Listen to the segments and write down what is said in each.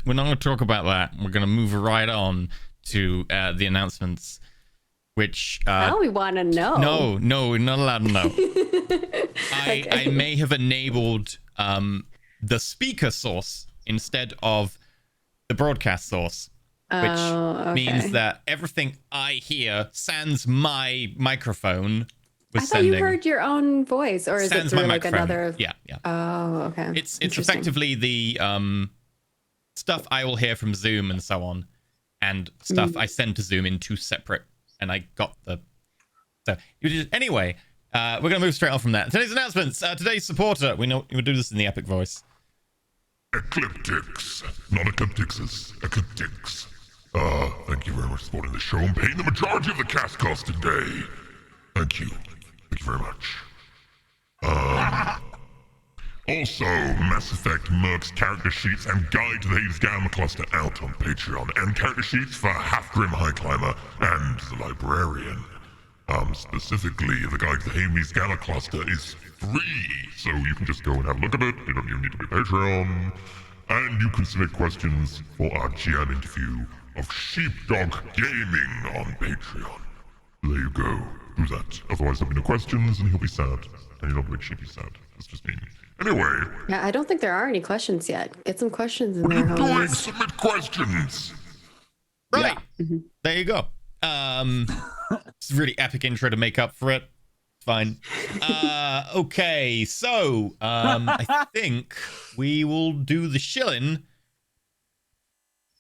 we're not going to talk about that. We're going to move right on to the announcements, which now we want to know. No, we're not allowed to know. Okay. I may have enabled the speaker source instead of the broadcast source, which means that everything I hear sans my microphone was I thought you heard your own voice, or is it through like another? Yeah. Oh, okay. It's effectively the stuff I will hear from Zoom and so on, and stuff I send to Zoom in two separate. And I got the. So anyway, we're gonna move straight on from that. Today's announcements. Today's supporter. We will do this in the epic voice. Ecliptics, not ecliptixes, ecliptics. Thank you very much for supporting the show and paying the majority of the cast cost today. Thank you very much. Also, Mass Effect Merc's character sheets and guide to the Hades Gamma Cluster out on Patreon, and character sheets for Half-Grim High Climber and the Librarian. Specifically, the guide to the Hades Gamma Cluster is free, so you can just go and have a look at it. You don't even need to be Patreon. And you can submit questions for our GM interview of Sheepdog Gaming on Patreon. There you go. Do that. Otherwise there'll be no questions and he'll be sad. And you don't make Sheepy sad. That's just mean. Anyway. Yeah, I don't think there are any questions yet. Get some questions in what there, are you doing? homies. Submit questions. Right. Yeah. There you go. It's a really epic intro to make up for it. Fine. Okay, so I think we will do the shilling.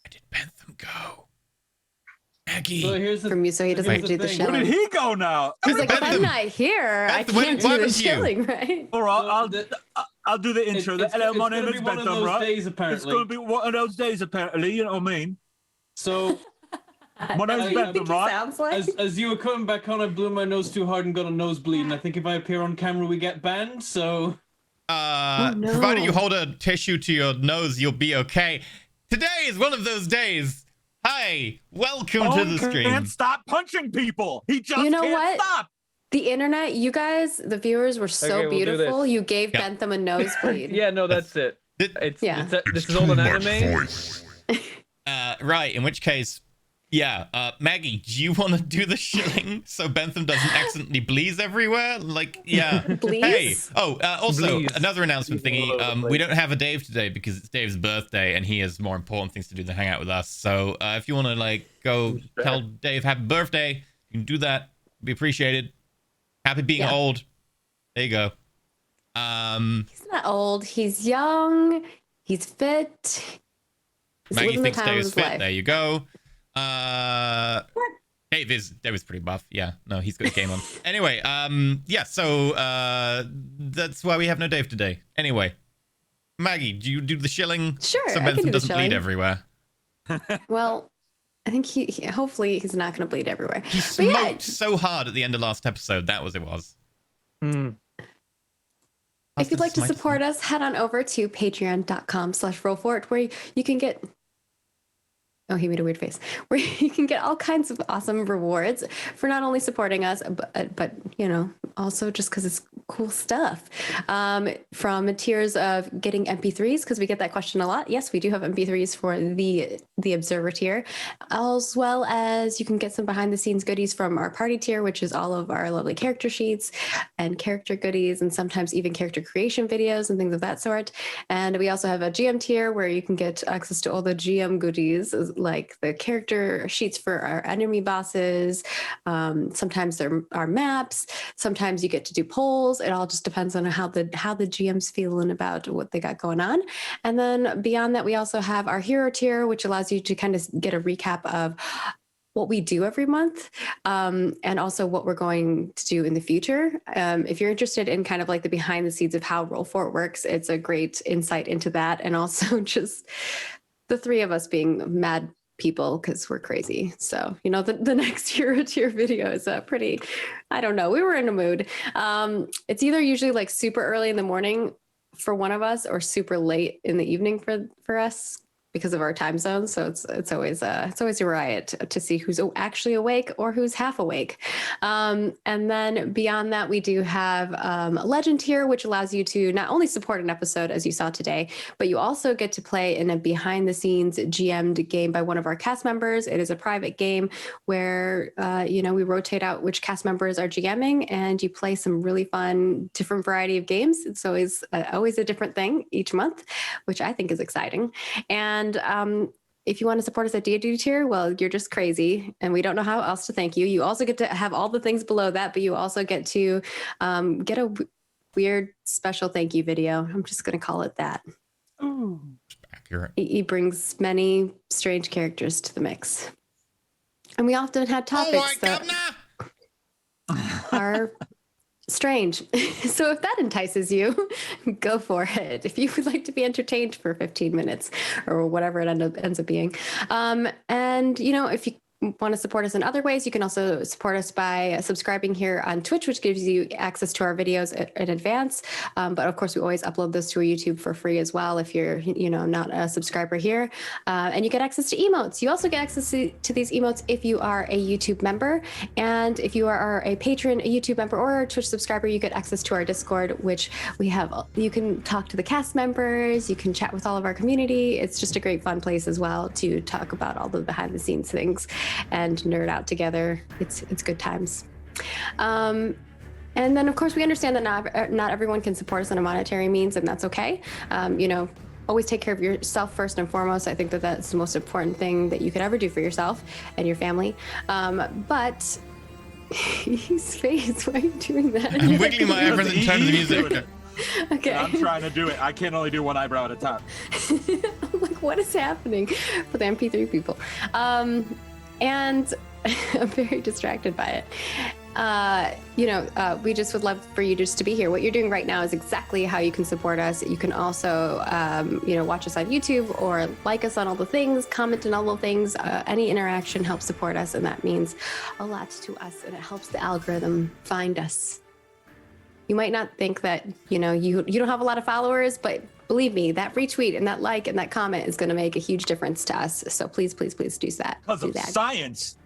Where did Bentham go? Maggie. So here's the, From you, so he doesn't have to do the shilling. Where did he go now? He's like, if I'm not here, I can't do the shilling, right? All right, I'll do the intro. Hello, my name is Bentham, right? Days, apparently. It's going to be one of those days, apparently. You know what I mean? So, my name is Bentham, right? Sounds like. as you were coming back on, I blew my nose too hard and got a nosebleed. And I think if I appear on camera, we get banned. So, no. Provided you hold a tissue to your nose, you'll be okay. Today is one of those days. Hi, welcome to the stream. Can't stop punching people. He just You know can't what? stop. The internet, you guys, the viewers were so Okay, we'll do beautiful. this. You gave Bentham a nosebleed. Yeah, no, that's it. It's this is all an anime. Voice. Right, in which case, yeah, Maggie, do you want to do the shilling so Bentham doesn't accidentally bleed everywhere? Like, yeah. Hey, also, Bleeze. another announcement Bleeze all over the thingy. place. We don't have a Dave today because it's Dave's birthday and he has more important things to do than hang out with us. So if you want to, like, go tell Dave happy birthday, you can do that. Be appreciated. Happy being old. There you go. He's not old. He's young. He's fit. He's Maggie living the thinks time of Dave's his fit. life. There you go. Dave is pretty buff. Yeah, no, he's got a game on. Anyway, yeah, so that's why we have no Dave today. Anyway, Maggie, do you do the shilling? Sure, So I can Bentham do the doesn't bleed shilling. everywhere. Well, I think he hopefully he's not going to bleed everywhere. He But yeah, smoked so hard at the end of last episode. That was it was. if you'd like to support us, head on over to patreon.com/rollfort, where you can get. Oh, he made a weird face. Where you can get all kinds of awesome rewards for not only supporting us, but you know, also just because it's cool stuff. From tiers of getting MP3s, because we get that question a lot. Yes, we do have MP3s for the Observer tier, as well as you can get some behind the scenes goodies from our party tier, which is all of our lovely character sheets and character goodies, and sometimes even character creation videos and things of that sort. And we also have a GM tier where you can get access to all the GM goodies, like the character sheets for our enemy bosses. Sometimes there are maps. Sometimes you get to do polls. It all just depends on how the GM's feeling about what they got going on. And then beyond that, we also have our hero tier, which allows you to kind of get a recap of what we do every month, and also what we're going to do in the future. If you're interested in kind of like the behind the scenes of how Roll4 works, it's a great insight into that. And also just the three of us being mad people because we're crazy. So, you know, the next hero tier video is pretty, I don't know, we were in a mood. It's either usually like super early in the morning for one of us or super late in the evening for us. because of our time zone. So it's always a riot to see who's actually awake or who's half awake. And then beyond that, we do have a legend tier, which allows you to not only support an episode as you saw today, but you also get to play in a behind the scenes GM'd game by one of our cast members. It is a private game where, we rotate out which cast members are GMing, and you play some really fun, different variety of games. It's always a different thing each month, which I think is exciting. And if you want to support us at D&D tier, well, you're just crazy, and we don't know how else to thank you. You also get to have all the things below that, but you also get to get a weird special thank you video. I'm just going to call it that. Ooh. Accurate. He brings many strange characters to the mix, and we often have topics that are strange. So if that entices you, go for it. If you would like to be entertained for 15 minutes or whatever it ends up being. And, if you want to support us in other ways, you can also support us by subscribing here on Twitch, which gives you access to our videos in advance. But of course, we always upload those to our YouTube for free as well if you're, not a subscriber here. And you get access to emotes. You also get access to these emotes if you are a YouTube member. And if you are a patron, a YouTube member, or a Twitch subscriber, you get access to our Discord, which we have. You can talk to the cast members. You can chat with all of our community. It's just a great fun place as well to talk about all the behind the scenes things and nerd out together. It's good times. And then, of course, we understand that not everyone can support us in a monetary means, and that's okay. Always take care of yourself first and foremost. I think that that's the most important thing that you could ever do for yourself and your family. But his face, why are you doing that? I'm wiggling my eyebrows and turning the music. Okay. I'm trying to do it. I can only do one eyebrow at a time. I'm like, what is happening for the MP3 people? And I'm very distracted by it. We just would love for you just to be here. What you're doing right now is exactly how you can support us. You can also, watch us on YouTube or like us on all the things, comment on all the things. Any interaction helps support us, and that means a lot to us, and it helps the algorithm find us. You might not think that, you don't have a lot of followers, but believe me, that retweet and that like and that comment is going to make a huge difference to us. So please, please, please do that. Because of science.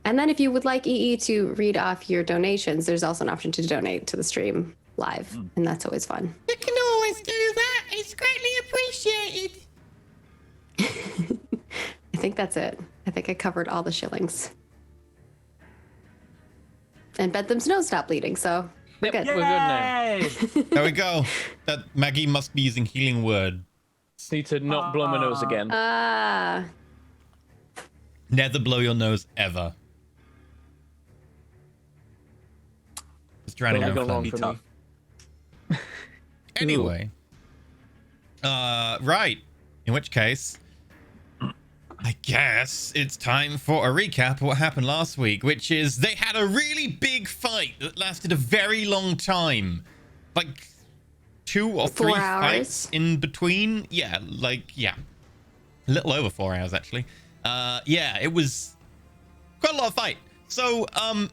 And then if you would like EE to read off your donations, there's also an option to donate to the stream live. And that's always fun. You can always do that. It's greatly appreciated. I think that's it. I think I covered all the shillings. And Bentham's nose stopped bleeding, so we're good. We're good now. There we go. That Maggie must be using healing word. Need to not blow my nose again. Never blow your nose ever. It's drowning no fun. Anyway. Right. In which case, I guess it's time for a recap of what happened last week, which is they had a really big fight that lasted a very long time. Like 2 or 3 fights in between. Yeah. A little over 4 hours, actually. It was quite a lot of fight. So, I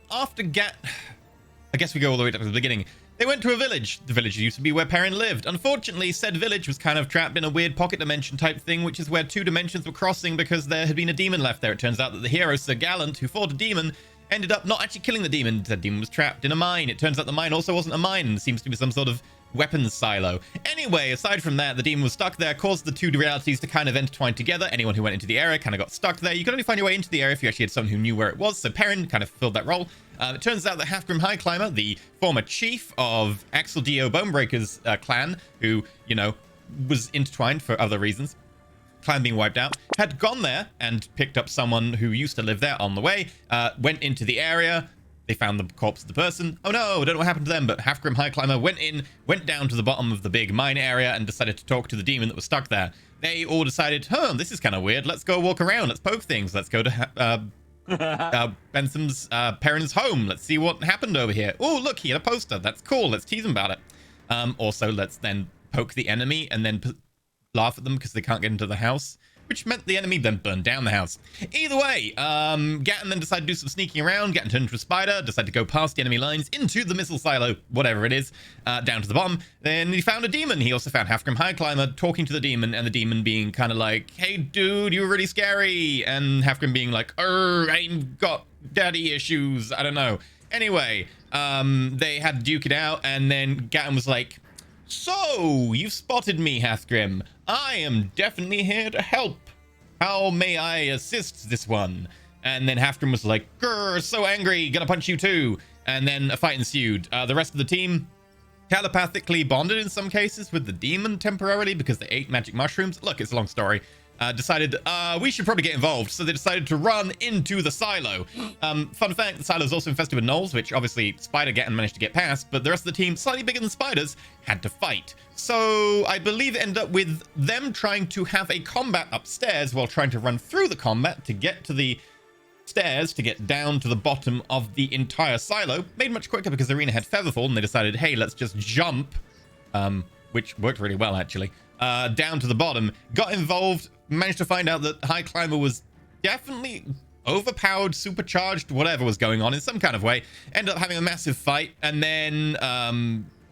guess we go all the way up to the beginning. They went to a village. The village used to be where Perrin lived. Unfortunately, said village was kind of trapped in a weird pocket dimension type thing, which is where 2 dimensions were crossing because there had been a demon left there. It turns out that the hero, Sir Gallant, who fought a demon, ended up not actually killing the demon. The demon was trapped in a mine. It turns out the mine also wasn't a mine and seems to be some sort of weapons silo. Anyway, aside from that, the demon was stuck there, caused the 2 realities to kind of intertwine together. Anyone who went into the area kind of got stuck there. You could only find your way into the area if you actually had someone who knew where it was, so Perrin kind of filled that role. It turns out that Halfgrim High Climber, the former chief of Axel Dio Bonebreaker's clan, who, was intertwined for other reasons, clan being wiped out, had gone there and picked up someone who used to live there on the way, went into the area. They found the corpse of the person. Oh no, I don't know what happened to them, but Halfgrim High Climber went down to the bottom of the big mine area and decided to talk to the demon that was stuck there. They all decided, this is kind of weird. Let's go walk around. Let's poke things. Let's go to Benson's parents' home. Let's see what happened over here. Oh, look, he had a poster. That's cool. Let's tease him about it. Also, let's then poke the enemy and then laugh at them because they can't get into the house. which meant the enemy then burned down the house. Either way, Gatton then decided to do some sneaking around. Gatton turned into a spider, decided to go past the enemy lines into the missile silo, whatever it is, down to the bottom. Then he found a demon. He also found Halfgrim High Climber talking to the demon, and the demon being kind of like, hey, dude, you're really scary. And Halfgrim being like, I've got daddy issues. I don't know. Anyway, they had to duke it out, and then Gatton was like, so, you've spotted me, Halfgrim. I am definitely here to help. How may I assist this one? And then Halfgrim was like, grr, so angry, gonna punch you too. And then a fight ensued. The rest of the team telepathically bonded in some cases with the demon temporarily because they ate magic mushrooms. Look, it's a long story. Decided we should probably get involved, so they decided to run into the silo. Fun fact, the silo is also infested with gnolls, which obviously Spider Gatton managed to get past, but the rest of the team, slightly bigger than spiders, had to fight. So I believe it ended up with them trying to have a combat upstairs while trying to run through the combat to get to the stairs to get down to the bottom of the entire silo. Made much quicker because the arena had Featherfall, and they decided, hey, let's just jump, which worked really well actually, down to the bottom. Got involved, managed to find out that High Climber was definitely overpowered, supercharged, whatever was going on in some kind of way. Ended up having a massive fight, and then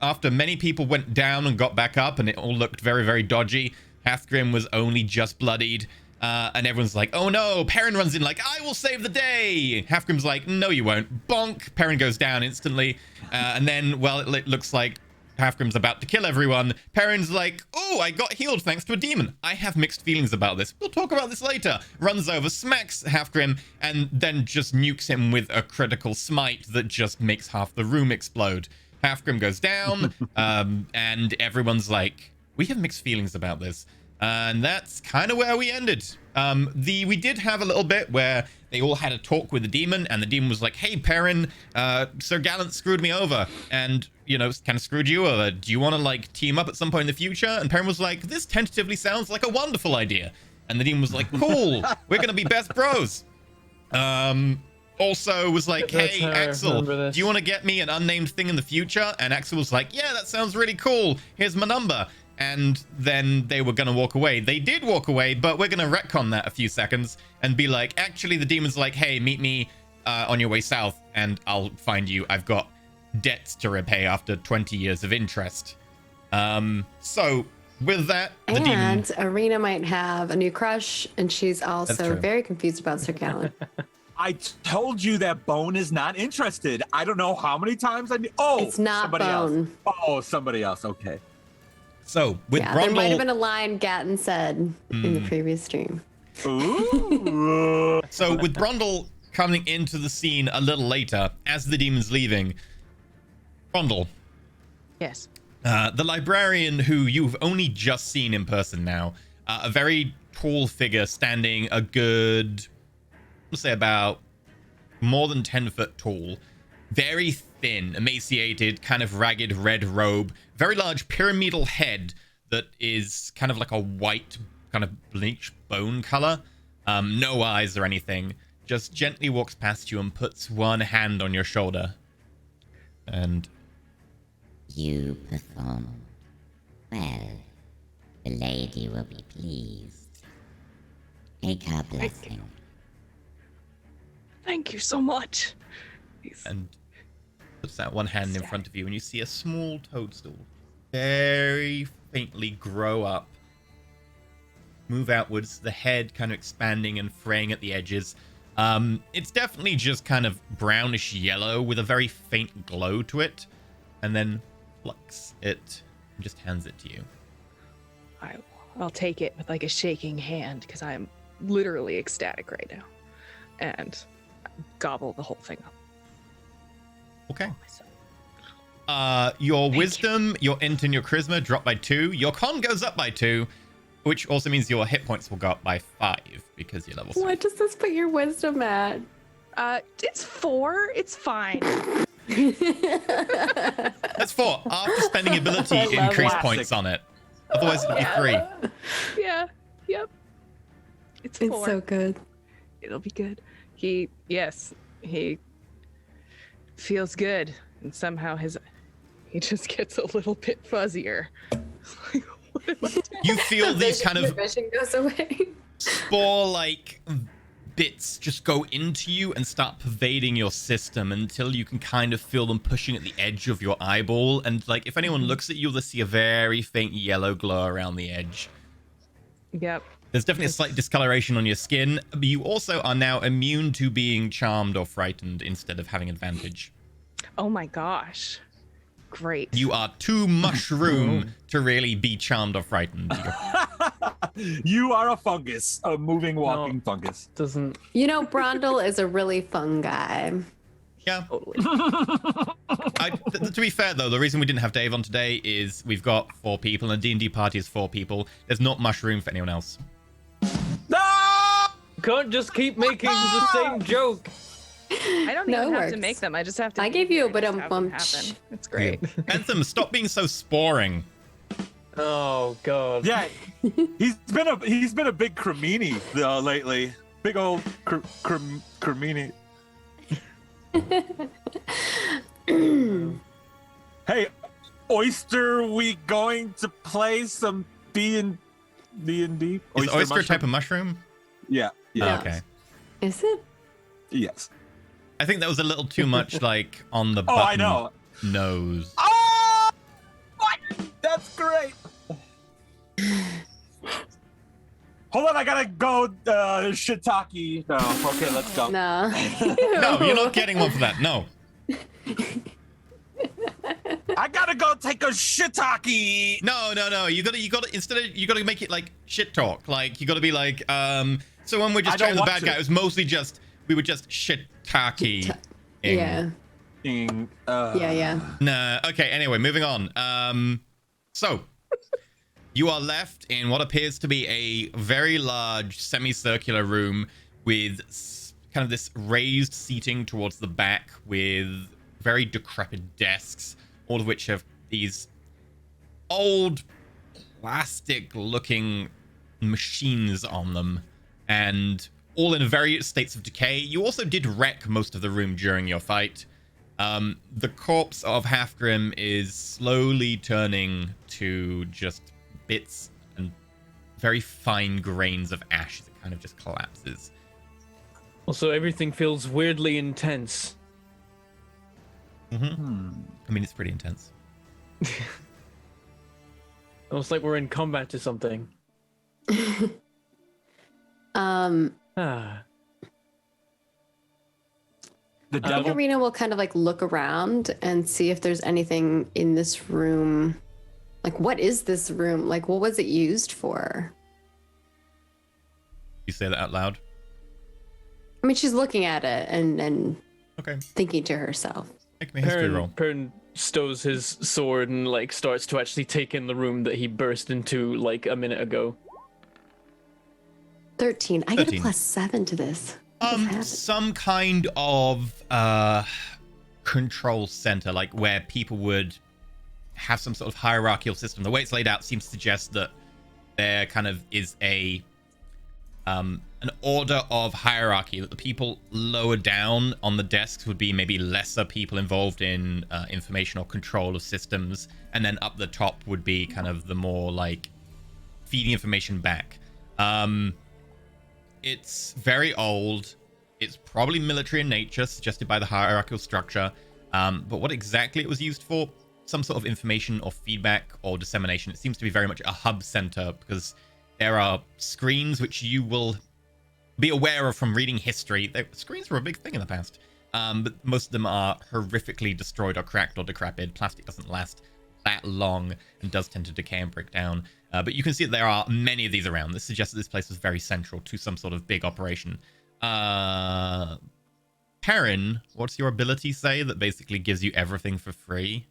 after many people went down and got back up and it all looked very, very dodgy, Halfgrim was only just bloodied. And everyone's like, oh no, Perrin runs in like, I will save the day. Halfgrim's like, no you won't. Bonk. Perrin goes down instantly. And then, well, it looks like Halfgrim's about to kill everyone. Perrin's like, oh, I got healed thanks to a demon. I have mixed feelings about this. We'll talk about this later. Runs over, smacks Halfgrim, and then just nukes him with a critical smite that just makes half the room explode. Halfgrim goes down, and everyone's like, we have mixed feelings about this. And that's kind of where we ended. We did have a little bit where they all had a talk with the demon, and the demon was like, hey, Perrin, Sir Gallant screwed me over, and, you know, kind of screwed you over. Do you want to, like, team up at some point in the future? And Perrin was like, this tentatively sounds like a wonderful idea. And the demon was like, cool, we're going to be best bros. Also was like, hey, Axel, do you want to get me an unnamed thing in the future? And Axel was like, yeah, that sounds really cool. Here's my number. And then they were going to walk away. They did walk away, but we're going to retcon that a few seconds and be like, actually, the demon's like, hey, meet me on your way south and I'll find you. I've got debts to repay after 20 years of interest. So with that, the demon... Arena might have a new crush, and she's also very confused about Sir Gallant. I told you that Bone is not interested. I don't know how many times it's not somebody Bone. Else. Oh, somebody else. Okay. So with Brundle... there might have been a line Gatton said in the previous stream. Ooh. So with Brundle coming into the scene a little later, as the demon's leaving, Brundle. Yes. The librarian who you've only just seen in person now, a very tall figure standing a good, let's say about more than 10 foot tall, very thin, emaciated, kind of ragged red robe, very large pyramidal head that is kind of like a white, kind of bleached bone color. No eyes or anything. Just gently walks past you and puts one hand on your shoulder. And... You perform well. The lady will be pleased. Take her blessing. Thank you so much. And puts that one hand in front of you, and you see a small toadstool very faintly grow up, move outwards, the head kind of expanding and fraying at the edges. It's definitely just kind of brownish yellow with a very faint glow to it, and then plucks it and just hands it to you. I'll take it with like a shaking hand because I'm literally ecstatic right now, and gobble the whole thing up. Okay. Your wisdom, your int, and your charisma drop by 2. Your con goes up by 2, which also means your hit points will go up by 5 because you're level 6. What does this put your wisdom at? It's 4. It's fine. That's 4 after spending ability increase points on it. Otherwise it'd be 3. Yeah. Yep. It's 4. It's so good. It'll be good. He feels good, and somehow he just gets a little bit fuzzier. You feel these kind of... vision goes away. spore-like bits just go into you and start pervading your system until you can kind of feel them pushing at the edge of your eyeball. And like, if anyone looks at you, they'll see a very faint yellow glow around the edge. Yep. There's definitely a slight discoloration on your skin, but you also are now immune to being charmed or frightened instead of having advantage. Oh my gosh. Great. You are too mushroom to really be charmed or frightened. You are a fungus, a moving, walking fungus. Doesn't. You know, Brondel is a really fun guy. Yeah. Totally. To be fair, though, the reason we didn't have Dave on today is we've got 4 people, and a D&D party is 4 people. There's not much room for anyone else. No! Can't just keep making the same joke. I don't even have to make them. I just have to. I gave you a bit of happen. It's great. Anthem, stop being so sporing. Oh god. Yeah, he's been a big cremini lately. Big old cremini. Hey, Oyster, we going to play some D&D? Is oyster a type of mushroom? Yeah. Oh, okay. Is it? Yes. I think that was a little too much, like, on the button. Oh, I know. Nose. Oh, what? That's great. Hold on, I gotta go shiitake. No, okay, let's go. No. No, you're not getting one for that. No. I gotta go take a shiitake. No. You gotta instead of you gotta make it like shit talk. Like you gotta be like, so when we're just chatting the bad guy, it was mostly just we were just shiitake. Yeah. Yeah. Nah. Okay. Anyway, moving on. So you are left in what appears to be a very large semicircular room with kind of this raised seating towards the back with very decrepit desks, all of which have these old plastic-looking machines on them, and all in various states of decay. You also did wreck most of the room during your fight. The corpse of Halfgrim is slowly turning to just bits and very fine grains of ash as it kind of just collapses. Also, everything feels weirdly intense. Mm-hmm. I mean, it's pretty intense. Almost like we're in combat to something. I think Arena will kind of like look around and see if there's anything in this room. Like, what is this room? Like, what was it used for? You say that out loud? I mean, she's looking at it and okay, thinking to herself. Make me a history roll. Perrin stows his sword and like starts to actually take in the room that he burst into like a minute ago. 13. I get a +7 to this. Some kind of control center, like where people would have some sort of hierarchical system. The way it's laid out seems to suggest that there kind of is an order of hierarchy, that the people lower down on the desks would be maybe lesser people involved in information or control of systems, and then up the top would be kind of the more like feeding information back. It's very old. It's probably military in nature, suggested by the hierarchical structure. But what exactly it was used for, some sort of information or feedback or dissemination. It seems to be very much a hub center, because there are screens which you will be aware of from reading history. Screens were a big thing in the past, but most of them are horrifically destroyed or cracked or decrepit. Plastic doesn't last that long and does tend to decay and break down. But you can see that there are many of these around. This suggests that this place was very central to some sort of big operation. Perrin, what's your ability say that basically gives you everything for free?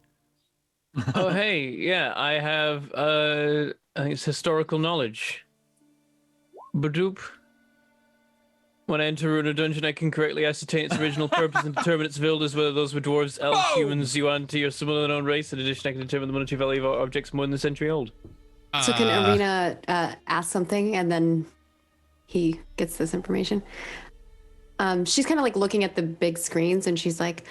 Oh, hey, yeah, I have, I think it's historical knowledge. Badoop. When I enter a dungeon, I can correctly ascertain its original purpose and determine its builders, whether those were dwarves, elves, humans, yuan-ti, or some other known race. In addition, I can determine the monetary value of objects more than a century old. So can Arena ask something and then he gets this information? She's kind of like looking at the big screens and she's like,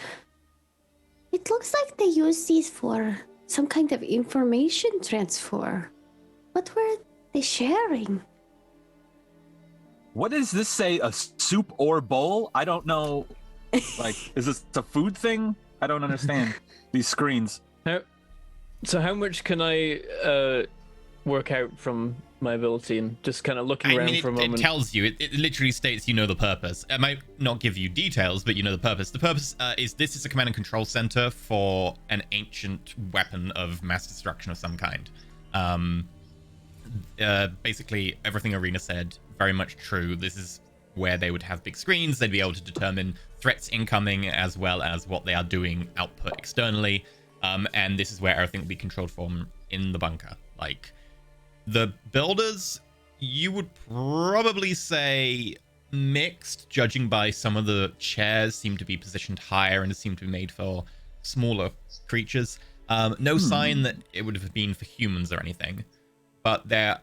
it looks like they use these for some kind of information transfer. What were they sharing? What does this say? A soup or bowl? I don't know. Like, is this a food thing? I don't understand these screens. So how much can I work out from my ability and just kind of looking around for a moment? It tells you. It literally states you know the purpose. It might not give you details, but you know the purpose. The purpose is this is a command and control center for an ancient weapon of mass destruction of some kind. Basically, everything Arena said, very much true. This is where they would have big screens. They'd be able to determine threats incoming as well as what they are doing output externally. And this is where everything will be controlled from in the bunker. Like, the builders, you would probably say mixed, judging by some of the chairs seem to be positioned higher and seem to be made for smaller creatures. No sign that it would have been for humans or anything, but there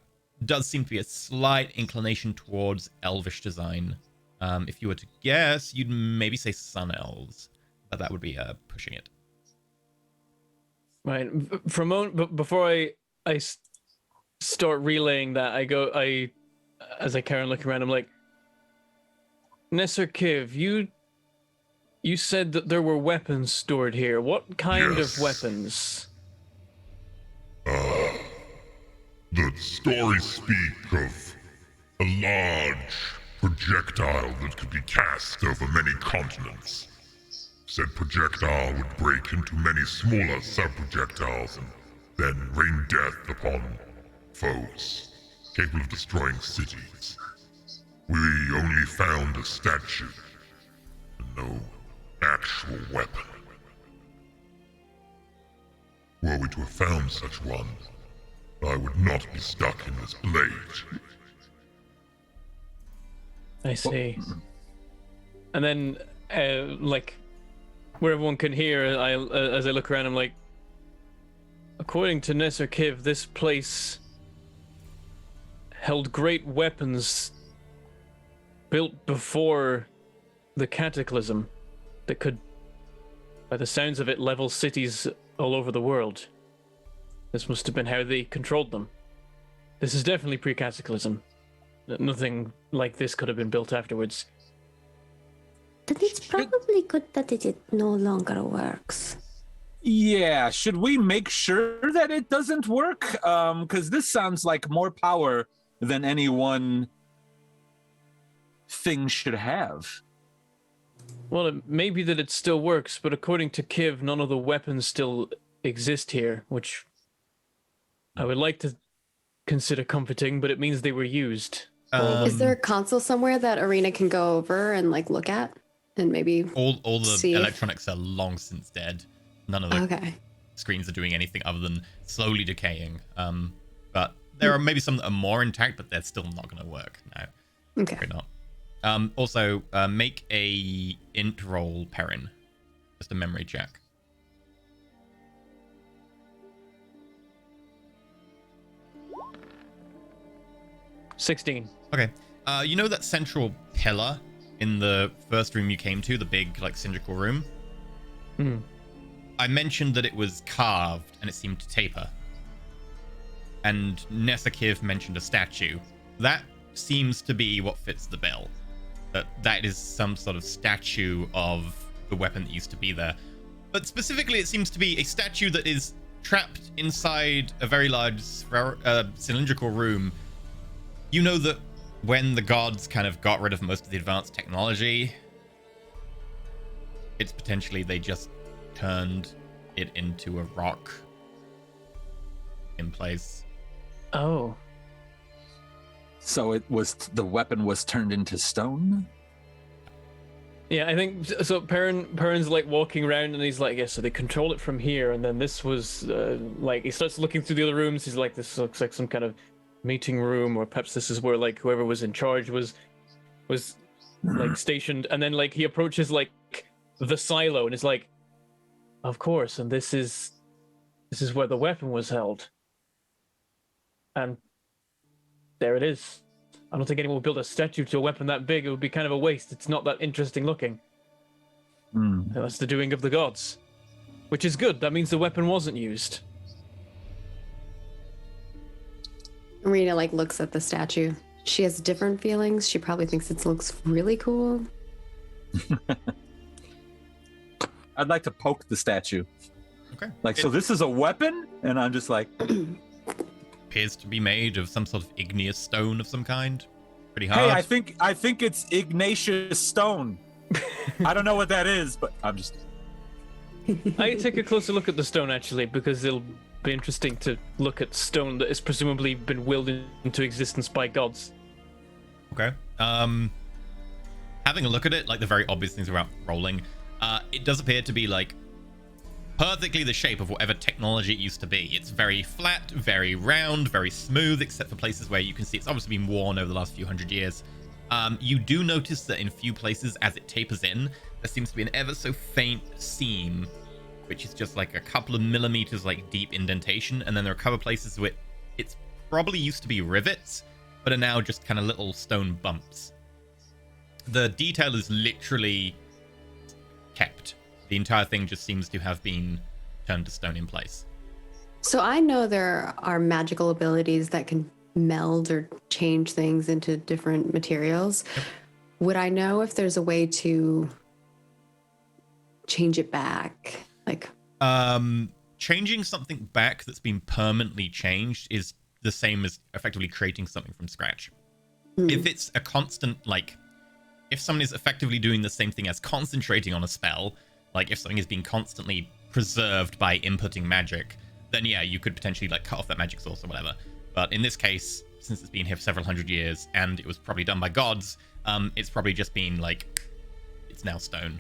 does seem to be a slight inclination towards elvish design. If you were to guess, you'd maybe say sun elves, but that would be pushing it. Right. For a moment, before I start relaying that, as I carry on looking around, I'm like, Nesser Kiv, you said that there were weapons stored here. What kind of weapons? The stories speak of a large projectile that could be cast over many continents. Said projectile would break into many smaller sub-projectiles and then rain death upon foes, capable of destroying cities. We only found a statue, and no actual weapon. Were we to have found such one, I would not be stuck in this blade. I see. And then, like, where everyone can hear, as I look around, I'm like, according to Nesser Kiv, this place held great weapons built before the cataclysm that could, by the sounds of it, level cities all over the world. This must have been how they controlled them. This is definitely pre-cataclysm. Nothing like this could have been built afterwards. Then it's probably good that it no longer works. Yeah, should we make sure that it doesn't work? Because this sounds like more power than any one thing should have. Well, it may be that it still works, but according to Kiv, none of the weapons still exist here, which I would like to consider comforting, but it means they were used. Is there a console somewhere that Arena can go over and like look at and maybe all the see electronics are long since dead. None of the screens are doing anything other than slowly decaying. But there are maybe some that are more intact, but they're still not going to work. No, okay, probably not. Also, make a int roll, Perrin. Just a memory check. $16. Okay. You know that central pillar in the first room you came to, the big, like, cylindrical room? Hmm. I mentioned that it was carved and it seemed to taper. And Nesakiv mentioned a statue. That seems to be what fits the bill. That is some sort of statue of the weapon that used to be there. But specifically, it seems to be a statue that is trapped inside a very large cylindrical room. You know that when the gods kind of got rid of most of the advanced technology, it's potentially they just turned it into a rock in place. Oh. So the weapon was turned into stone? Yeah, I think so. Perrin's like walking around and he's like, yeah, so they control it from here. And then this was like, he starts looking through the other rooms. He's like, this looks like some kind of meeting room, or perhaps this is where like whoever was in charge was like stationed. And then like he approaches like the silo and is like, of course, and this is where the weapon was held. And there it is. I don't think anyone would build a statue to a weapon that big. It would be kind of a waste. It's not that interesting looking. That's the doing of the gods, which is good. That means the weapon wasn't used. Arena like looks at the statue. she has different feelings. She probably thinks it looks really cool. I'd like to poke the statue. Okay. Like, so this is a weapon? And I'm just like, appears to be made of some sort of igneous stone of some kind. Pretty hard. hey, I think it's Ignatius Stone. I don't know what that is, but I'm just. I take a closer look at the stone actually, because it'll be interesting to look at stone that has presumably been willed into existence by gods. Okay. Having a look at it, like the very obvious things about rolling, it does appear to be like perfectly the shape of whatever technology it used to be. It's very flat, very round, very smooth, except for places where you can see it's obviously been worn over the last few hundred years. You do notice that in a few places as it tapers in, there seems to be an ever so faint seam, which is just like a couple of millimeters like deep indentation, and then there are a couple of places where it's probably used to be rivets, but are now just kind of little stone bumps. The detail is literally kept. The entire thing just seems to have been turned to stone in place. So I know there are magical abilities that can meld or change things into different materials. Yep. Would I know if there's a way to change it back? Like, changing something back that's been permanently changed is the same as effectively creating something from scratch. If it's a constant, like, if someone is effectively doing the same thing as concentrating on a spell, like if something is being constantly preserved by inputting magic, then yeah, you could potentially like cut off that magic source or whatever. But in this case, since it's been here for several hundred years and it was probably done by gods, it's probably just been like, it's now stone.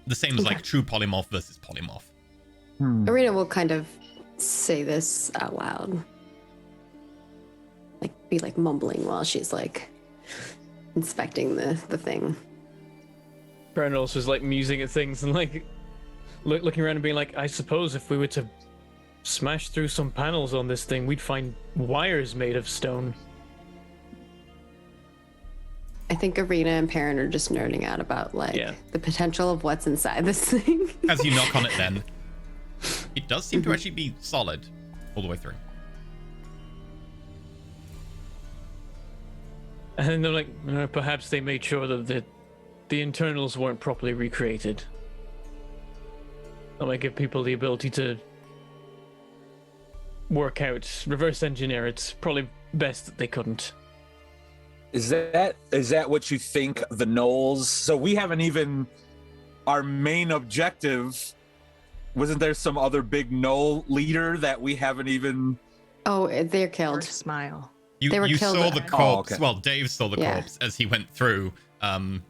The same as like true polymorph versus polymorph. Arena will kind of say this out loud. Like, be like mumbling while she's like inspecting the thing. Brandon also is like musing at things and like looking around and being like, I suppose if we were to smash through some panels on this thing, we'd find wires made of stone. I think Arena and Perrin are just nerding out about like the potential of what's inside this thing. As you knock on it then, it does seem to actually be solid all the way through. And they're like, perhaps they made sure that the internals weren't properly recreated. That might give people the ability to work out, reverse engineer. It's probably best that they couldn't. Is that what you think the Knolls? So we haven't even, our main objective, wasn't there some other big Knoll leader that we haven't even? Oh, they're killed. Smile. You killed saw the corpse. okay. Well, Dave saw the corpse as he went through. High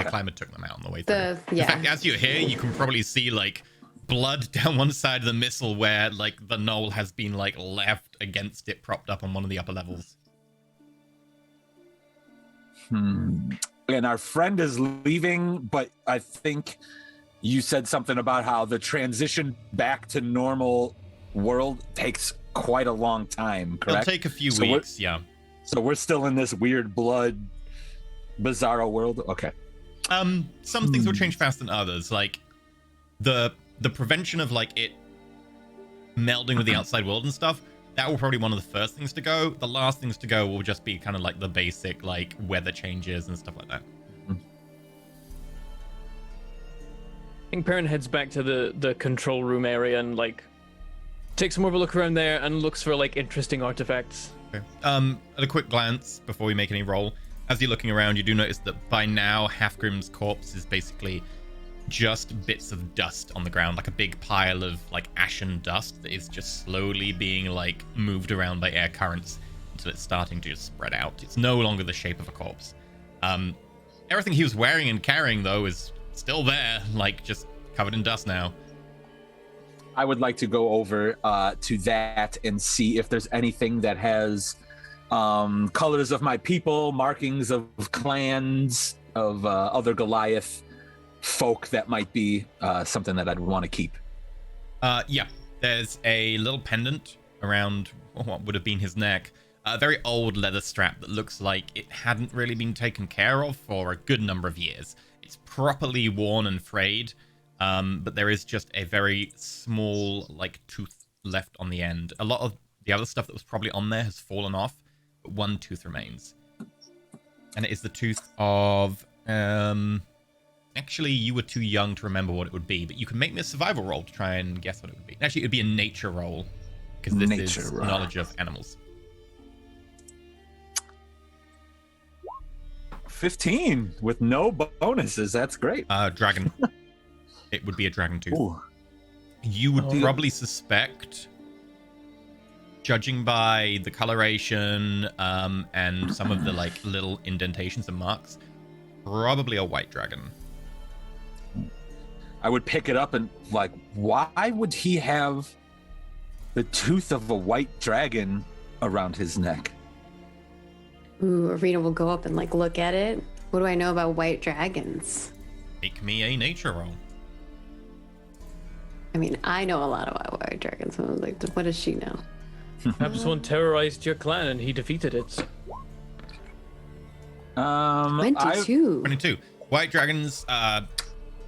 Climber took them out on the way through. In fact, as you're here, you can probably see like blood down one side of the missile where like the knoll has been like left against it, propped up on one of the upper levels. And our friend is leaving, but I think you said something about how the transition back to normal world takes quite a long time, correct? It'll take a few weeks, yeah. So we're still in this weird blood bizarro world? Okay. Some things will change faster than others. Like the prevention of like it melding with the outside world and stuff, that will probably be one of the first things to go. The last things to go will just be kind of like the basic like weather changes and stuff like that. I think Perrin heads back to the control room area and like takes more of a look around there and looks for like interesting artifacts. Okay. At a quick glance before we make any roll, as you're looking around, you do notice that by now Halfgrim's corpse is basically just bits of dust on the ground, like a big pile of like ashen dust that is just slowly being like moved around by air currents until it's starting to just spread out. It's no longer the shape of a corpse. Everything he was wearing and carrying though is still there, like just covered in dust now. I would like to go over to that and see if there's anything that has colors of my people, markings of clans, of other Goliath folk that might be something that I'd want to keep. Yeah, there's a little pendant around what would have been his neck. A very old leather strap that looks like it hadn't really been taken care of for a good number of years. It's properly worn and frayed, but there is just a very small like tooth left on the end. A lot of the other stuff that was probably on there has fallen off, but one tooth remains. And it is the tooth of... Actually, you were too young to remember what it would be, but you can make me a survival roll to try and guess what it would be. Actually, it would be a nature roll, because this is knowledge of animals. 15 with no bonuses. That's great. Dragon. It would be a dragon tooth. Ooh. You would probably suspect, judging by the coloration and some of the like little indentations and marks, probably a white dragon. I would pick it up and like, why would he have the tooth of a white dragon around his neck? Ooh, Arena will go up and like look at it. What do I know about white dragons? Make me a nature roll. I mean, I know a lot about white dragons. So I was like, what does she know? Perhaps one terrorized your clan and he defeated it. 22. 22. White dragons,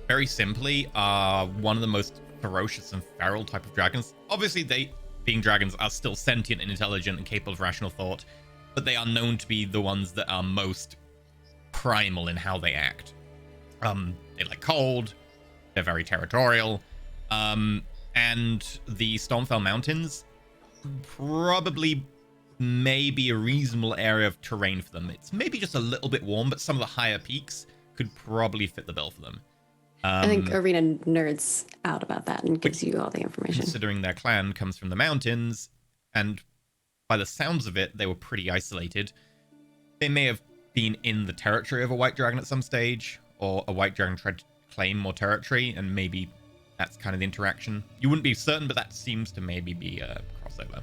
very simply, are one of the most ferocious and feral type of dragons. Obviously, they, being dragons, are still sentient and intelligent and capable of rational thought, but they are known to be the ones that are most primal in how they act. They like cold, they're very territorial, and the Stormfell Mountains probably may be a reasonable area of terrain for them. It's maybe just a little bit warm, but some of the higher peaks could probably fit the bill for them. I think Arena nerds out about that and gives you all the information. Considering their clan comes from the mountains, and by the sounds of it, they were pretty isolated. They may have been in the territory of a white dragon at some stage, or a white dragon tried to claim more territory, and maybe that's kind of the interaction. You wouldn't be certain, but that seems to maybe be a crossover.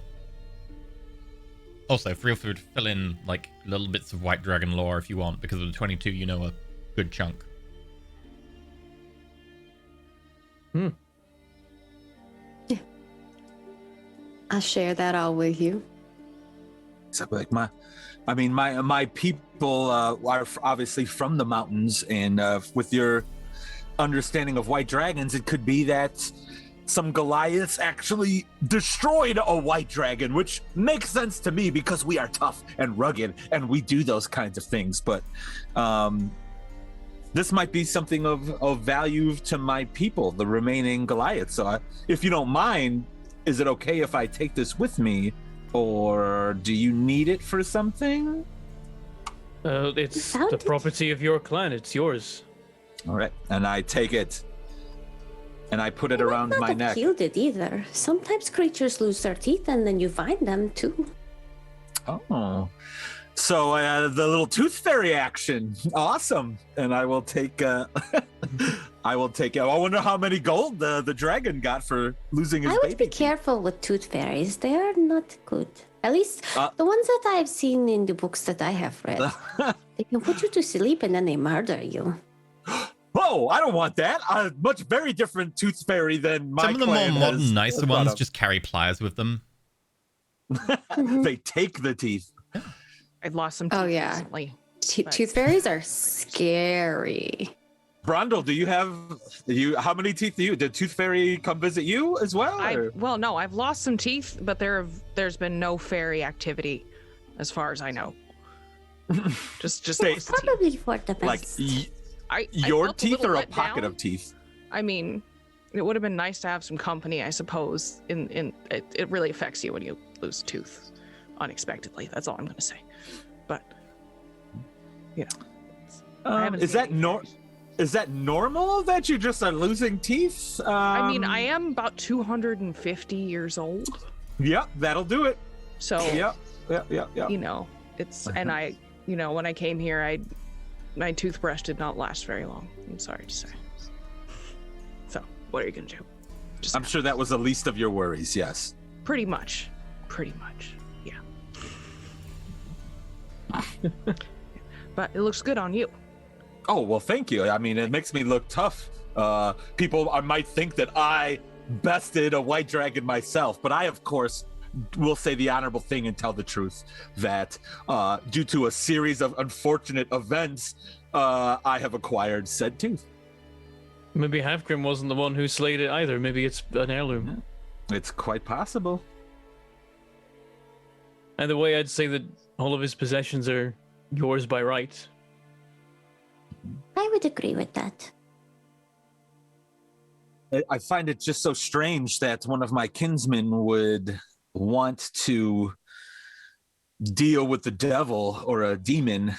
Also, feel free to fill in like little bits of white dragon lore if you want, because of the 22, you know a good chunk. Yeah. I'll share that all with you. So like my people are obviously from the mountains, and with your understanding of white dragons, it could be that some Goliaths actually destroyed a white dragon, which makes sense to me because we are tough and rugged and we do those kinds of things. But this might be something of value to my people, the remaining Goliaths. So if you don't mind, is it okay if I take this with me, or do you need it for something? It's the property of your clan. It's yours. All right, and I take it, and I put it around my neck. Killed it either. Sometimes creatures lose their teeth, and then you find them too. Oh, so the little tooth fairy action, awesome! And I will take. I will take it. I wonder how many gold the dragon got for losing his baby. I would be careful with tooth fairies. They are not good. At least the ones that I've seen in the books that I have read. They can put you to sleep and then they murder you. Whoa, I don't want that. A much very different tooth fairy than my Some of the clan more modern, has nicer thought ones of. just carry pliers with them. They take the teeth. I've lost some teeth recently. Tooth fairies are scary. Brondel, how many teeth do you? Did Tooth Fairy come visit you as well? Well, no, I've lost some teeth, but there's been no fairy activity, as far as I know. just Probably for the best. Like your felt teeth or a let pocket down. of teeth? I mean, it would have been nice to have some company, I suppose. It really affects you when you lose a tooth unexpectedly. That's all I'm going to say. But you know, I haven't is seen that any fairies. Is that normal that you just are losing teeth? I mean, I am about 250 years old. Yep, that'll do it. So, Yep. you know, it's, and I, you know, when I came here, my toothbrush did not last very long. I'm sorry to say. So, what are you going to do? I'm sure that was the least of your worries, yes. Pretty much, yeah. But it looks good on you. Oh, well, thank you. I mean, it makes me look tough. People might think that I bested a white dragon myself, but I, of course, will say the honorable thing and tell the truth that due to a series of unfortunate events, I have acquired said tooth. Maybe Halfgrim wasn't the one who slayed it either. Maybe it's an heirloom. It's quite possible. And the way I'd say that all of his possessions are yours by right. I would agree with that. I find it just so strange that one of my kinsmen would want to deal with the devil or a demon.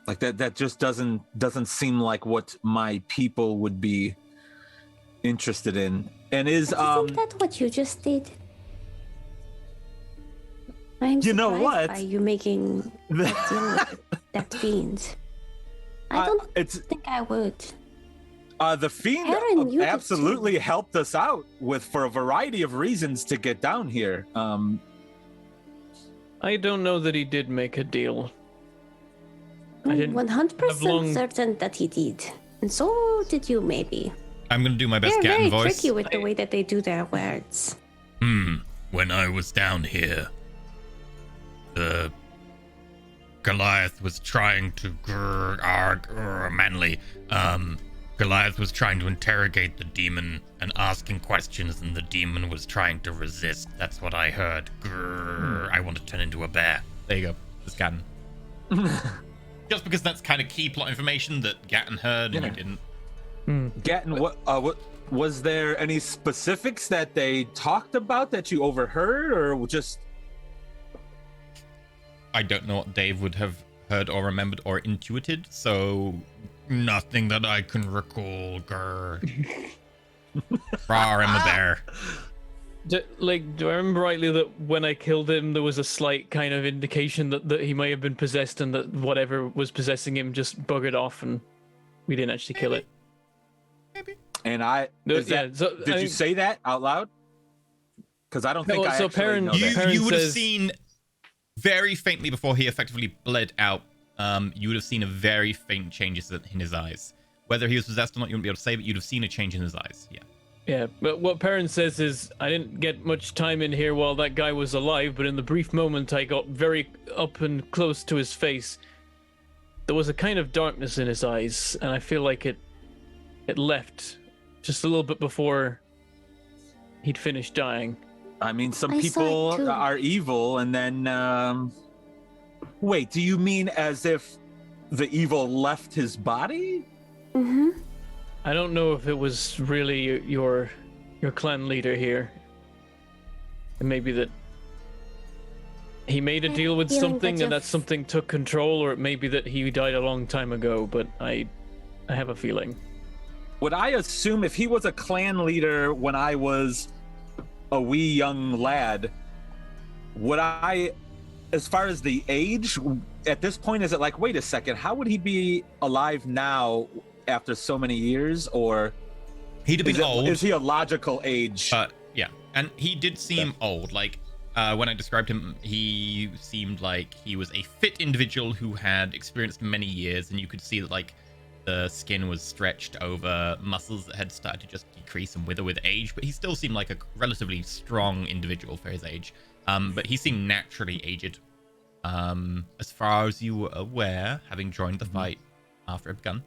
Like that just doesn't seem like what my people would be interested in. And is Isn't that what you just did? I'm You know surprised what? by you making that deal with that fiend. I don't think I would. The fiend Aaron, you did absolutely too. helped us out for a variety of reasons to get down here. I don't know that he did make a deal. I I'm didn't 100% long- certain that he did. And so did you, maybe. I'm gonna do my best They're Gatton very voice. tricky with the way that they do their words. When I was down here, the Goliath was trying to manly. Goliath was trying to interrogate the demon and asking questions, and the demon was trying to resist. That's what I heard. I want to turn into a bear. There you go. Just Gatton. Just because that's kind of key plot information that Gatton heard and you didn't. Gatton, what was there any specifics that they talked about that you overheard, or just? I don't know what Dave would have heard or remembered or intuited, so nothing that I can recall. Rawr, I'm a bear. Do I remember rightly that when I killed him, there was a slight kind of indication that he may have been possessed and that whatever was possessing him just buggered off and we didn't actually kill it? Maybe. And did you say that out loud? Because I don't think I actually know that. You would have seen very faintly before he effectively bled out. You would have seen a very faint changes in his eyes. Whether he was possessed or not, you wouldn't be able to say, but you'd have seen a change in his eyes. Yeah. Yeah, but what Perrin says is, I didn't get much time in here while that guy was alive, but in the brief moment I got very up and close to his face, there was a kind of darkness in his eyes, and I feel like it left just a little bit before he'd finished dying. I mean, some I saw people it too. are evil, and then wait, do you mean as if the evil left his body? Mm-hmm. I don't know if it was really your clan leader here. And maybe that he made a deal with feeling something that and that something took control, or it may be that he died a long time ago, but I have a feeling. Would I assume if he was a clan leader when I was a wee young lad, would I, as far as the age, at this point, is it like, wait a second, how would he be alive now after so many years? Or he'd have been old. Is he a logical age? Yeah, and he did seem old. Like when I described him, he seemed like he was a fit individual who had experienced many years, and you could see that like the skin was stretched over muscles that had started to just decrease and wither with age, but he still seemed like a relatively strong individual for his age. But he seemed naturally aged. As far as you were aware, having joined the fight after it begun.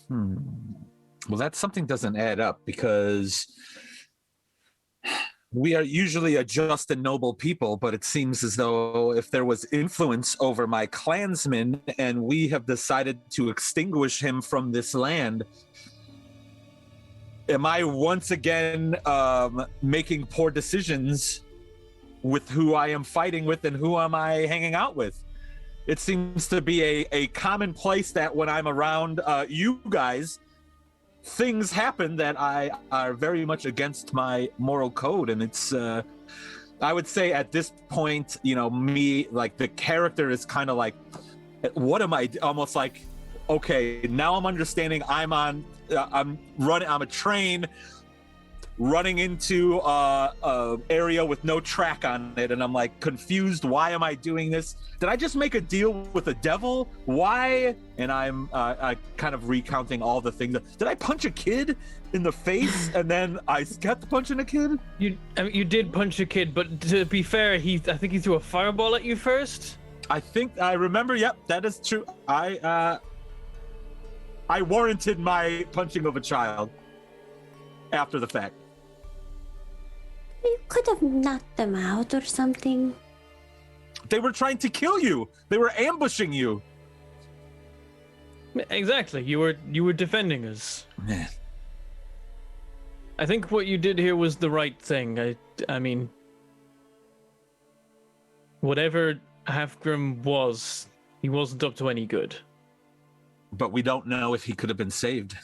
Well, that something doesn't add up, because we are usually a just and noble people, but it seems as though if there was influence over my clansmen and we have decided to extinguish him from this land, am I once again making poor decisions with who I am fighting with and who am I hanging out with? It seems to be a commonplace that when I'm around you guys, things happen that are very much against my moral code. And it's, I would say at this point, me, like the character is kind of like, what am I, almost like, okay, now I'm understanding I'm a train running into a area with no track on it, and I'm like confused. Why am I doing this? Did I just make a deal with the devil? Why? And I'm kind of recounting all the things. Did I punch a kid in the face and then I kept punching a kid? You did punch a kid, but to be fair, I think he threw a fireball at you first. I think I remember. Yep, that is true. I warranted my punching of a child after the fact. You could have knocked them out or something. They were trying to kill you. They were ambushing you. Exactly. You were defending us. Man. I think what you did here was the right thing. I mean, whatever Halfgrim was, he wasn't up to any good. But we don't know if he could have been saved.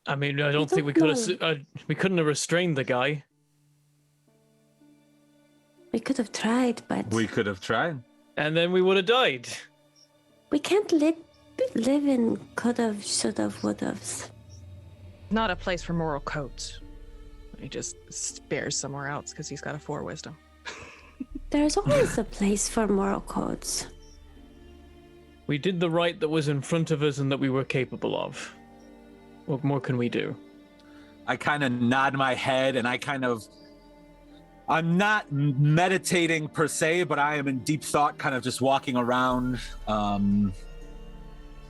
I mean, I don't think we could have. We couldn't have restrained the guy. We could have tried, but We could have tried. And then we would have died. we can't live in could have, should have, would have. Not a place for moral codes. He just spares somewhere else because he's got a 4 wisdom. There's always a place for moral codes. We did the right that was in front of us and that we were capable of. What more can we do? I kind of nod my head and I'm not meditating per se, but I am in deep thought, kind of just walking around,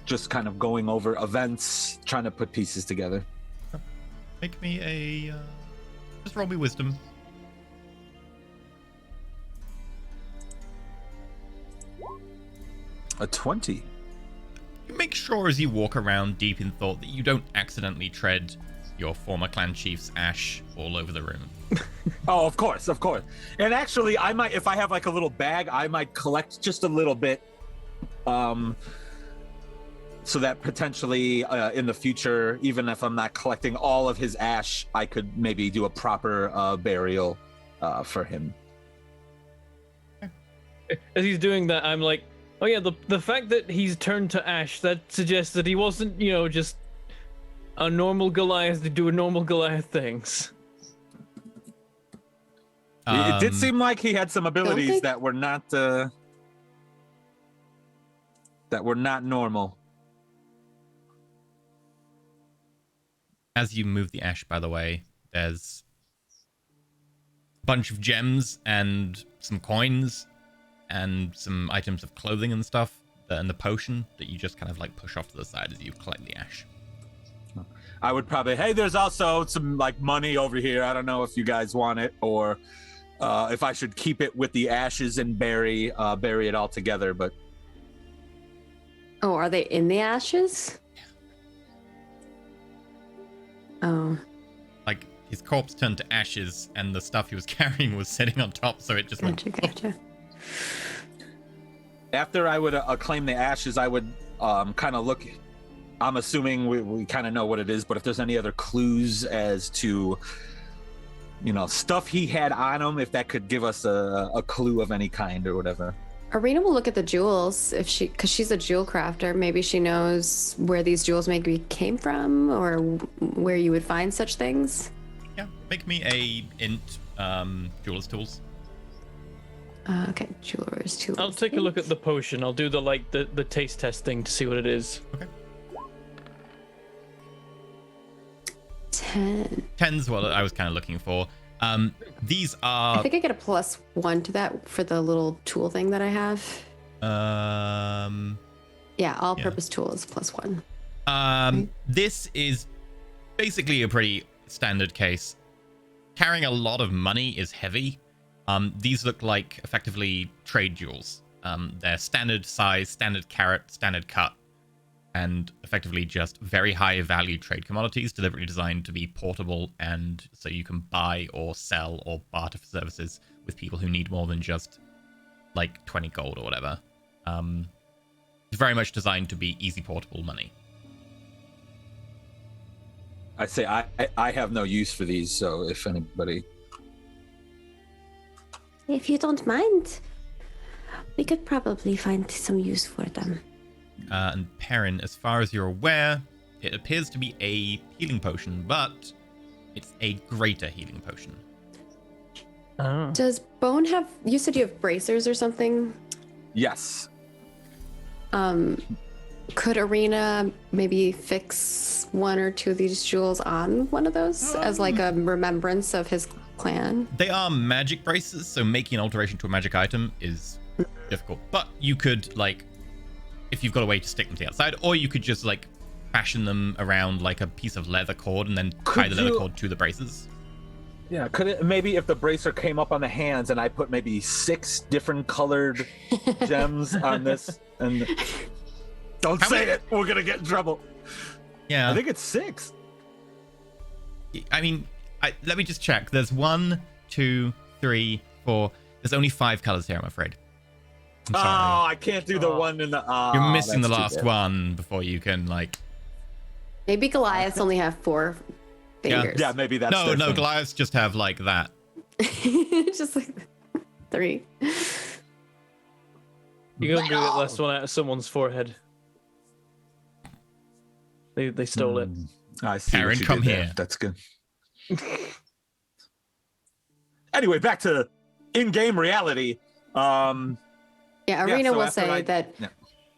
just kind of going over events, trying to put pieces together. Make me a... just roll me wisdom. A 20. You make sure as you walk around deep in thought that you don't accidentally tread your former clan chief's ash all over the room. Oh, of course. And actually, I might, if I have like a little bag, I might collect just a little bit, so that potentially in the future, even if I'm not collecting all of his ash, I could maybe do a proper burial for him. As he's doing that, I'm like, oh yeah, the fact that he's turned to ash, that suggests that he wasn't, just a normal Goliath to do normal Goliath things. It did seem like he had some abilities that were not normal. As you move the ash, by the way, there's a bunch of gems and some coins and some items of clothing and stuff, and the potion that you just kind of like push off to the side as you collect the ash. I would probably, hey, there's also some like money over here. I don't know if you guys want it, or if I should keep it with the ashes and bury it all together. But Oh, are they in the ashes? Oh. Like his corpse turned to ashes, and the stuff he was carrying was sitting on top, so it just went. Gotcha. after I would claim the ashes, I would kind of look. I'm assuming we kind of know what it is, but if there's any other clues as to, stuff he had on him, if that could give us a clue of any kind or whatever. Arena will look at the jewels because she's a jewel crafter. Maybe she knows where these jewels maybe came from or where you would find such things. Yeah, make me a int jeweler's tools. Okay, jeweler's tools. I'll take a look at the potion. I'll do the taste test thing to see what it is. Okay. 10. 10's what I was kind of looking for. These are... I think I get a +1 to that for the little tool thing that I have. Yeah, all-purpose tool is +1. Right? This is basically a pretty standard case. Carrying a lot of money is heavy. These look like effectively trade jewels. They're standard size, standard carat, standard cut, and effectively just very high value trade commodities deliberately designed to be portable, and so you can buy or sell or barter for services with people who need more than just like 20 gold or whatever. It's very much designed to be easy portable money. I say I have no use for these, so if anybody... If you don't mind, we could probably find some use for them. And Perrin, as far as you're aware, it appears to be a healing potion, but it's a greater healing potion. Oh. Does Bone have... You said you have bracers or something? Yes. Could Arena maybe fix 1 or 2 of these jewels on one of those as like a remembrance of his clan? They are magic braces, so making an alteration to a magic item is difficult. But you could, like, if you've got a way to stick them to the outside, or you could just, like, fashion them around like a piece of leather cord and then tie the leather cord to the braces. Yeah, could it maybe if the bracer came up on the hands and I put maybe 6 different colored gems on this and don't say it, we're gonna get in trouble. Yeah, I think it's 6. I mean, let me just check. There's 1, 2, 3, 4. There's only 5 colors here, I'm afraid. I'm sorry. Oh, I can't do the one in the. You're missing the last one before you can like. Maybe Goliaths only have 4 fingers. Yeah, maybe that's. No, Goliaths just have like that. Just like 3. You're gonna do that last one out of someone's forehead. They stole it. I see. Karen, come here. That's good. Anyway, back to in-game reality. Yeah, Arena so will after say that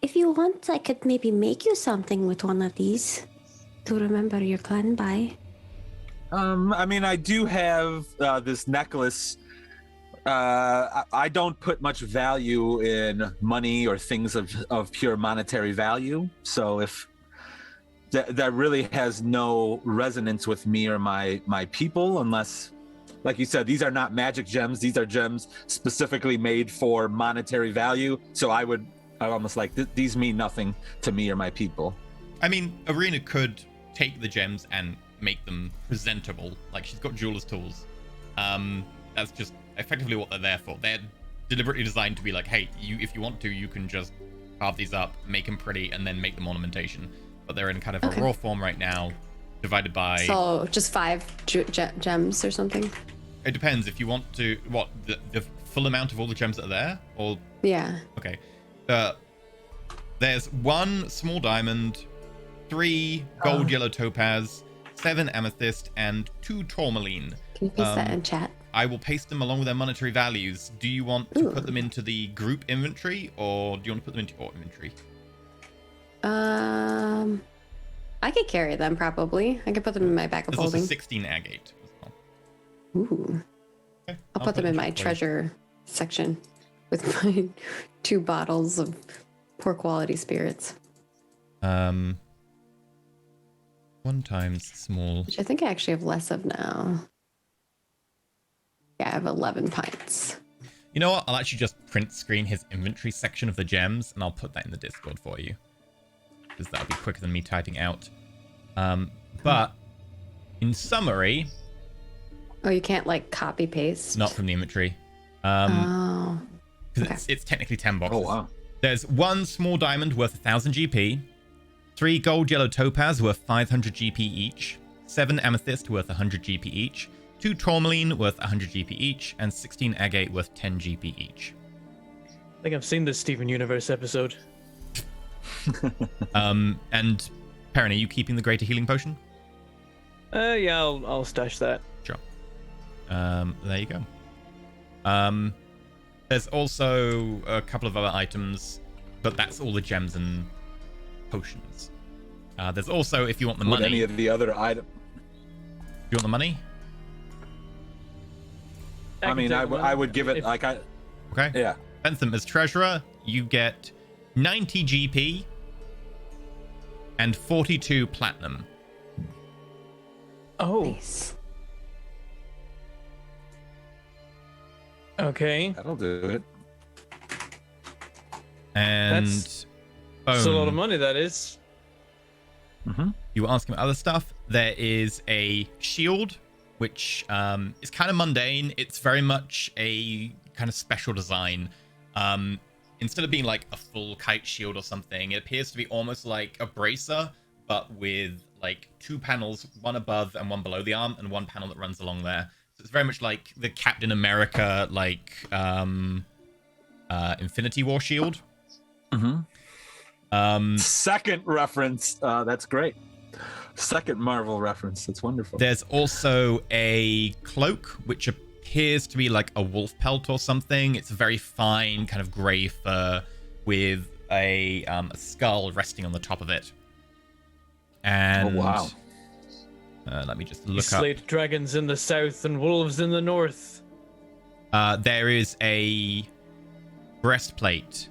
If you want, I could maybe make you something with one of these to remember your clan by. I mean, I do have this necklace. I don't put much value in money or things of pure monetary value. So if that really has no resonance with me or my people, unless, like you said, these are not magic gems. These are gems specifically made for monetary value. So I almost like these mean nothing to me or my people. I mean, Arena could take the gems and make them presentable. Like, she's got jeweler's tools. That's just effectively what they're there for. They're deliberately designed to be like, hey, if you want to, you can just carve these up, make them pretty, and then make them ornamentation. But they're in kind of a raw form right now, divided by... So, just 5 gems or something? It depends. If you want to... What? The full amount of all the gems that are there? Or... Yeah. Okay. There's 1 small diamond, 3 gold yellow topaz, 7 amethyst, and 2 tourmaline. Can you paste that in chat? I will paste them along with their monetary values. Do you want to put them into the group inventory, or do you want to put them into your inventory? I could carry them probably. I could put them in my bag of There's holding. also 16 agate as well. Ooh. Okay, I'll put them in my treasure section with my 2 bottles of poor quality spirits. 1 times small. Which I think I actually have less of now. Yeah, I have 11 pints. You know what? I'll actually just print screen his inventory section of the gems, and I'll put that in the Discord for you. Because that'll be quicker than me typing out. But, in summary... Oh, you can't, like, copy paste? Not from the inventory. Oh. Because it's technically 10 boxes. Oh, wow. There's 1 small diamond worth 1,000 GP, 3 gold yellow topaz worth 500 GP each, 7 amethyst worth 100 GP each, 2 tourmaline worth 100 GP each, and 16 agate worth 10 GP each. I think I've seen this Steven Universe episode. And Perrin, are you keeping the greater healing potion? Yeah, I'll stash that. Sure. There you go. There's also a couple of other items, but that's all the gems and potions. There's also, if you want the money... any of the other items... You want the money? I mean, I would give it, like, I... Okay. Yeah. Bentham, as treasurer, you get 90 GP and 42 platinum. Oh. Nice. Okay. That'll do it. And That's a lot of money, that is. Mm-hmm. You were asking about other stuff. There is a shield, which is kind of mundane. It's very much a kind of special design. Instead of being like a full kite shield or something, it appears to be almost like a bracer, but with like 2 panels, 1 above and 1 below the arm, and 1 panel that runs along there. So it's very much like the Captain America, like Infinity War shield. Mm-hmm. Second reference. That's great. Second Marvel reference. That's wonderful. There's also a cloak, which appears to be like a wolf pelt or something. It's a very fine kind of gray fur with a skull resting on the top of it. And oh, wow. Let me just look You slayed dragons in the south and wolves in the north. There is a breastplate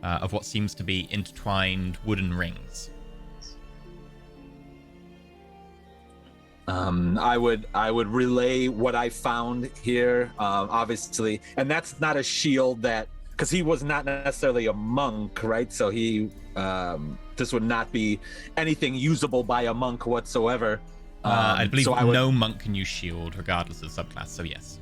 of what seems to be intertwined wooden rings. I would relay what I found here, obviously, and that's not a shield that, because he was not necessarily a monk, right? So he, this would not be anything usable by a monk whatsoever. I believe so no monk can use shield, regardless of subclass. So yes.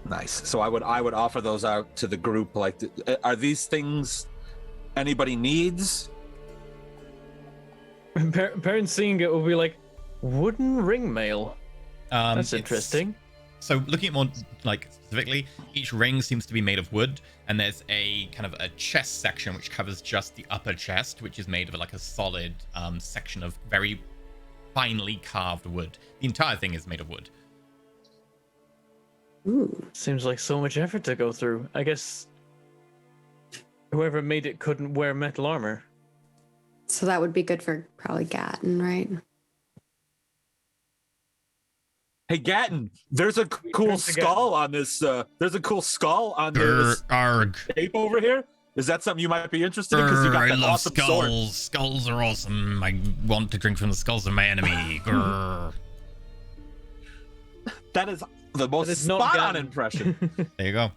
Nice. So I would offer those out to the group. Like, are these things anybody needs? Parents seeing it will be like, wooden ring mail. That's interesting. So looking at more like specifically, each ring seems to be made of wood, and there's a kind of a chest section which covers just the upper chest, which is made of like a solid section of very finely carved wood. The entire thing is made of wood. Ooh. Seems like so much effort to go through. I guess whoever made it couldn't wear metal armor. So that would be good for probably Gatton, right? Hey Gatton, there's a cool skull on this. There's a cool skull on this tape over here. Is that something you might be interested in? Because you got I that love awesome skulls. sword. Skulls are awesome. I want to drink from the skulls of my enemy. Grr. That is the most spot-on impression. There you go.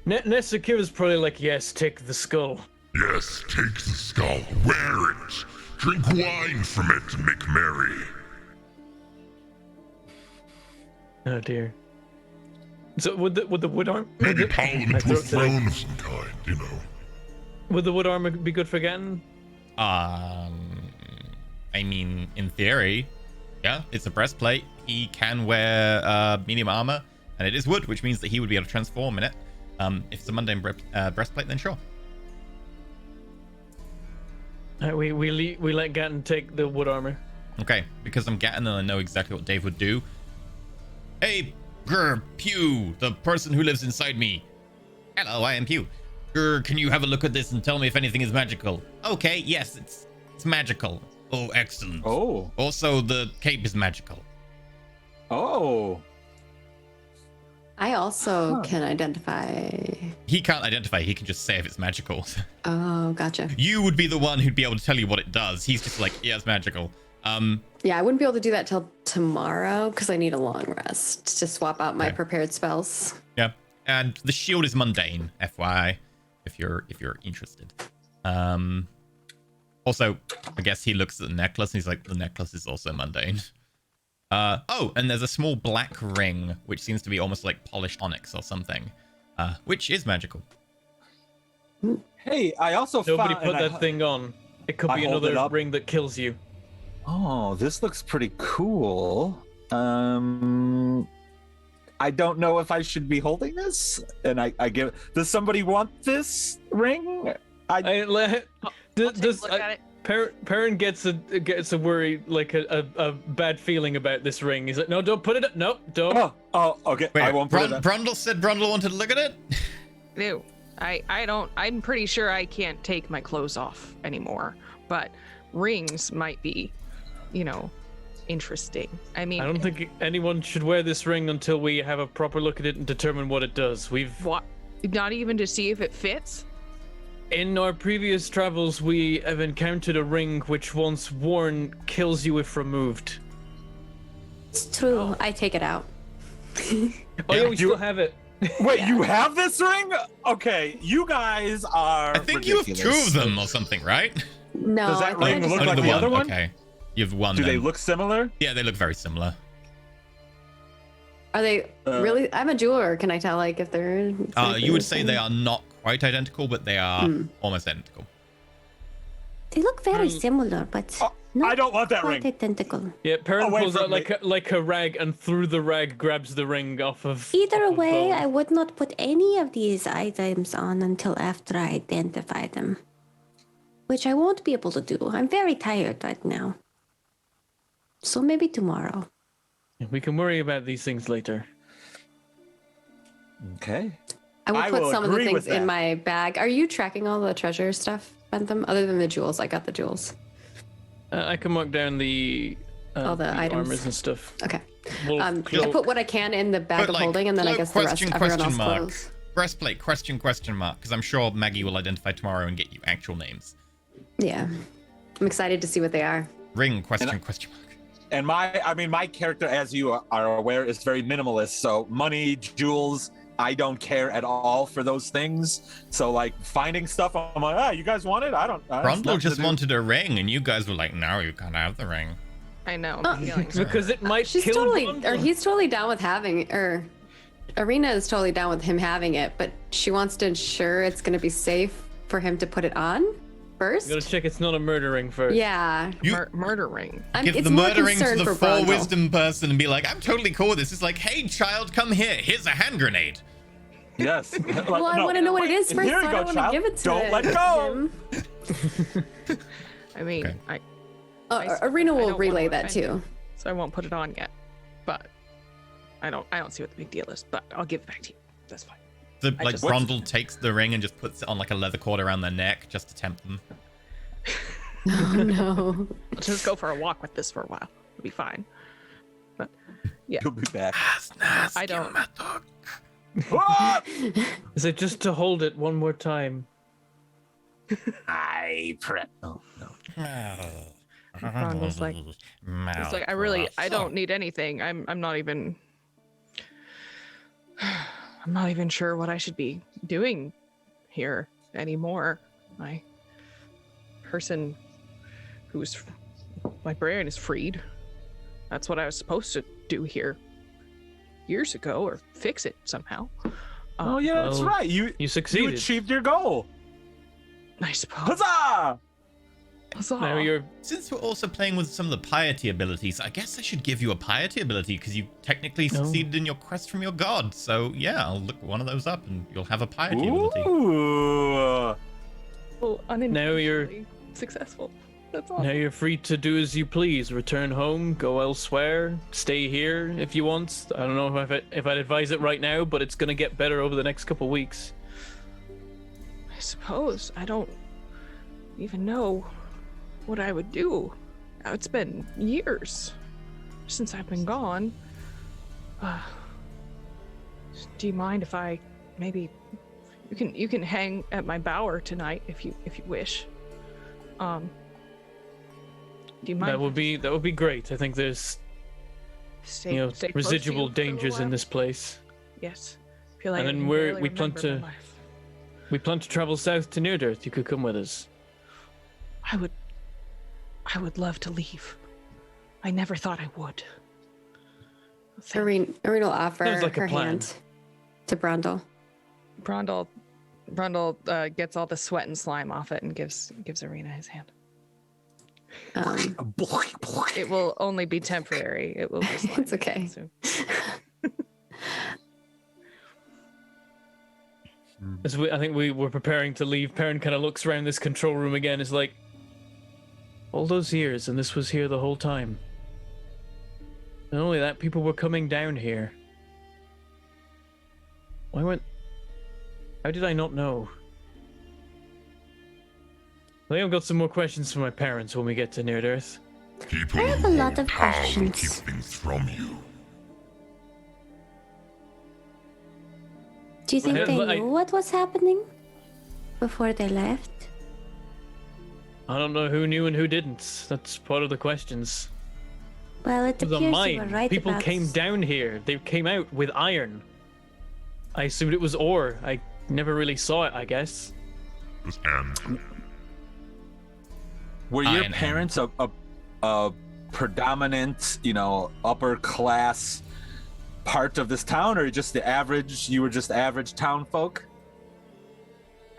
Nesakira's probably like, yes, take the skull. Yes, take the skull, wear it, drink wine from it to make merry. Oh dear. So would the wood armor Maybe power them into a throne of some kind, you know. Would the wood armor be good for Gatton? I mean, in theory, yeah, it's a breastplate. He can wear medium armor, and it is wood, which means that he would be able to transform in it. If it's a mundane breastplate, then sure. We let Gatton take the wood armor. Okay, because I'm Gatton and I know exactly what Dave would do. Hey, Pew, the person who lives inside me. Hello, I am Pew. Can you have a look at this and tell me if anything is magical? Okay, yes, it's magical. Oh, excellent. Oh. Also, the cape is magical. Oh. I also can identify. He can't identify. He can just say if it's magical. Oh, gotcha. You would be the one who'd be able to tell you what it does. He's just like, yeah, it's magical. Yeah, I wouldn't be able to do that till tomorrow because I need a long rest to swap out my prepared spells. Yeah, and the shield is mundane, FYI, if you're interested. Also, I guess he looks at the necklace and he's like, the necklace is also mundane. Oh, and there's a small black ring which seems to be almost like polished onyx or something, which is magical. Hey, I also Nobody found... put that thing on. It could be another ring that kills you. Oh, this looks pretty cool. I don't know if I should be holding this, and I give. Does somebody want this ring? Look at it. Perrin gets a worry, like a bad feeling about this ring. He's like, no, don't put it up. No, don't. Oh, okay. Wait, I won't put it up. Brundle said Brundle wanted to look at it? No, I don't. I'm pretty sure I can't take my clothes off anymore. But rings might be, interesting. I mean, I don't think anyone should wear this ring until we have a proper look at it and determine what it does. What? Not even to see if it fits? In our previous travels, we have encountered a ring which, once worn, kills you if removed. It's true. Oh. I take it out. Yeah, we still have it. Wait, you have this ring? Okay, you guys are. I think ridiculous. you have 2 of them or something, right? No. Does that ring look Only like the other one? Okay. You have one. Do they then. look similar? Yeah, they look very similar. Are they really? I'm a jeweler. Can I tell, like, if they're? You would say they are not quite identical, but they are almost identical. They look very similar, but I don't want that quite ring. identical. Yeah, Perrin pulls out like a rag, and through the rag grabs the ring off of. Either way, I would not put any of these items on until after I identify them, which I won't be able to do. I'm very tired right now. So maybe tomorrow. We can worry about these things later. Okay. I will put some of the things in my bag. Are you tracking all the treasure stuff, Bentham? Other than the jewels, I got the jewels. I can mark down all the items armors and stuff. Okay. I put what I can in the bag of holding, and then I guess the rest everyone else clothes. Breastplate, question mark, because I'm sure Maggie will identify tomorrow and get you actual names. Yeah. I'm excited to see what they are. Ring, question mark. And my character, as you are aware, is very minimalist. So money, jewels, I don't care at all for those things. So like finding stuff, I'm like, you guys want it? I don't. Brundle just wanted a ring, and you guys were like, no, you can't have the ring. I know. I'm feeling because it might She's kill totally, Brundle. or he's totally down with having, or Arena is totally down with him having it, but she wants to ensure it's going to be safe for him to put it on first. You gotta check it's not a murder ring first. Yeah. murder ring. Give it's the more murder ring to concern the for four Brundle. wisdom person and be like, I'm totally cool with this. It's like, hey, child, come here. Here's a hand grenade. Yes. Like, Well, I want to know what it is first, here so you I go, don't want to child. give it to Don't let him. go. I mean, Okay. Arena I will don't relay wanna that offend too. you, so I won't put it on yet. But I don't see what the big deal is. But I'll give it back to you. That's fine. The, I like just- Brundle takes the ring and just puts it on like a leather cord around their neck just to tempt them. Oh no. I'll just go for a walk with this for a while. It'll be fine. But yeah, You'll be back. I don't. Is it just to hold it one more time? No. Brundle's like, it's like I don't need anything. I'm not even sure what I should be doing here anymore. My person who's librarian is freed. That's what I was supposed to do here years ago, or fix it somehow. Oh yeah, that's well, right. You succeeded. You achieved your goal. I suppose. Huzzah! Huzzah. Now you're Since we're also playing with some of the piety abilities, I guess I should give you a piety ability because you technically succeeded in your quest from your god. So yeah, I'll look one of those up and you'll have a piety ability. Ooh. Well, Now you're- unintentionally successful. That's now awesome. you're free to do as you please. Return home, go elsewhere, stay here if you want. I don't know if I'd advise it right now, but it's gonna get better over the next couple weeks. I suppose. I don't even know what I would do. It's been years since I've been gone. Do you mind if I maybe you can hang at my bower tonight if you wish. Do you mind? That would be great. I think there's stay close to residual you for a little dangers in while? this place. Yes. I feel like And I then can we're- barely we plan remember my to- life. We plan to travel south to Near Earth. You could come with us. I would love to leave. I never thought I would. Arena will offer Sounds like a her plan. hand to Brundle. Brundle gets all the sweat and slime off it and gives Arena his hand. It will only be temporary. It will be slimy It's okay. soon. I think we were preparing to leave. Perrin kind of looks around this control room again. Is like, all those years, and this was here the whole time. Not only that, people were coming down here. How did I not know? I think I've got some more questions for my parents when we get to Near Earth. People I have who a hold lot of power will questions. keep things from you. Do you think Well, they I- knew what was happening before they left? I don't know who knew and who didn't. That's part of the questions. Well, it It was a appears you were mine. right People about... came down here. They came out with iron. I assumed it was ore. I never really saw it, I guess. It was and Were your Iron parents a predominant, upper class part of this town, or just the average? You were just average town folk.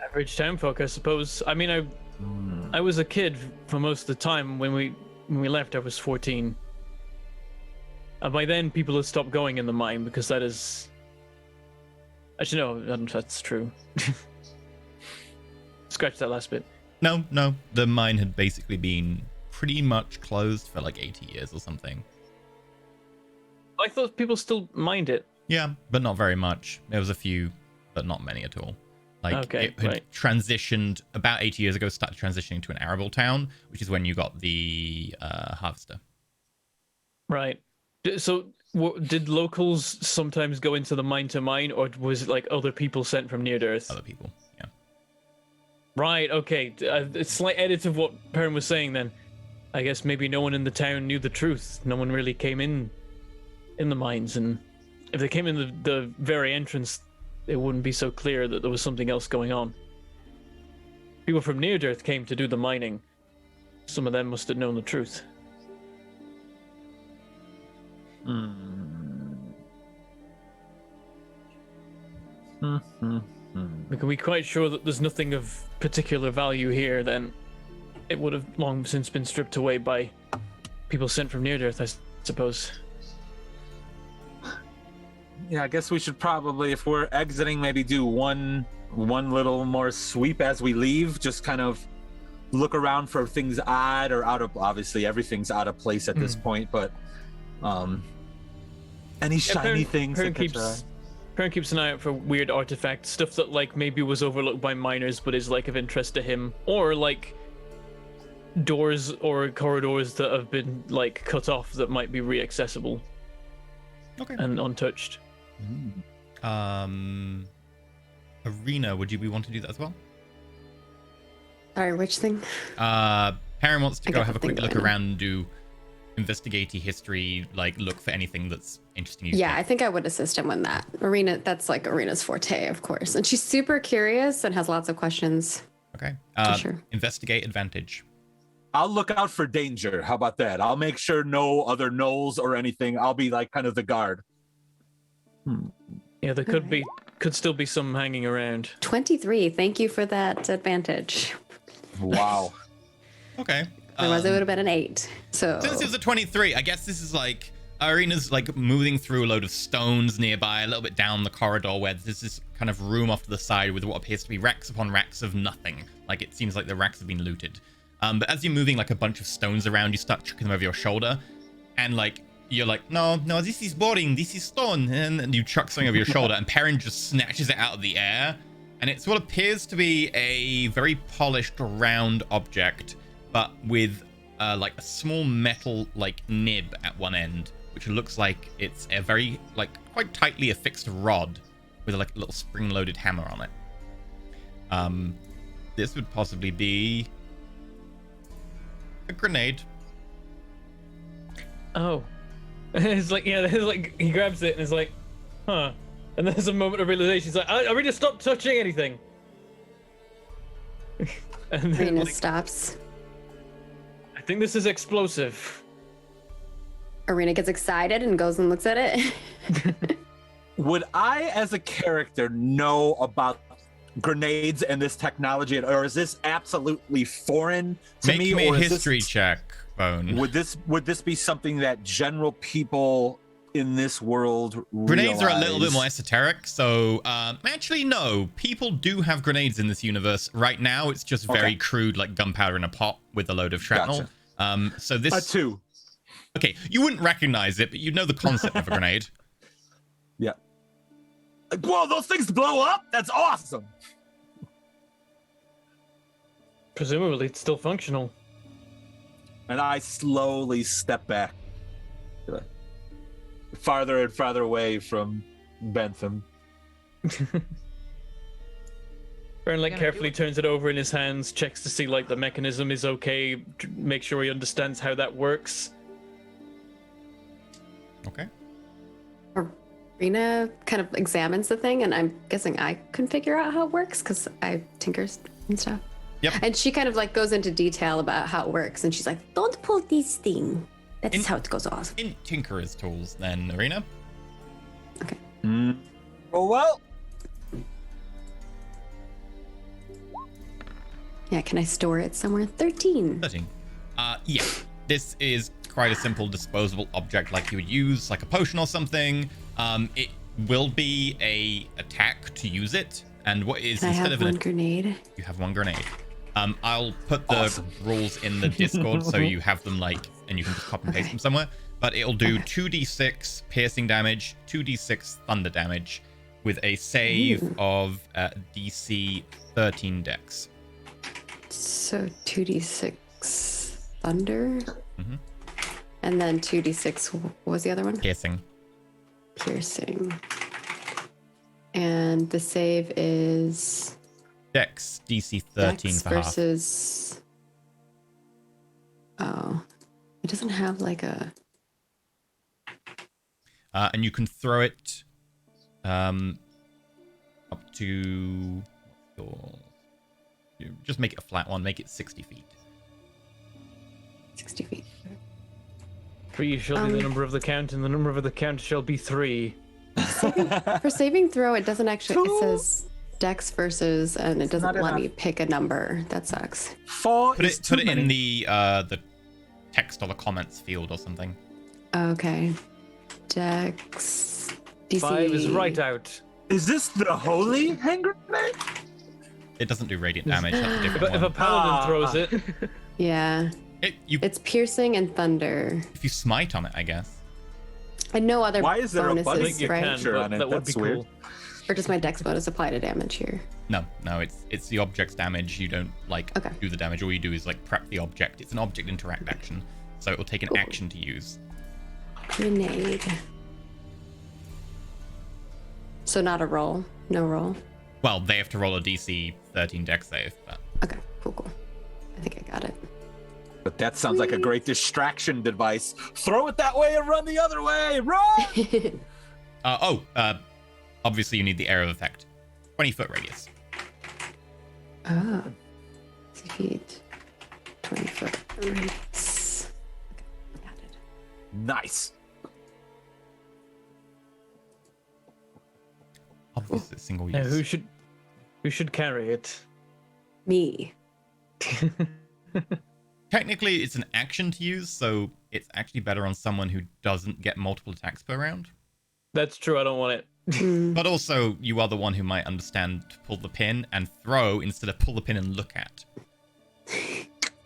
Average town folk, I suppose. I mean, I was a kid for most of the time. When we left, I was 14. By then, people had stopped going in the mine because that is. Actually, no, I don't know if that's true. Scratch that last bit. No, the mine had basically been pretty much closed for like 80 years or something. I thought people still mined it. Yeah, but not very much. There was a few, but not many at all. Like Okay, it had right. transitioned about 80 years ago, started transitioning to an arable town, which is when you got the harvester. Right. So, did locals sometimes go into the mine to mine, or was it like other people sent from Near Earth? Other people, yeah. Right, okay. A slight edit of what Perrin was saying then. I guess maybe no one in the town knew the truth. No one really came in the mines, and if they came in the very entrance, it wouldn't be so clear that there was something else going on. People from Near-Earth came to do the mining. Some of them must have known the truth. We can be quite sure that there's nothing of particular value here, then it would have long since been stripped away by people sent from Near-Earth, I suppose. Yeah, I guess we should probably, if we're exiting, maybe do one little more sweep as we leave. Just kind of look around for things odd or out of. Obviously, everything's out of place at this point, but any shiny things that catch our eye? Perrin keeps an eye out for weird artifacts, stuff that like maybe was overlooked by miners but is like of interest to him, or like doors or corridors that have been like cut off that might be reaccessible. Okay. And untouched. Arena, would you be wanting to do that as well? Sorry, which thing? Perrin wants to go have a quick look around. around and do investigate history, like look for anything that's interesting you. Yeah, I think I would assist him with that. Arena, that's like Arena's forte, of course. And she's super curious and has lots of questions. Okay. Sure. Investigate advantage. I'll look out for danger. How about that? I'll make sure no other gnolls or anything. I'll be like kind of the guard. Yeah, there could still be some hanging around. 23. Thank you for that advantage. Wow. Okay. Otherwise, it would have been an 8. So Since it was a 23, I guess this is like Arena's like moving through a load of stones nearby, a little bit down the corridor where there's this kind of room off to the side with what appears to be racks upon racks of nothing. Like it seems like the racks have been looted. But as you're moving like a bunch of stones around, you start chucking them over your shoulder, and like you're like, no, this is boring, this is stone, and you chuck something over your shoulder, and Perrin just snatches it out of the air, and it's what appears to be a very polished round object, but with like a small metal like nib at one end, which looks like it's a very like quite tightly affixed rod with like a little spring-loaded hammer on it. This would possibly be a grenade. Oh. It's like, yeah, it's like he grabs it and is like, huh. And there's a moment of realization. He's like, I really stopped touching anything. And then, Arena like, stops. I think this is explosive. Arena gets excited and goes and looks at it. Would I, as a character, know about grenades and this technology, or is this absolutely foreign to Make me? me a Or is history check, Bone. Would this be something that general people in this world Grenades are a little bit realize? more esoteric, so actually no. People do have grenades in this universe. Right now, it's just very crude, like gunpowder in a pot with a load of shrapnel. Gotcha. So this two. Okay, you wouldn't recognize it, but you'd know the concept of a grenade. Yeah. Like, whoa, those things blow up? That's awesome. Presumably, it's still functional. And I slowly step back, farther and farther away from Bentham. Baron like carefully turns it over in his hands, checks to see like the mechanism is okay, make sure he understands how that works. Okay. Arena kind of examines the thing, and I'm guessing I can figure out how it works because I tinkers and stuff. Yep. And she kind of like goes into detail about how it works, and she's like, "Don't pull this thing. That's how it goes off." In Tinkerer's tools, then, Arena. Okay. Oh, well. Yeah, can I store it somewhere? 13. 13. Yeah. This is quite a simple disposable object like you would use, like a potion or something. It will be a attack to use it. And what is Can I instead have of one grenade? You have one grenade. I'll put the rules in the Discord so you have them like, and you can just copy and paste them somewhere. But it'll do 2d6 piercing damage, 2d6 thunder damage, with a save of DC 13 dex. So 2d6 thunder. And then 2d6, what was the other one? Piercing. Piercing. And the save is Dex DC 13 Dex for half. versus. Oh, it doesn't have like a. And you can throw it up to. Just make it a flat one. Make it 60 feet. 60 feet. 3 shall be the number of the count, and the number of the count shall be 3. For saving throw, it doesn't actually. It says Dex versus, and it doesn't let me pick a number. That sucks. 4 Put is it too in many. the text or the comments field or something. Okay. Dex. DC. 5 is right out. Is this the holy hand grenade? It doesn't do radiant damage. That's a different If a one. paladin throws it, Yeah. It's piercing and thunder. If you smite on it, I guess. And no other Why is there a bonuses, button you right? can, but that would be That's weird. cool. Or does my Dex bonus apply to damage here? No, it's the object's damage. You don't Okay. do the damage. All you do is prep the object. It's an object interact action, so it will take an Cool. action to use. Grenade. So not a roll. No roll. Well, they have to roll a DC 13 Dex save, but Okay. Cool. I think I got it. But that sounds like a great distraction device. Throw it that way and run the other way. Run! Obviously you need the area of effect. 20-foot radius. Oh. 60 feet. 20-foot radius. Okay. Got it. Nice. Obviously it's single Now, use. who should carry it? Me. Technically, it's an action to use, so it's actually better on someone who doesn't get multiple attacks per round. That's true. I don't want it. But also, you are the one who might understand to pull the pin and throw instead of pull the pin and look at.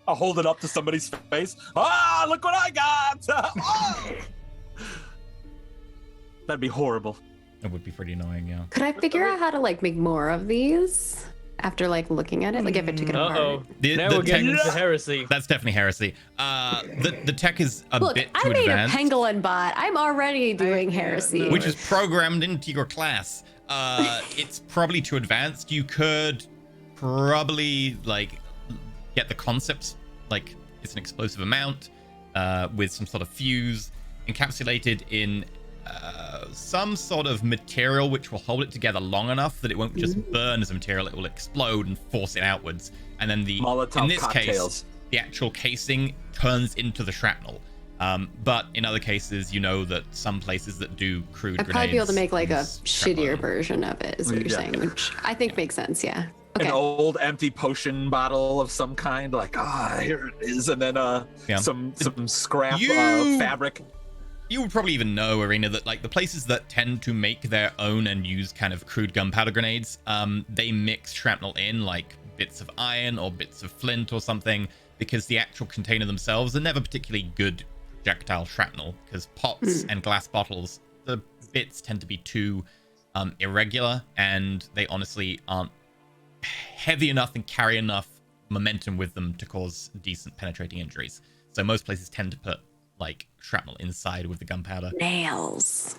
I'll hold it up to somebody's face. Ah, look what I got! Oh! That'd be horrible. It would be pretty annoying, yeah. Could I figure out how to make more of these after looking at it? Like if I took it apart. Uh-oh. Now we're getting into heresy. That's definitely heresy. The tech is a Look, bit I too made advanced, a pangolin bot. I'm already doing heresy. which is programmed into your class. It's probably too advanced. You could probably get the concepts, it's an explosive amount with some sort of fuse encapsulated in some sort of material which will hold it together long enough that it won't just burn as a material. It will explode and force it outwards, and then Molotov in this cocktails. case the actual casing turns into the shrapnel. But in other cases, you know that some places that do crude I'd grenades probably be able to make a use shrapnel. shittier version of it, is what you're saying, which I think makes sense. Yeah. Okay. An old empty potion bottle of some kind, here it is, and then some scrap fabric. You would probably even know, Arena, that the places that tend to make their own and use kind of crude gunpowder grenades, they mix shrapnel in bits of iron or bits of flint or something, because the actual container themselves are never particularly good projectile shrapnel, because pots and glass bottles, the bits tend to be too irregular, and they honestly aren't heavy enough and carry enough momentum with them to cause decent penetrating injuries. So most places tend to put shrapnel inside with the gunpowder. Nails.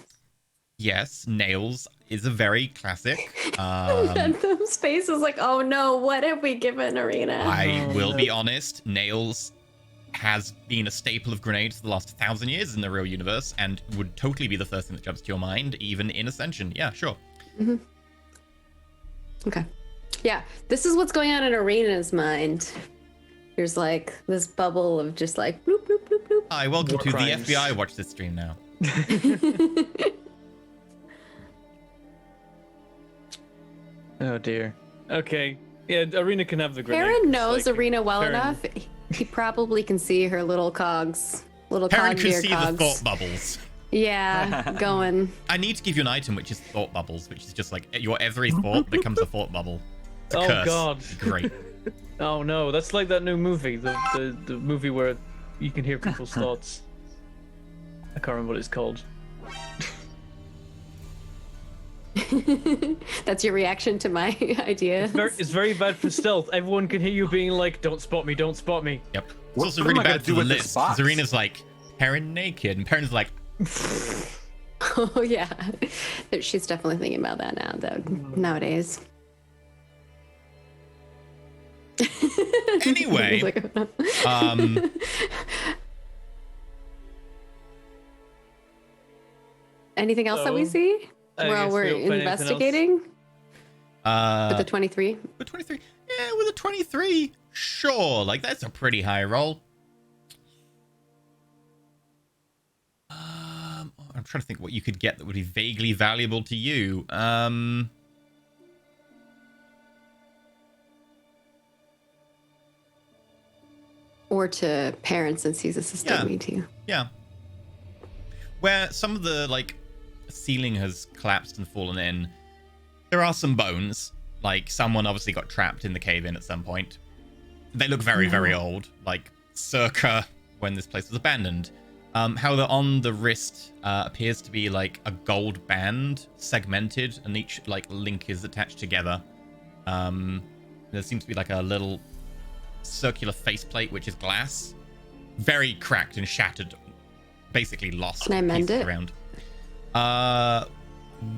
Yes, nails is a very classic. Those faces oh no, what have we given Arena? I will be honest, nails has been a staple of grenades for the last 1,000 years in the real universe, and would totally be the first thing that jumps to your mind, even in Ascension. Yeah, sure. Mm-hmm. Okay. Yeah, this is what's going on in Arena's mind. There's this bubble of just bloop, bloop, bloop, bloop. Hi, welcome War to crimes. the FBI. Watch this stream now. Oh dear. Okay. Yeah, Arena can have the grenade. Aaron knows Arena well Perrin- enough. He probably can see her little cogs. Perrin can beer see cogs. the thought bubbles. Yeah, going. I need to give you an item which is thought bubbles, which is just your every thought becomes a thought bubble. It's a Oh, curse. God. It's great. Oh no, that's like that new movie, the movie where you can hear people's thoughts. I can't remember what it's called. That's your reaction to my idea. It's very bad for stealth. Everyone can hear you being like, "Don't spot me! Don't spot me!" Yep. It's What also am really I gonna bad do for the with this list. box? Serena's Perrin naked, and Perrin's Oh yeah, she's definitely thinking about that now, though. Nowadays. Anyway, Like, oh, no. Anything else that we So, see I while guess we're we don't find anything else. investigating? With the 23? With 23? Yeah, with a 23, sure. Like, that's a pretty high roll. I'm trying to think what you could get that would be vaguely valuable to you. Or to parents, since he's assisting me too. Yeah. Where some of the, like, ceiling has collapsed and fallen in, there are some bones. Like, someone obviously got trapped in the cave-in at some point. They look very, very old. Like, circa when this place was abandoned. However, on the wrist appears to be, like, a gold band, segmented, and each, like, link is attached together. There seems to be, like, a little circular faceplate, which is glass. Very cracked and shattered. Basically lost. Can I mend it? Around.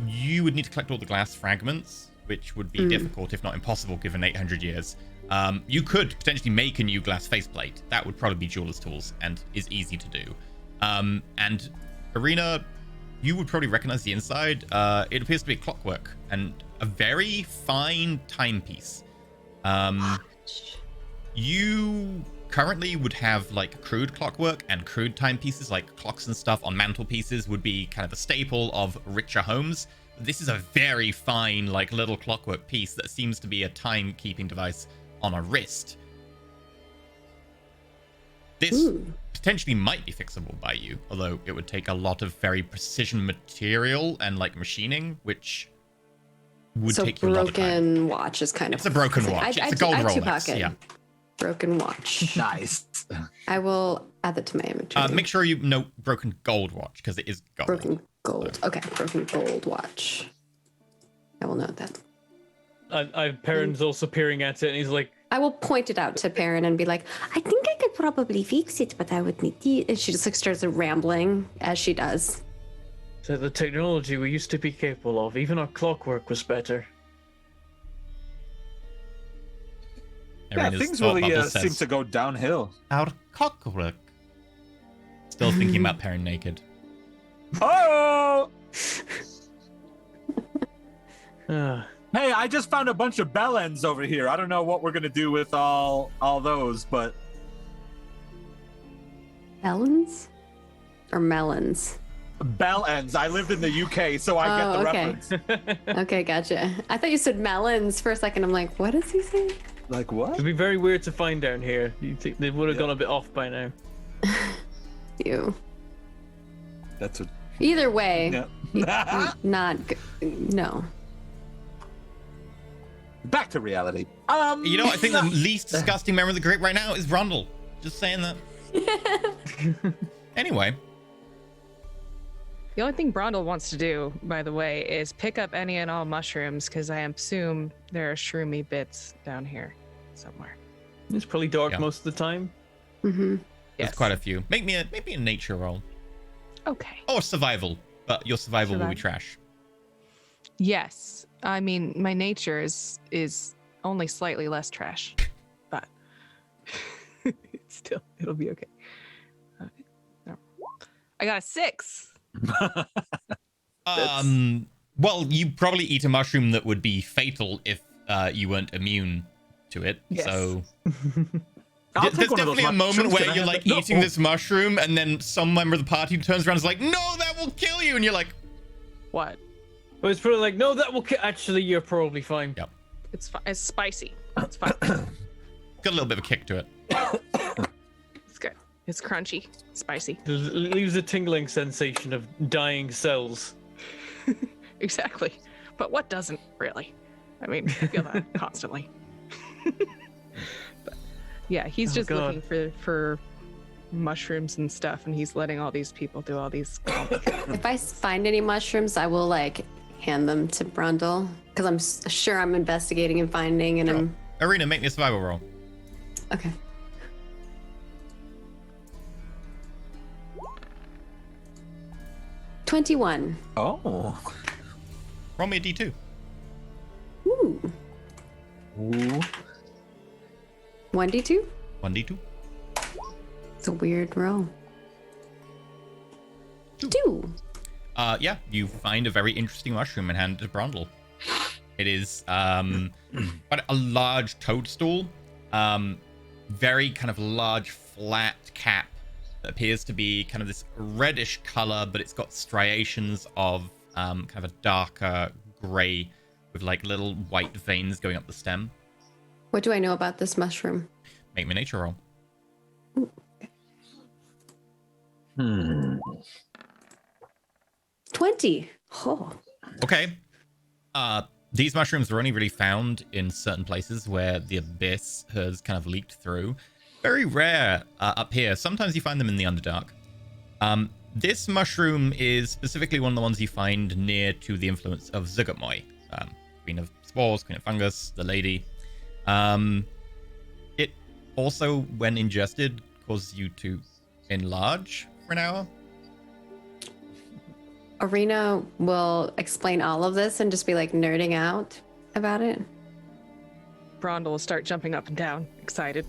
You would need to collect all the glass fragments, which would be difficult, if not impossible, given 800 years. You could potentially make a new glass faceplate. That would probably be jeweler's tools and is easy to do. And Arena, you would probably recognize the inside. It appears to be clockwork and a very fine timepiece. You currently would have like crude clockwork and crude timepieces, like clocks and stuff on mantelpieces would be kind of a staple of richer homes. This is a very fine, like little clockwork piece that seems to be a timekeeping device on a wrist. This potentially might be fixable by you, although it would take a lot of very precision material and like machining, which would take you a lot of time. Broken watch is kind of... It's a broken watch. It's a gold Rolex. Yeah. Broken watch. Nice. I will add that to my inventory. Make sure you note broken gold watch, because it is gold. Broken gold. Okay, broken gold watch. I will note that. Perrin's also peering at it, and he's like... I will point it out to Perrin and be like, I think I could probably fix it, but I would need the... And she just like starts rambling, as she does. So the technology we used to be capable of, even our clockwork was better. Yeah, things really seem to go downhill. Our clockwork. Still thinking about Perrin naked. Oh! Hey, I just found a bunch of bell ends over here. I don't know what we're gonna do with all those, but Melons? Or melons? Bell ends. I lived in the UK, so I get the reference. Okay, gotcha. I thought you said melons for a second. I'm like, what does he say? Like what? It'd be very weird to find down here. You think they would have gone a bit off by now? Ew. That's what. Either way, Yeah. No. Back to reality. You know what? I think the least disgusting member of the group right now is Rundle. Just saying that. Anyway. The only thing Brondel wants to do, by the way, is pick up any and all mushrooms, because I assume there are shroomy bits down here somewhere. It's probably dark most of the time. Mm-hmm. There's quite a few. Make me a nature roll. Okay. Or survival, but your survival will be trash. Yes. I mean, my nature is only slightly less trash, but it'll be okay. No. I got a 6. Well, you probably eat a mushroom that would be fatal if you weren't immune to it. Yes. So I'll there's take one of those definitely a moment mushrooms. where Can I you're have like that? eating this mushroom, and then some member of the party turns around and is like, "No, that will kill you," and you're like, What? But it's probably like, no, that will actually, you're probably fine. Yep. It's spicy. It's fine. Got a little bit of a kick to it. It's good. It's crunchy, spicy. It leaves a tingling sensation of dying cells. Exactly. But what doesn't really? I mean, I feel that constantly. But yeah, he's just looking for mushrooms and stuff, and he's letting all these people do all these. If I find any mushrooms, I will like hand them to Brundle, because I'm sure I'm investigating and finding, and I'm... Arena, make me a survival roll. Okay. $21. Oh. Roll me a D2. Ooh. Ooh. 1d2? 1d2. It's a weird roll. 2. Yeah, you find a very interesting mushroom and hand it to Brondel. It is quite a large toadstool, very kind of large flat cap that appears to be kind of this reddish color, but it's got striations of kind of a darker gray with like little white veins going up the stem. What do I know about this mushroom? Make me a nature roll. 20. Oh. Okay. These mushrooms are only really found in certain places where the abyss has kind of leaked through. Very rare up here. Sometimes you find them in the Underdark. This mushroom is specifically one of the ones you find near to the influence of Zugotmoy, Queen of Spores, Queen of Fungus, the Lady. It also, when ingested, causes you to enlarge for an hour. Arena will explain all of this and just be like nerding out about it. Brondel will start jumping up and down, excited.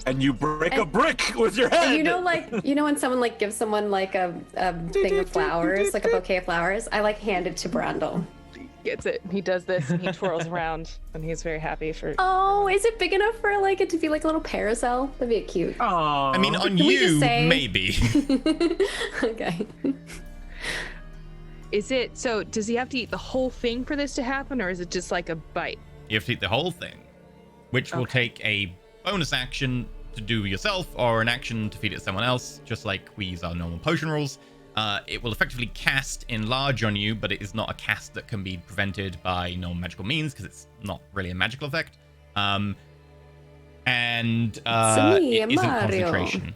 And you break a brick with your head. You know when someone like gives someone like a thing of flowers, like a bouquet of flowers, I like hand it to Brondel. He gets it. He does this and he twirls around and he's very happy for. Oh, is it big enough for like it to be like a little parasol? That'd be cute. Oh, I mean, on you, maybe. Okay. Is it so? Does he have to eat the whole thing for this to happen, or is it just like a bite? You have to eat the whole thing, which will take a bonus action to do yourself or an action to feed it to someone else, just like we use our normal potion rules. It will effectively cast Enlarge on you, but it is not a cast that can be prevented by normal magical means because it's not really a magical effect. It isn't concentration.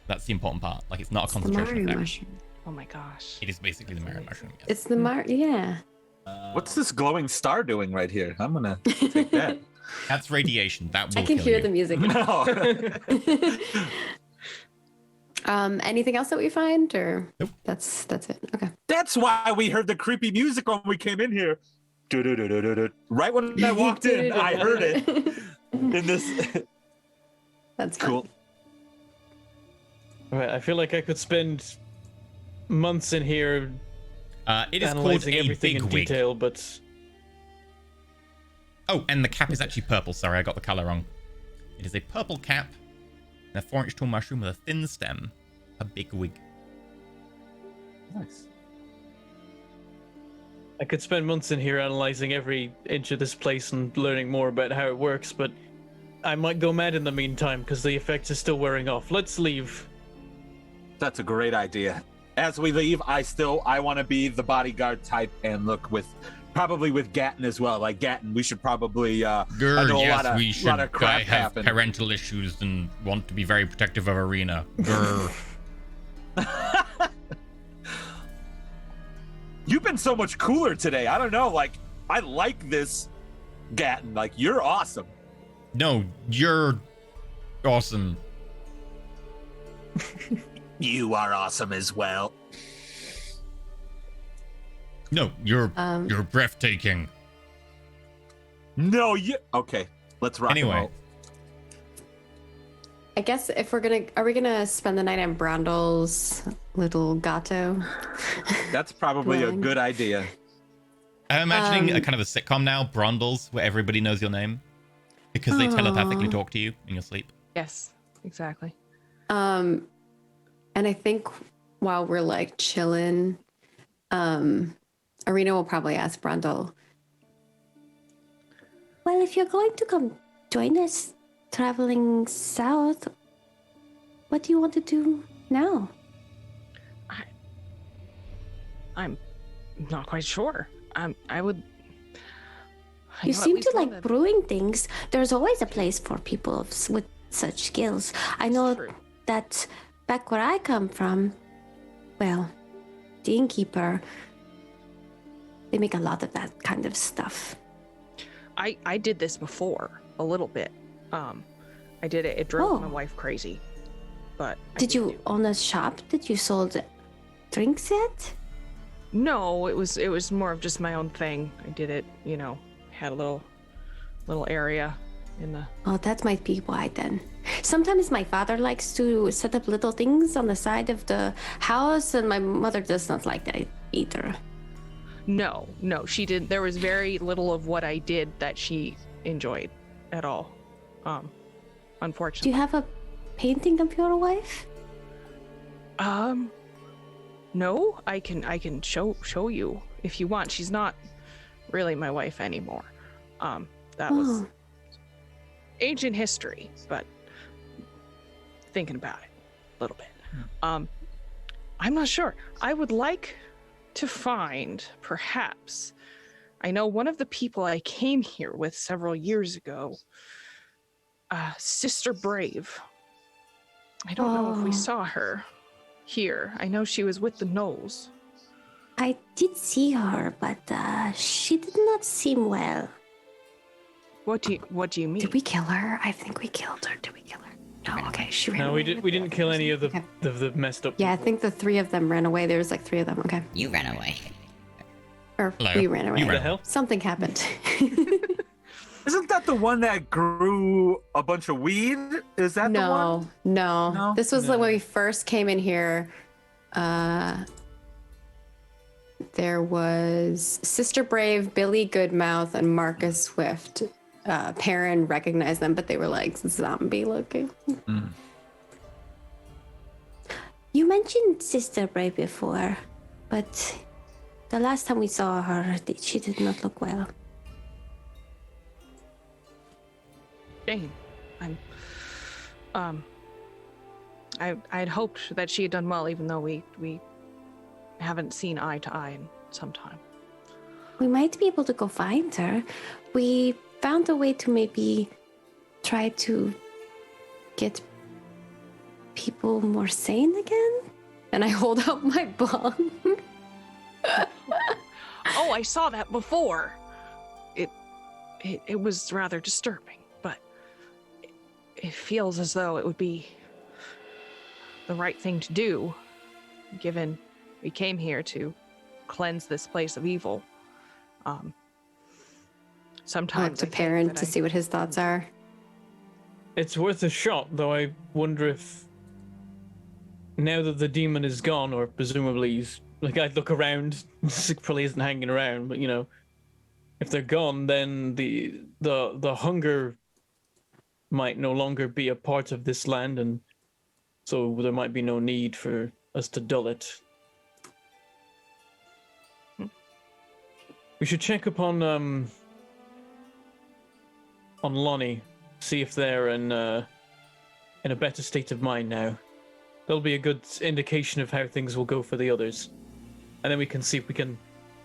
That's the important part. Like, it's not a concentration effect. Mushroom. Oh my gosh. It is basically the Mario mushroom. Yes. It's the yeah. What's this glowing star doing right here? I'm gonna take that. That's radiation. That will I can kill hear you. the music. No. Anything else that we find, or nope. That's it. Okay. That's why we heard the creepy music when we came in here. Right when I walked in, I heard it. In this. That's cool. Fun. All right, I feel like I could spend months in here. It is called analyzing a everything big in wig. detail, but and the cap is actually purple. Sorry, I got the color wrong. It is a purple cap and a 4-inch tall mushroom with a thin stem, a big wig. Nice. I could spend months in here analyzing every inch of this place and learning more about how it works, but I might go mad in the meantime because the effects are still wearing off. Let's leave. That's a great idea. As we leave, I want to be the bodyguard type and look probably with Gatton as well. Like Gatton, we should probably. I know a lot of crap I have happen. parental issues and want to be very protective of Arena. Grr. You've been so much cooler today. I don't know. Like, I like this, Gatton. Like, you're awesome. No, you're awesome. You are awesome as well. No, you're breathtaking. No, you. Okay, let's rock. Anyway. And roll. I guess if are we gonna spend the night in Brondel's little gato? That's probably a good idea. I'm imagining a kind of a sitcom now, Brondels, where everybody knows your name because they telepathically talk to you in your sleep. Yes, exactly. And I think while we're like chilling, Arena will probably ask Brondel. Well, if you're going to come join us traveling south, what do you want to do now? I'm not quite sure. I would. You seem to like brewing things. There's always a place for people with such skills. I know that back where I come from, well, the innkeeper, they make a lot of that kind of stuff. I did this before a little bit. I did it. It drove my wife crazy. But did you own a shop that you sold drinks at? No, it was more of just my own thing. I did it, had a little area. in the. Oh, that might be why then. Sometimes my father likes to set up little things on the side of the house, and my mother does not like that either. No, she didn't. There was very little of what I did that she enjoyed at all. Unfortunately. Do you have a painting of your wife? No, I can show you if you want. She's not really my wife anymore. That was ancient history, but thinking about it a little bit. I'm not sure. I would like to find, perhaps, I know one of the people I came here with several years ago, Sister Brave. I don't know if we saw her here. I know she was with the Knolls. I did see her, but she did not seem well. What do you mean? Did we kill her? I think we killed her. Did we kill her? No, okay. She ran away. We didn't kill any of the messed up. Yeah, I think the 3 of them ran away. There was like 3 of them. Okay. You ran away. Or Hello. we ran away. You ran. The hell? Something happened. Isn't that the one that grew a bunch of weed? Is that the one? No. This was when we first came in here. There was Sister Brave, Billy Goodmouth, and Marcus Swift. Perrin recognized them, but they were like zombie looking. You mentioned Sister Brave before, but the last time we saw her, she did not look well. Jane, I'd hoped that she had done well, even though we haven't seen eye to eye in some time. We might be able to go find her. We found a way to maybe try to get people more sane again. And I hold out my bomb. Oh, I saw that before. It was rather disturbing, but it feels as though it would be the right thing to do, given we came here to cleanse this place of evil. Sometimes to Perrin to see what his thoughts are. It's worth a shot, though I wonder if now that the demon is gone, or presumably he's, like, I'd look around, probably isn't hanging around, but if they're gone, then the hunger might no longer be a part of this land, and so there might be no need for us to dull it. We should check upon Lonnie, see if they're in a better state of mind now. That'll be a good indication of how things will go for the others. And then we can see if we can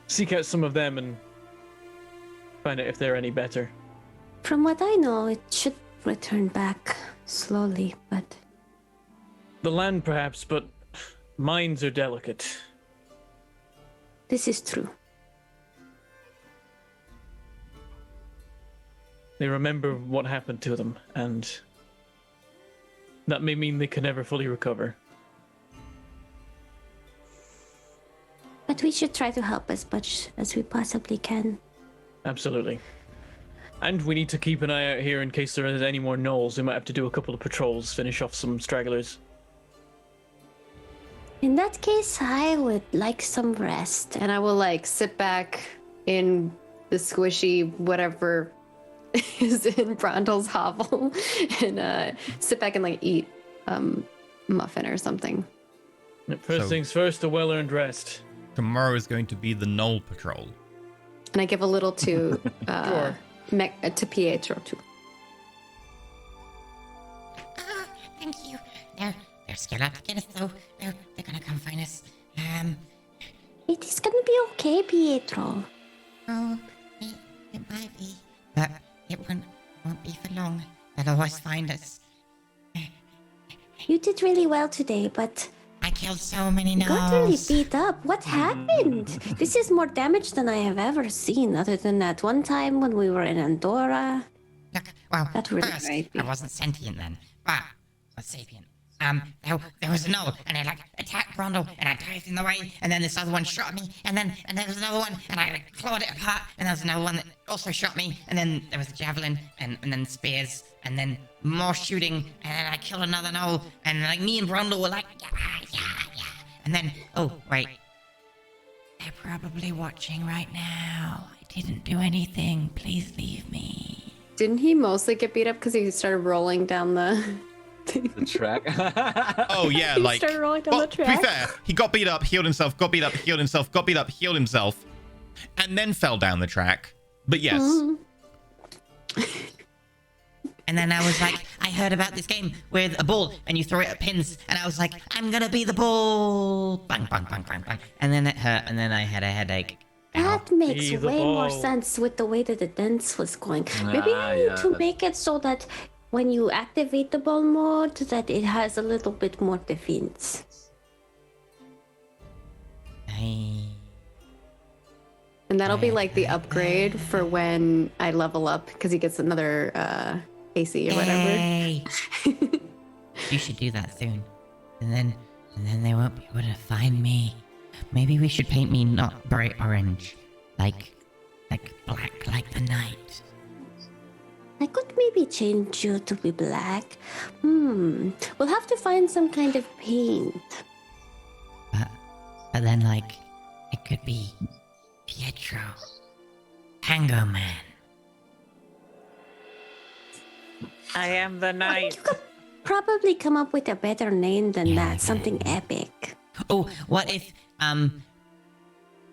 seek out some of them and find out if they're any better. From what I know, it should return back slowly, but... The land, perhaps, but minds are delicate. This is true. They remember what happened to them, and that may mean they can never fully recover. But we should try to help as much as we possibly can. Absolutely. And we need to keep an eye out here in case there is any more gnolls. We might have to do a couple of patrols, finish off some stragglers. In that case, I would like some rest. And I will sit back in the squishy whatever is in Brondle's hovel and sit back and eat muffin or something. First things first, a well-earned rest. Tomorrow is going to be the Knoll Patrol. And I give a little to Sure. to Pietro too. Thank you. They're still out to get us, though. They're gonna come find us. It is gonna be okay, Pietro. Oh, it might be, but it won't be for long. They'll always find us. You did really well today, but... I killed so many you got really gnolls. beat up. What happened? This is more damage than I have ever seen, other than that one time when we were in Andorra. Look, well, That really first, might be. I wasn't sentient then, but a sapient. there was a gnoll, and I like attacked Brundle, and I dived in the way, and then this other one shot me, and there was another one, and I like, clawed it apart, and there was another one that also shot me, and then there was a javelin, and then spears, and then more shooting, and then I killed another gnoll, and like me and Brundle were like, yeah, and then, oh wait, they're probably watching right now. I didn't do anything. Please leave me. Didn't he mostly get beat up because he started rolling down the track? Oh yeah, he like. started rolling down Well, the track. to be fair, he got beat up, healed himself, got beat up, healed himself, got beat up, healed himself, and then fell down the track. But yes. And then I was like, I heard about this game with a ball and you throw it at pins. And I was like, I'm gonna be the ball. Bang, bang, bang, bang, bang. And then it hurt. And then I had a headache. That makes Be the way more ball. sense with the way that the dance was going. Maybe I need to make it so that when you activate the ball mode, that it has a little bit more defense. And that'll be like the upgrade for when I level up because he gets another AC or whatever. Yay. You should do that soon. And then they won't be able to find me. Maybe we should paint me not bright orange. Like black like the night. I could maybe change you to be black. We'll have to find some kind of paint. But then like it could be Pietro. Tango Man. I am the night. You could probably come up with a better name than that. Something epic. Oh, what if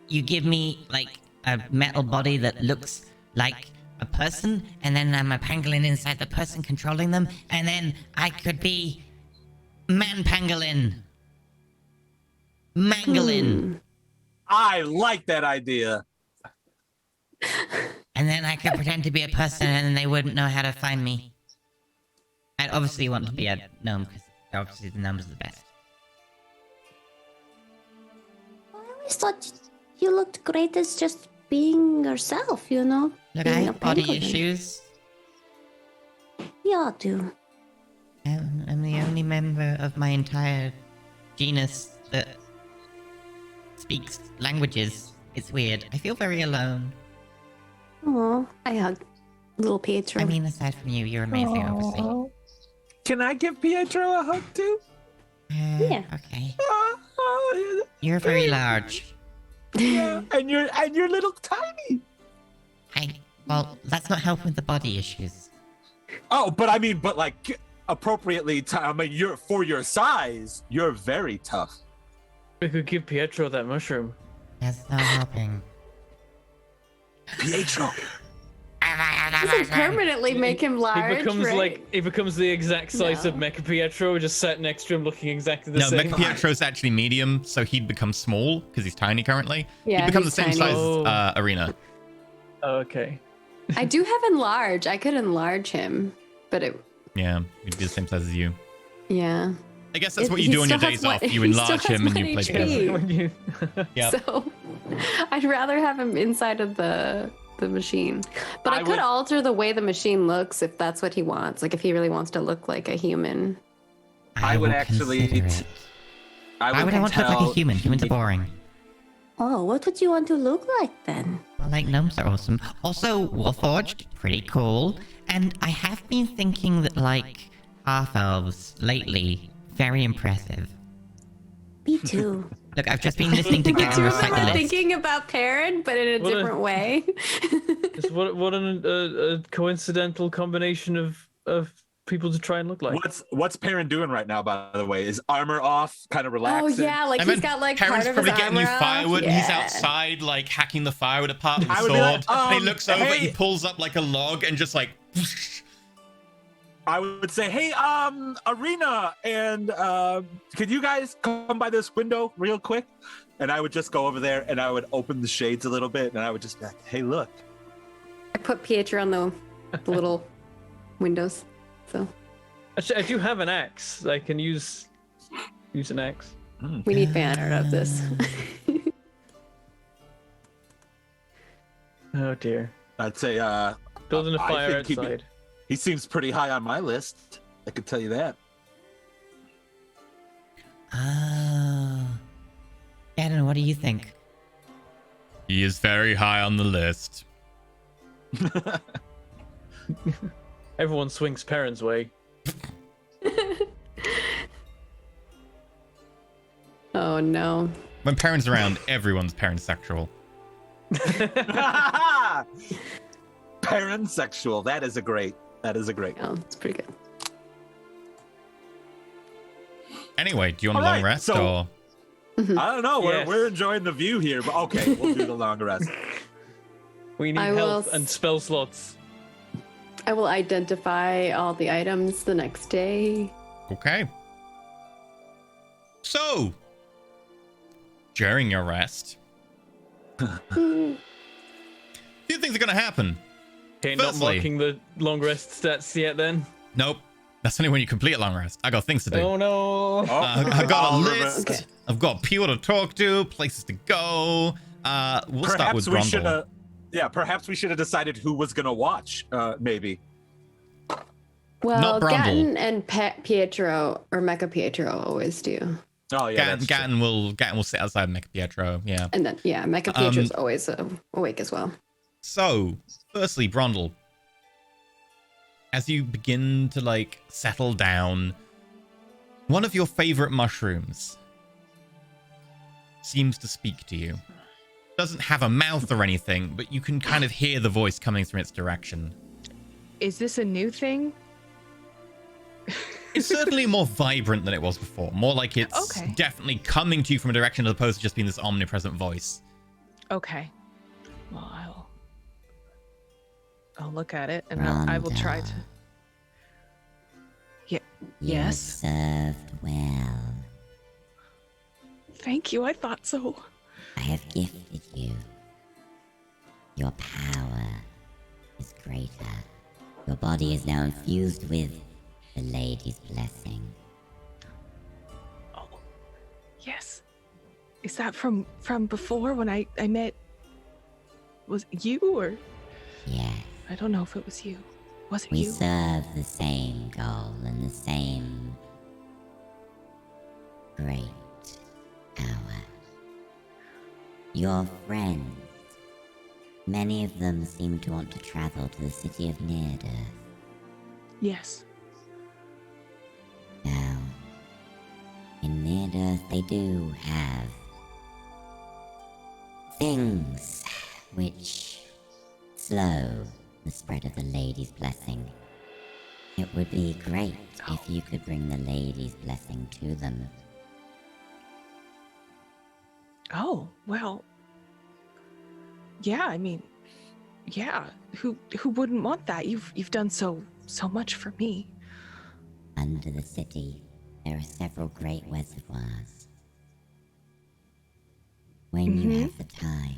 you give me like a metal body that looks like a person, and then I'm a pangolin inside the person controlling them, and then I could be man pangolin. Mangolin. I like that idea. And then I could pretend to be a person, and then they wouldn't know how to find me. I'd obviously want to be a gnome, because obviously the gnome's the best. I always thought you looked great as just being yourself, you know? Look, I Being a have body pangolin. issues. We all do. I'm the only member of my entire genus that speaks languages. It's weird. I feel very alone. Oh, I hug little Pietro. I mean, aside from you, you're amazing, obviously. Can I give Pietro a hug too? Yeah. Okay. You're very large. Yeah, and you're little tiny. Well, that's not helping with the body issues. Oh, but I mean, like appropriately, I mean, you're for your size, you're very tough. We could give Pietro that mushroom. That's not helping. Pietro. Doesn't permanently make him large, He becomes right? he becomes the exact size of Mecha Pietro, just sat next to him, looking exactly the No, same. Mecha Pietro's actually medium, so he'd become small because he's tiny currently. Yeah, he'd become the he's same tiny. size as Arena. Oh, okay. I do have enlarge. I could enlarge him, but it. Yeah, he'd be the same size as you. Yeah. I guess that's what He you do on your still has days off. one- You he still enlarge has him and one you play HP. together. Yeah. So I'd rather have him inside of the machine. But I could would- alter the way the machine looks if that's what he wants. Like if he really wants to look like a human. I would will actually. consider it. I Why would I want to look like a human? Humans are boring. Oh, what would you want to look like then? Well, like, gnomes are awesome. Also, Warforged, pretty cool. And I have been thinking that, like, half-elves lately, very impressive. Me too. Look, I've just been listening to get and recite the list. Thinking about Perrin, but in a What a- different way. Just what a coincidental combination of people to try and look like. What's Perrin doing right now? By the way, is armor off, kind of Oh relaxing? yeah, like he's got like Perrin's part of his probably getting armor you off. firewood and he's Yeah. outside like hacking the firewood apart with a I would sword. be like, and he looks over, hey. he pulls up like a log and just like I would say, hey, Arena, and could you guys come by this window real quick? And I would just go over there and I would open the shades a little bit and I would just be like, hey, look. I put Pietro on the little windows. So Actually, I do have an axe. I can use an axe. we need fan art of this. Oh dear. I'd say, Building a I fire think he'd be- outside. he seems pretty high on my list. I could tell you that. Gannon, what do you think? He is very high on the list. Everyone swings Perrin's way. Oh no. When Perrin's around, everyone's pansexual. Pansexual. That is a great. Oh, it's pretty good. Anyway, do you want a All long right, rest so- or? I don't know. Yes. We're enjoying the view here, but okay, we'll do the long rest. We need I health will and spell slots. I will identify all the items the next day. Okay. So, during your rest, few things are going to happen. Okay, not Firstly- marking the long rest stats yet then. Nope. That's only when you complete a long rest. I got things to do. Oh no. I've got a I'll list. Okay. I've got people to talk to, places to go. We'll start with Perhaps we should Brundle. have. Yeah, perhaps we should have decided who was gonna watch. Maybe. Well, Not Brundle. Gatton and Pietro or Mecha Pietro always do. Oh yeah, that's true. Gatton will sit outside Mecha Pietro. Yeah. And then Mecha Pietro's always awake as well. So, firstly, Brundle, as you begin to settle down, one of your favorite mushrooms seems to speak to you. Doesn't have a mouth or anything, but you can kind of hear the voice coming from its direction. Is this a new thing? It's certainly more vibrant than it was before. More like it's Okay. definitely coming to you from a direction as opposed to just being this omnipresent voice. Okay. Well, I'll look at it and I will try to. Yeah. You Yes. served well. Thank you. I thought so. I have gifted you. Your power is greater. Your body is now infused with the lady's blessing. Oh. Yes. Is that from before when I met? Was it you or? Yes, I don't know if it was you. Was it we you? serve the same goal and the same great hour. Your friends, many of them seem to want to travel to the city of Nearder. Yes. Now, in Nearder, they do have things which slow the spread of the lady's blessing. It would be great if you could bring the lady's blessing to them. Oh, well. Yeah, I mean, yeah. Who wouldn't want that? You've done so much for me. Under the city, there are several great reservoirs. When you have the time,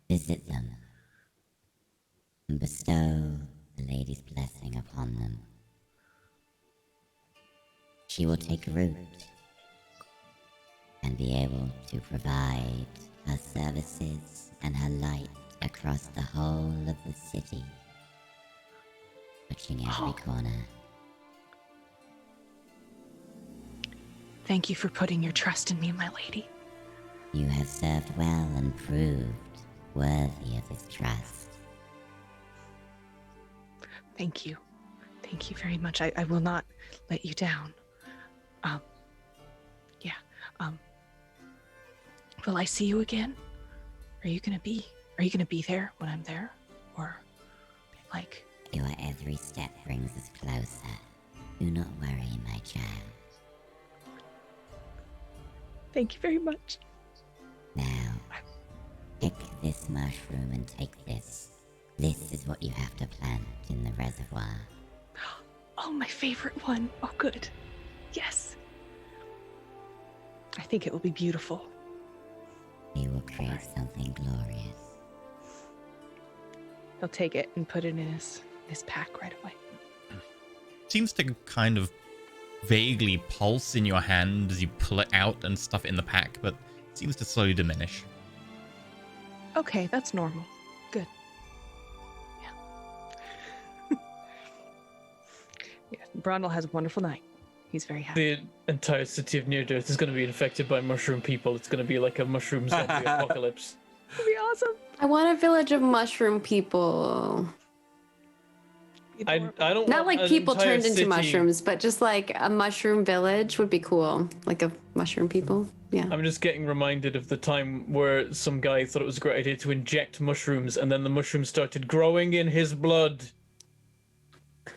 visit them and bestow the lady's blessing upon them. She will take root and be able to provide her services and her light across the whole of the city, touching every corner. Thank you for putting your trust in me, my lady. You have served well and proved worthy of his trust. Thank you. Thank you very much. I will not let you down. Yeah. Will I see you again? Are you gonna be there when I'm there? Or Your every step brings us closer. Do not worry, my child. Thank you very much. Now, pick this mushroom and take this. This is what you have to plant in the reservoir. Oh, my favorite one. Oh, good. Yes. I think it will be beautiful. We will create something glorious. He'll take it and put it in his pack right away. Seems to kind of vaguely pulse in your hand as you pull it out and stuff it in the pack, but seems to slowly diminish. Okay, that's normal. Good. Yeah. Yeah, Brondel has a wonderful night. He's very happy. The entire city of Near Death is going to be infected by mushroom people. It's going to be like a mushroom zombie apocalypse. That'd be awesome. I want a village of mushroom people. I don't Not want like an people entire turned into city- mushrooms, but just like a mushroom village would be cool. Like a mushroom people. Yeah. I'm just getting reminded of the time where some guy thought it was a great idea to inject mushrooms, and then the mushrooms started growing in his blood.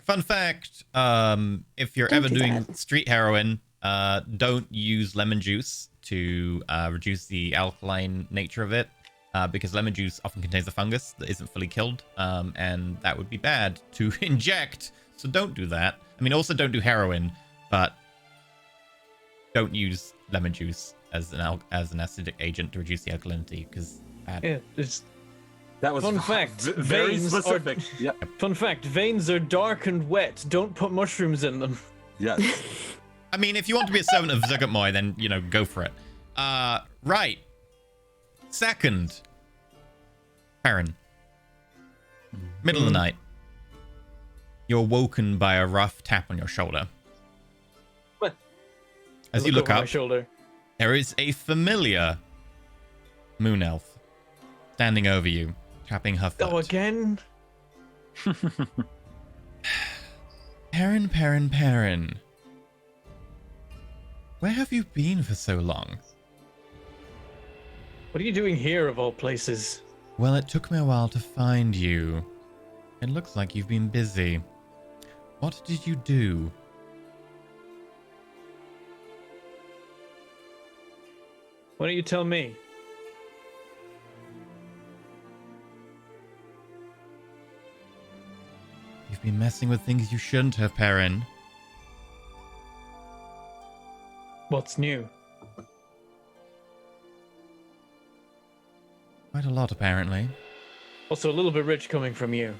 Fun fact, if you're Don't ever do doing that. street heroin, don't use lemon juice to reduce the alkaline nature of it, because lemon juice often contains a fungus that isn't fully killed, and that would be bad to inject, so don't do that. I mean, also don't do heroin, but don't use lemon juice as an acidic agent to reduce the alkalinity, because bad. Yeah, it's That was Fun fact, very veins specific. Yeah. fun fact. Veins are dark and wet. Don't put mushrooms in them. Yes. I mean, if you want to be a servant of Zugotmoy, then, you know, go for it. Right. Second. Perrin. Middle of the night. You're woken by a rough tap on your shoulder. What? As you look over my up, shoulder. there is a familiar moon elf standing over you, tapping her foot. Oh, again? Perrin. Where have you been for so long? What are you doing here, of all places? Well, it took me a while to find you. It looks like you've been busy. What did you do? Why don't you tell me? You've been messing with things you shouldn't have, Perrin. What's new? Quite a lot, apparently. Also, a little bit rich coming from you.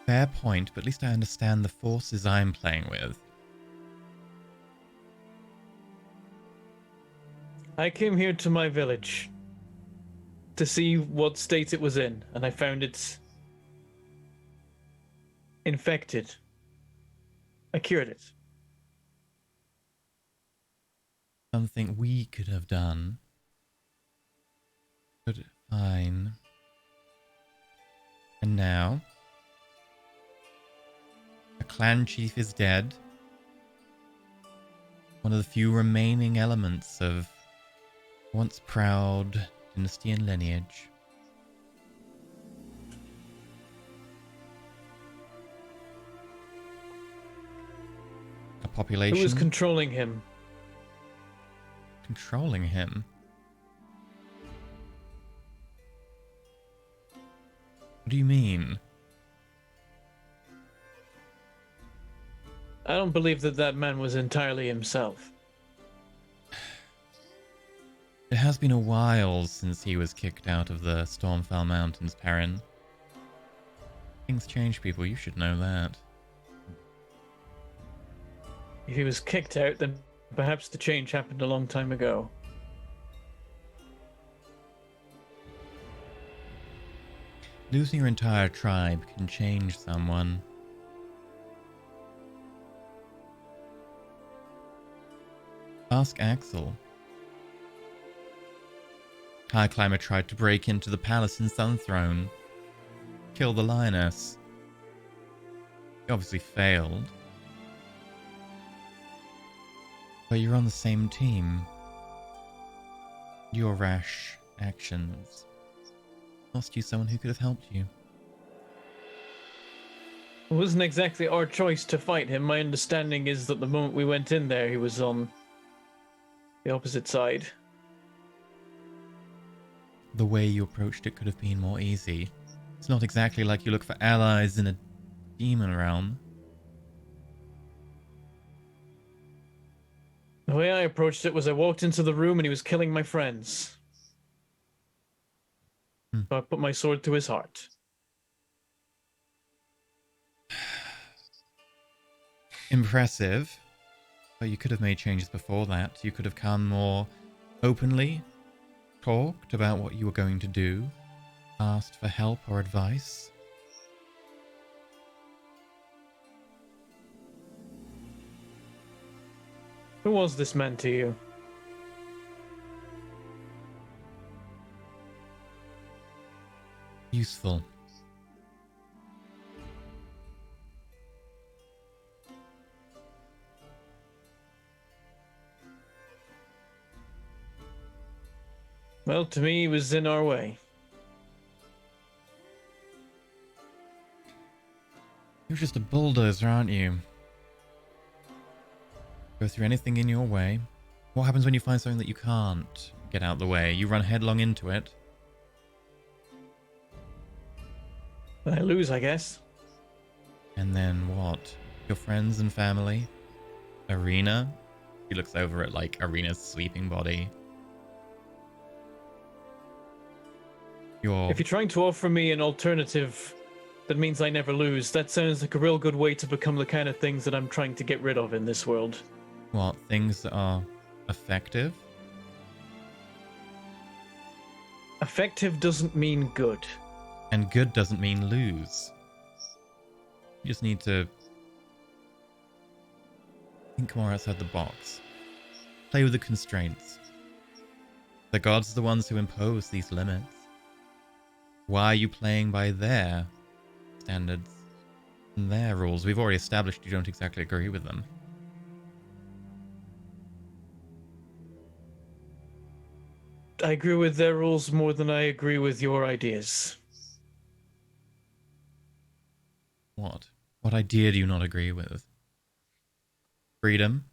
Fair point, but at least I understand the forces I'm playing with. I came here to my village to see what state it was in, and I found it infected. I cured it. Something we could have done. But fine. And now? The clan chief is dead. One of the few remaining elements of once proud dynasty and lineage. A population Who was controlling him? controlling him. What do you mean? I don't believe that that man was entirely himself. It has been a while since he was kicked out of the Stormfell Mountains, Perrin. Things change, people. You should know that. If he was kicked out, then perhaps the change happened a long time ago. Losing your entire tribe can change someone. Ask Axel. High Climber tried to break into the palace in Sunthrone. Kill the lioness. He obviously failed. But you're on the same team. Your rash actions lost you someone who could have helped you. It wasn't exactly our choice to fight him. My understanding is that the moment we went in there, he was on the opposite side. The way you approached it could have been more easy. It's not exactly like you look for allies in a demon realm. The way I approached it was I walked into the room and he was killing my friends. So I put my sword to his heart. Impressive. But you could have made changes before that. You could have come more openly, talked about what you were going to do, asked for help or advice. Who was this man to you? Useful. Well, to me, he was in our way. You're just a bulldozer, aren't you? Go through anything in your way. What happens when you find something that you can't get out of the way? You run headlong into it. I lose, I guess. And then what? Your friends and family? Arena? He looks over at, like, Arena's sleeping body. If you're trying to offer me an alternative that means I never lose, that sounds like a real good way to become the kind of things that I'm trying to get rid of in this world. What? Things that are effective? Effective doesn't mean good. And good doesn't mean lose. You just need to think more outside the box. Play with the constraints. The gods are the ones who impose these limits. Why are you playing by their standards and their rules? We've already established you don't exactly agree with them. I agree with their rules more than I agree with your ideas. What? What idea do you not agree with? Freedom?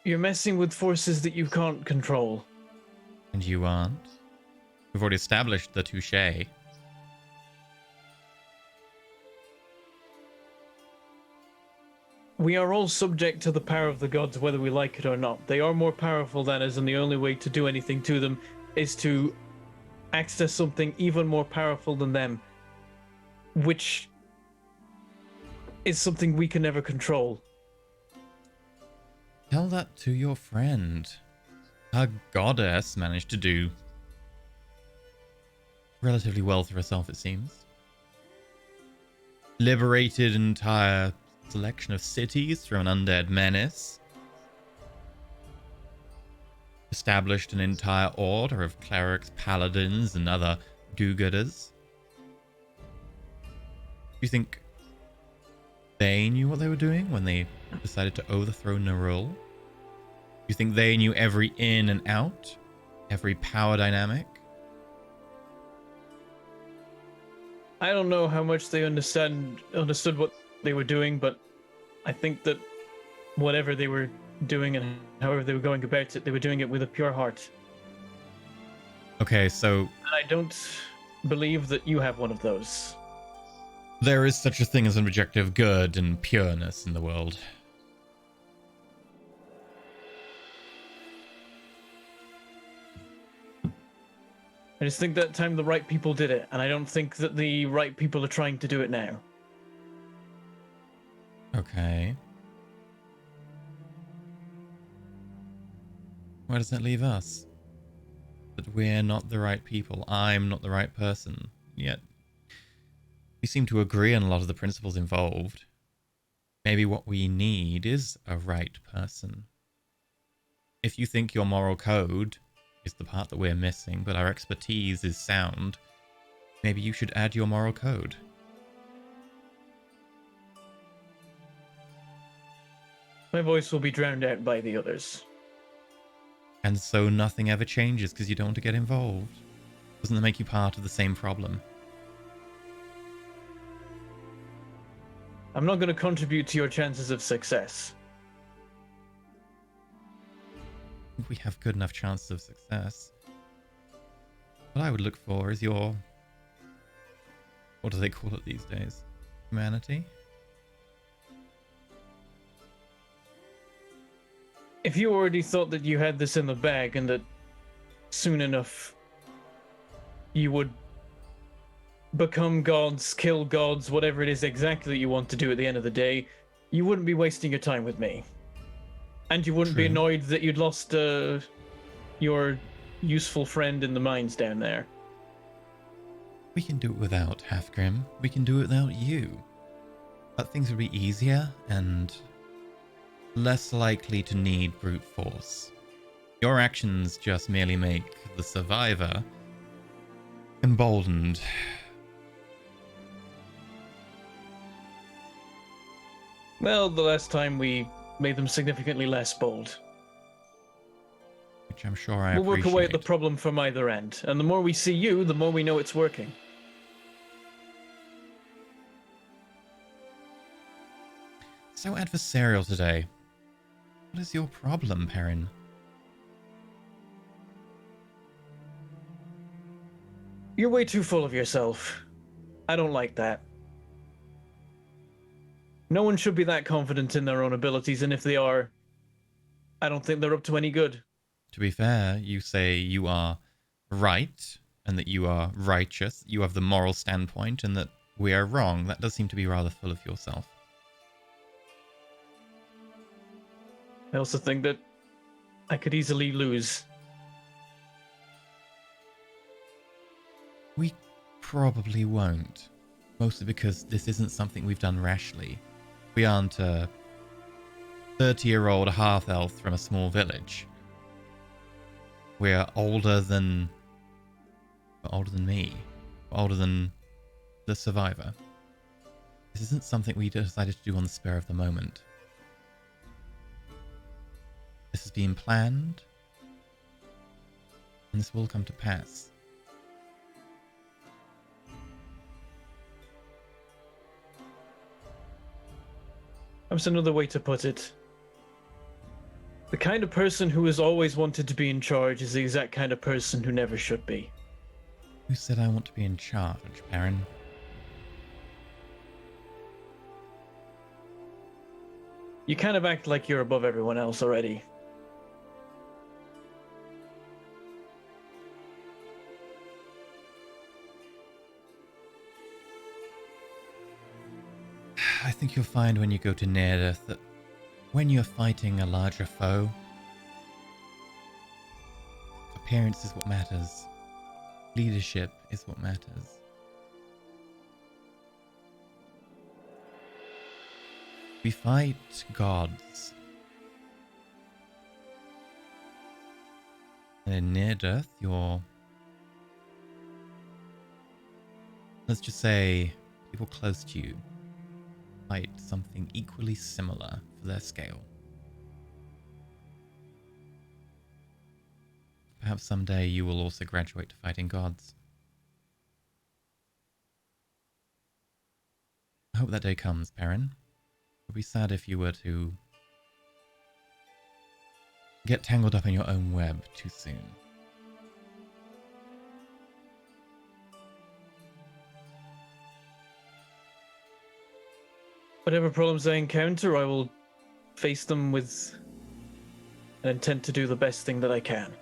You're messing with forces that you can't control. And you aren't? We've already established the touche. We are all subject to the power of the gods, whether we like it or not. They are more powerful than us, and the only way to do anything to them is to access something even more powerful than them, which is something we can never control. Tell that to your friend. Her goddess managed to do relatively well for herself, it seems. Liberated an entire selection of cities from an undead menace. Established an entire order of clerics, paladins, and other do-gooders. Do you think they knew what they were doing when they decided to overthrow Nerul? Do you think they knew every in and out? Every power dynamic? I don't know how much they understood what they were doing, but I think that whatever they were doing and however they were going about it, they were doing it with a pure heart. Okay, so... And I don't believe that you have one of those. There is such a thing as an objective good and pureness in the world. I just think that time the right people did it, and I don't think that the right people are trying to do it now. Okay. Where does that leave us? That we're not the right people. I'm not the right person. Yet, we seem to agree on a lot of the principles involved. Maybe what we need is a right person. If you think your moral code is the part that we're missing, but our expertise is sound, maybe you should add your moral code. My voice will be drowned out by the others. And so nothing ever changes because you don't want to get involved. Doesn't that make you part of the same problem? I'm not going to contribute to your chances of success. I think we have good enough chances of success. What I would look for is your... what do they call it these days? Humanity? If you already thought that you had this in the bag and that soon enough you would become gods, kill gods, whatever it is exactly you want to do at the end of the day, you wouldn't be wasting your time with me. And you wouldn't be annoyed that you'd lost your useful friend in the mines down there. We can do it without Halfgrim. We can do it without you. But things would be easier and less likely to need brute force. Your actions just merely make the survivor emboldened. Well, the last time we made them significantly less bold. Which I'm sure I We'll work away at the appreciate. problem from either end. And the more we see you, the more we know it's working. So adversarial today. What is your problem, Perrin? You're way too full of yourself. I don't like that. No one should be that confident in their own abilities, and if they are, I don't think they're up to any good. To be fair, you say you are right, and that you are righteous, you have the moral standpoint, and that we are wrong. That does seem to be rather full of yourself. I also think that I could easily lose. We probably won't. Mostly because this isn't something we've done rashly. We aren't a 30-year-old half-elf from a small village. We're older than me. Older than the survivor. This isn't something we decided to do on the spur of the moment. This has been planned, and this will come to pass. That's another way to put it. The kind of person who has always wanted to be in charge is the exact kind of person who never should be. Who said I want to be in charge, Perrin? You kind of act like you're above everyone else already. I think you'll find when you go to Neredeath that when you're fighting a larger foe, appearance is what matters. Leadership is what matters. We fight gods. And in Neredeath, you're... let's just say people close to you fight something equally similar for their scale. Perhaps someday you will also graduate to fighting gods. I hope that day comes, Perrin. It would be sad if you were to get tangled up in your own web too soon. Whatever problems I encounter, I will face them with an intent to do the best thing that I can.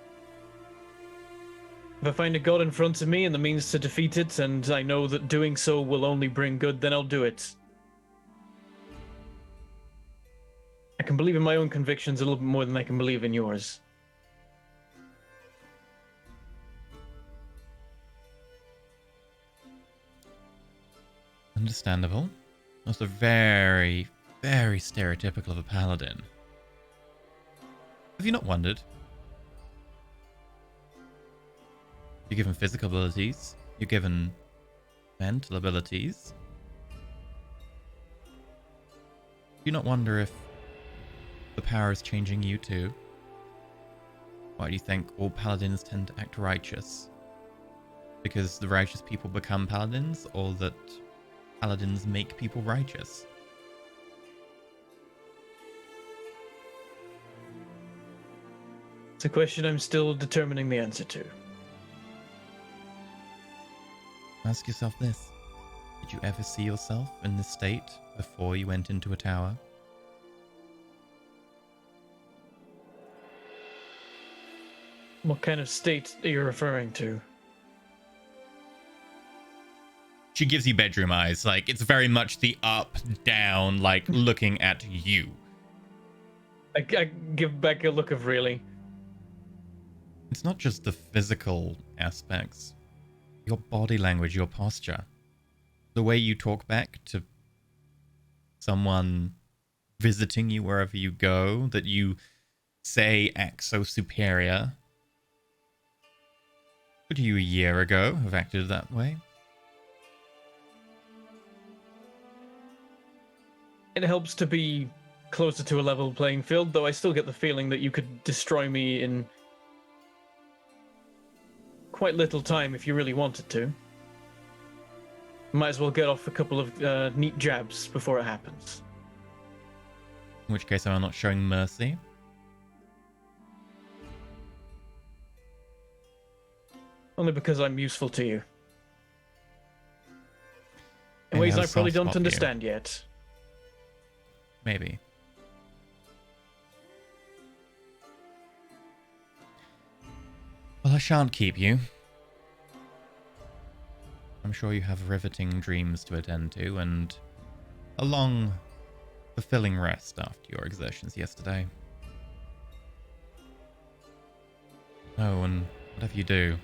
If I find a god in front of me and the means to defeat it, and I know that doing so will only bring good, then I'll do it. I can believe in my own convictions a little bit more than I can believe in yours. Understandable. Also very, very stereotypical of a paladin. Have you not wondered? You're given physical abilities. You're given mental abilities. Do you not wonder if the power is changing you too? Why do you think all paladins tend to act righteous? Because the righteous people become paladins, or that paladins make people righteous? It's a question I'm still determining the answer to. Ask yourself this. Did you ever see yourself in this state before you went into a tower? What kind of state are you referring to? She gives you bedroom eyes. Like, it's very much the up, down, like, looking at you. I give back a look of really. It's not just the physical aspects. Your body language, your posture. The way you talk back to someone visiting you wherever you go that you say acts so superior would you a year ago have acted that way? It helps to be closer to a level playing field, though I still get the feeling that you could destroy me in quite little time if you really wanted to. Might as well get off a couple of neat jabs before it happens. In which case I'm not showing mercy. Only because I'm useful to you. In Yeah, ways I I have a probably soft don't spot for you. understand yet. Maybe. Well, I shan't keep you. I'm sure you have riveting dreams to attend to and a long, fulfilling rest after your exertions yesterday. Oh, and whatever you do,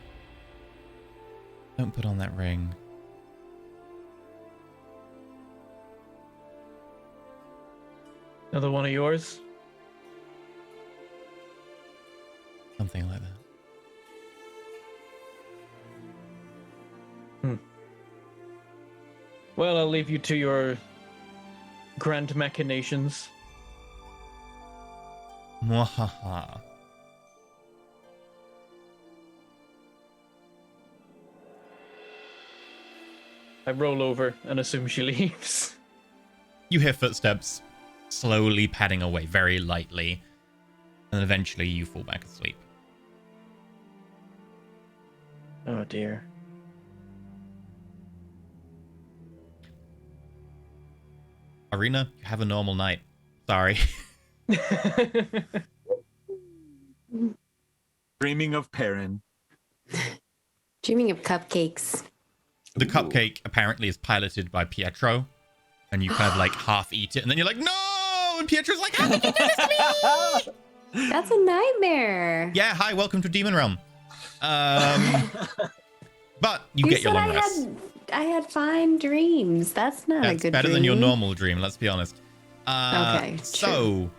don't put on that ring. Another one of yours? Something like that. Well, I'll leave you to your grand machinations. Mwahaha. I roll over and assume she leaves. You hear footsteps slowly padding away, very lightly, and eventually you fall back asleep. Oh dear. Arena, you have a normal night. Sorry. Dreaming of Perrin. Dreaming of cupcakes. The cupcake apparently is piloted by Pietro, and you kind of like half eat it, and then you're like, no! And Pietro's like, how did you do this to me? That's a nightmare. Yeah, hi, welcome to Demon Realm. But you get your long rest. I had fine dreams. That's not a That's good better dream. than your normal dream, let's be honest. Okay, So,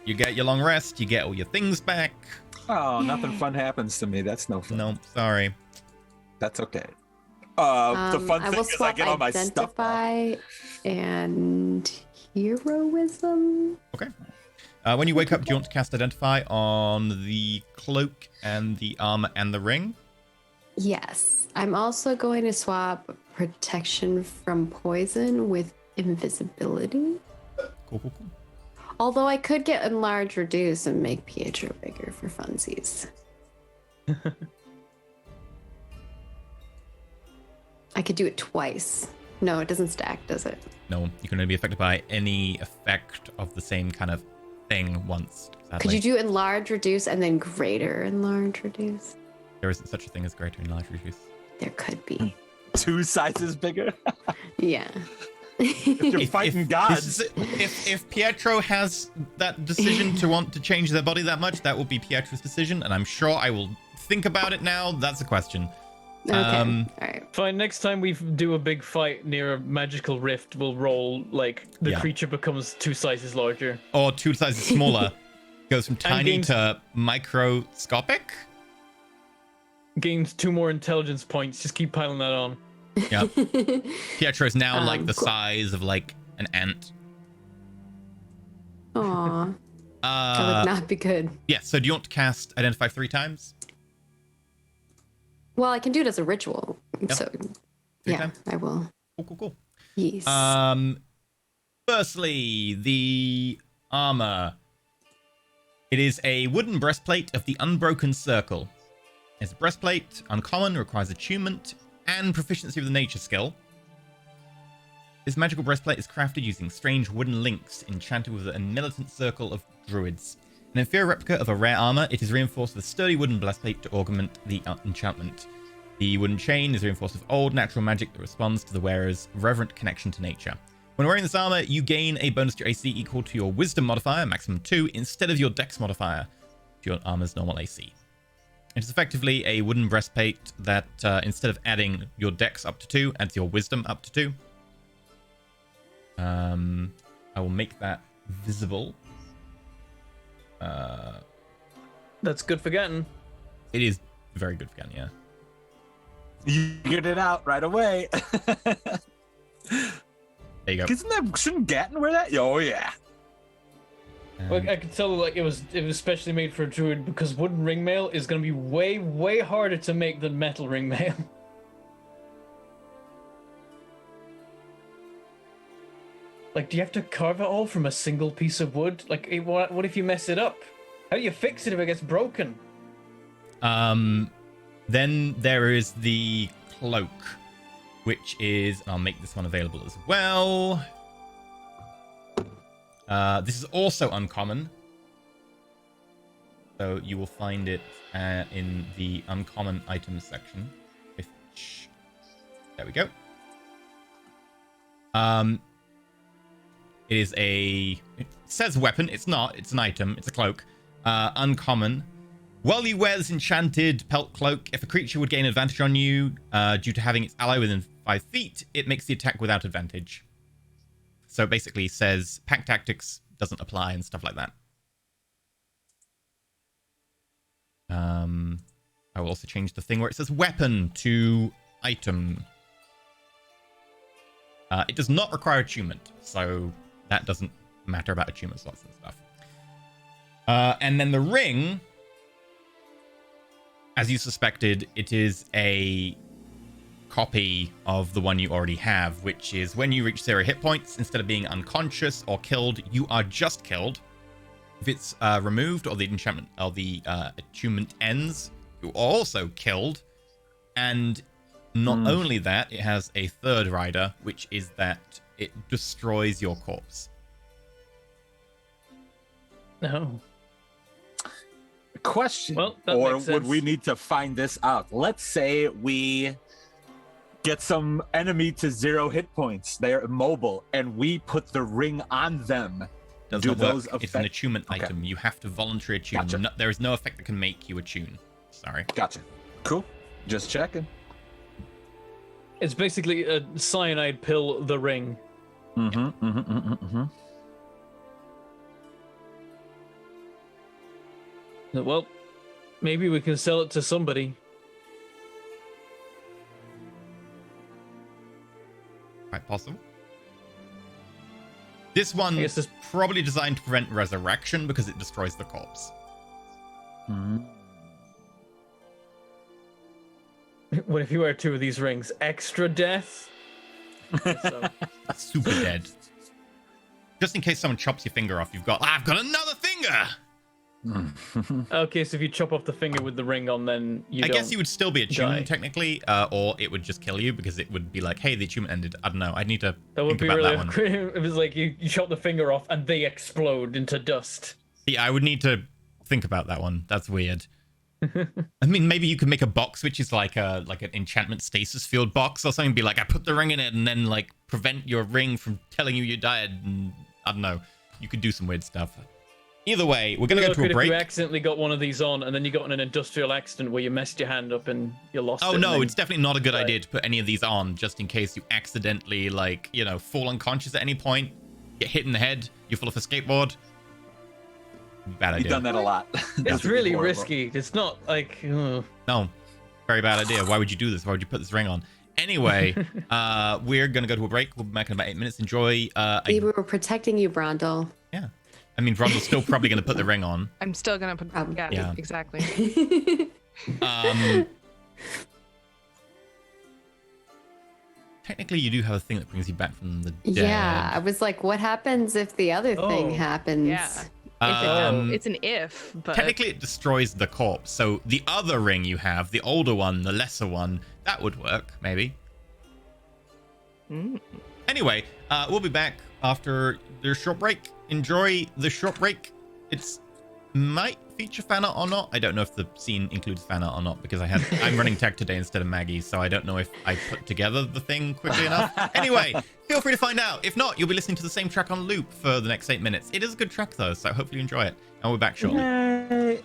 you get your long rest, you get all your things back. Oh, nothing fun happens to me. That's no fun. No, sorry. That's okay. The fun I thing will is I swap get all my stuff back. identify and heroism. Okay. When you wake up, do you want to cast Identify on the cloak and the armor and the ring? Yes. I'm also going to swap protection from poison with invisibility. Cool. Although I could get enlarge, reduce, and make Pietro bigger for funsies. I could do it twice. No, it doesn't stack, does it? No, you can only be affected by any effect of the same kind of thing once. Sadly. Could you do enlarge, reduce, and then greater enlarge, reduce? There isn't such a thing as greater enlarge reduce. There could be. 2 sizes bigger? Yeah. If you're fighting gods. If Pietro has that decision to want to change their body that much, that will be Pietro's decision, and I'm sure I will think about it now. That's a question. Okay. All right. Fine, next time we do a big fight near a magical rift, we'll roll, like, the creature becomes 2 sizes larger. Or 2 sizes smaller. Goes from tiny gains- to microscopic? Gains 2 more intelligence points, just keep piling that on. Yep. Pietro is now like the cool. size of like an ant. Aw. That would not be good. Yeah, so do you want to cast Identify 3 times? Well, I can do it as a ritual. Yep. So, 3 yeah, times? I will. Cool. Yes. Firstly, the armor. It is a wooden breastplate of the Unbroken Circle. It's a breastplate, uncommon, requires attunement and proficiency with the nature skill. This magical breastplate is crafted using strange wooden links enchanted with a militant circle of druids. An inferior replica of a rare armor, it is reinforced with a sturdy wooden breastplate to augment the enchantment. The wooden chain is reinforced with old natural magic that responds to the wearer's reverent connection to nature. When wearing this armor, you gain a bonus to your AC equal to your wisdom modifier, maximum 2, instead of your dex modifier to your armor's normal AC. It is effectively a wooden breastplate that, instead of adding your dex up to 2, adds your wisdom up to 2. I will make that visible. That's good for getting. It is very good for getting, yeah. You get it out right away. There you go. Shouldn't Gatton wear that? Oh yeah. Like, I could tell like it was specially made for a druid because wooden ring mail is going to be way harder to make than metal ring mail. Like, do you have to carve it all from a single piece of wood? Like, what if you mess it up? How do you fix it if it gets broken? Then there is the cloak, which is, I'll make this one available as well. This is also uncommon. So you will find it in the uncommon items section. There we go. It says weapon. It's not. It's an item. It's a cloak. Uncommon. While you wear this enchanted pelt cloak, if a creature would gain advantage on you due to having its ally within 5 feet, it makes the attack without advantage. So it basically says pack tactics doesn't apply and stuff like that. I will also change the thing where it says weapon to item. It does not require attunement, so that doesn't matter about attunement slots and stuff. And then the ring, as you suspected, it is a copy of the one you already have, which is when you reach 0 hit points, instead of being unconscious or killed, you are just killed. If it's removed or the enchantment or the attunement ends, you are also killed. And not only that, it has a third rider, which is that it destroys your corpse. No. Question. Well, or would we need to find this out? Let's say we get some enemy to 0 hit points. They're immobile, and we put the ring on them. Does Do not those work. It's an attunement item. You have to voluntarily attune. Gotcha. No, there is no effect that can make you attune. Sorry. Gotcha. Cool. Just checking. It's basically a cyanide pill, the ring. Well, maybe we can sell it to somebody. Quite possible. This one is probably designed to prevent resurrection because it destroys the corpse. What if you wear 2 of these rings? Extra death? So. Super dead. Just in case someone chops your finger off, I've got another finger! Okay, so if you chop off the finger with the ring on, then you I guess you would still be attuned, die. technically, or it would just kill you because it would be like, hey, the attunement ended. I don't know. I'd need to That would think be about really that one. It was like you chop the finger off and they explode into dust. Yeah, I would need to think about that one. That's weird. I mean, maybe you could make a box which is like an enchantment stasis field box or something. Be like, I put the ring in it and then like prevent your ring from telling you died. And I don't know. You could do some weird stuff. Either way, we're gonna go to a break. If you accidentally got one of these on and then you got in an industrial accident where you messed your hand up and you lost it. Oh no, it's definitely not a good idea to put any of these on just in case you accidentally fall unconscious at any point, get hit in the head, you fall off a skateboard. Bad idea. You've done that a lot. It's really risky. It's not like... No, very bad idea. Why would you do this? Why would you put this ring on? Anyway, we're going to go to a break. We'll be back in about 8 minutes. Enjoy. We were protecting you, Brondel. Yeah. I mean, Brondle's still probably going to put the ring on. I'm still going to put... Yeah, exactly. Technically, you do have a thing that brings you back from the dead. Yeah, I was like, what happens if the other thing happens? Yeah. It's an if, but... Technically, it destroys the corpse. So the other ring you have, the older one, the lesser one, that would work, maybe. Anyway, we'll be back after the short break. Enjoy the short break. It's might feature fan art or not. I don't know if the scene includes fan art or not because I'm running tech today instead of Maggie, so I don't know if I put together the thing quickly enough. Anyway, feel free to find out. If not, you'll be listening to the same track on loop for the next 8 minutes. It is a good track though, so hopefully you enjoy it. And we're back shortly. Yay.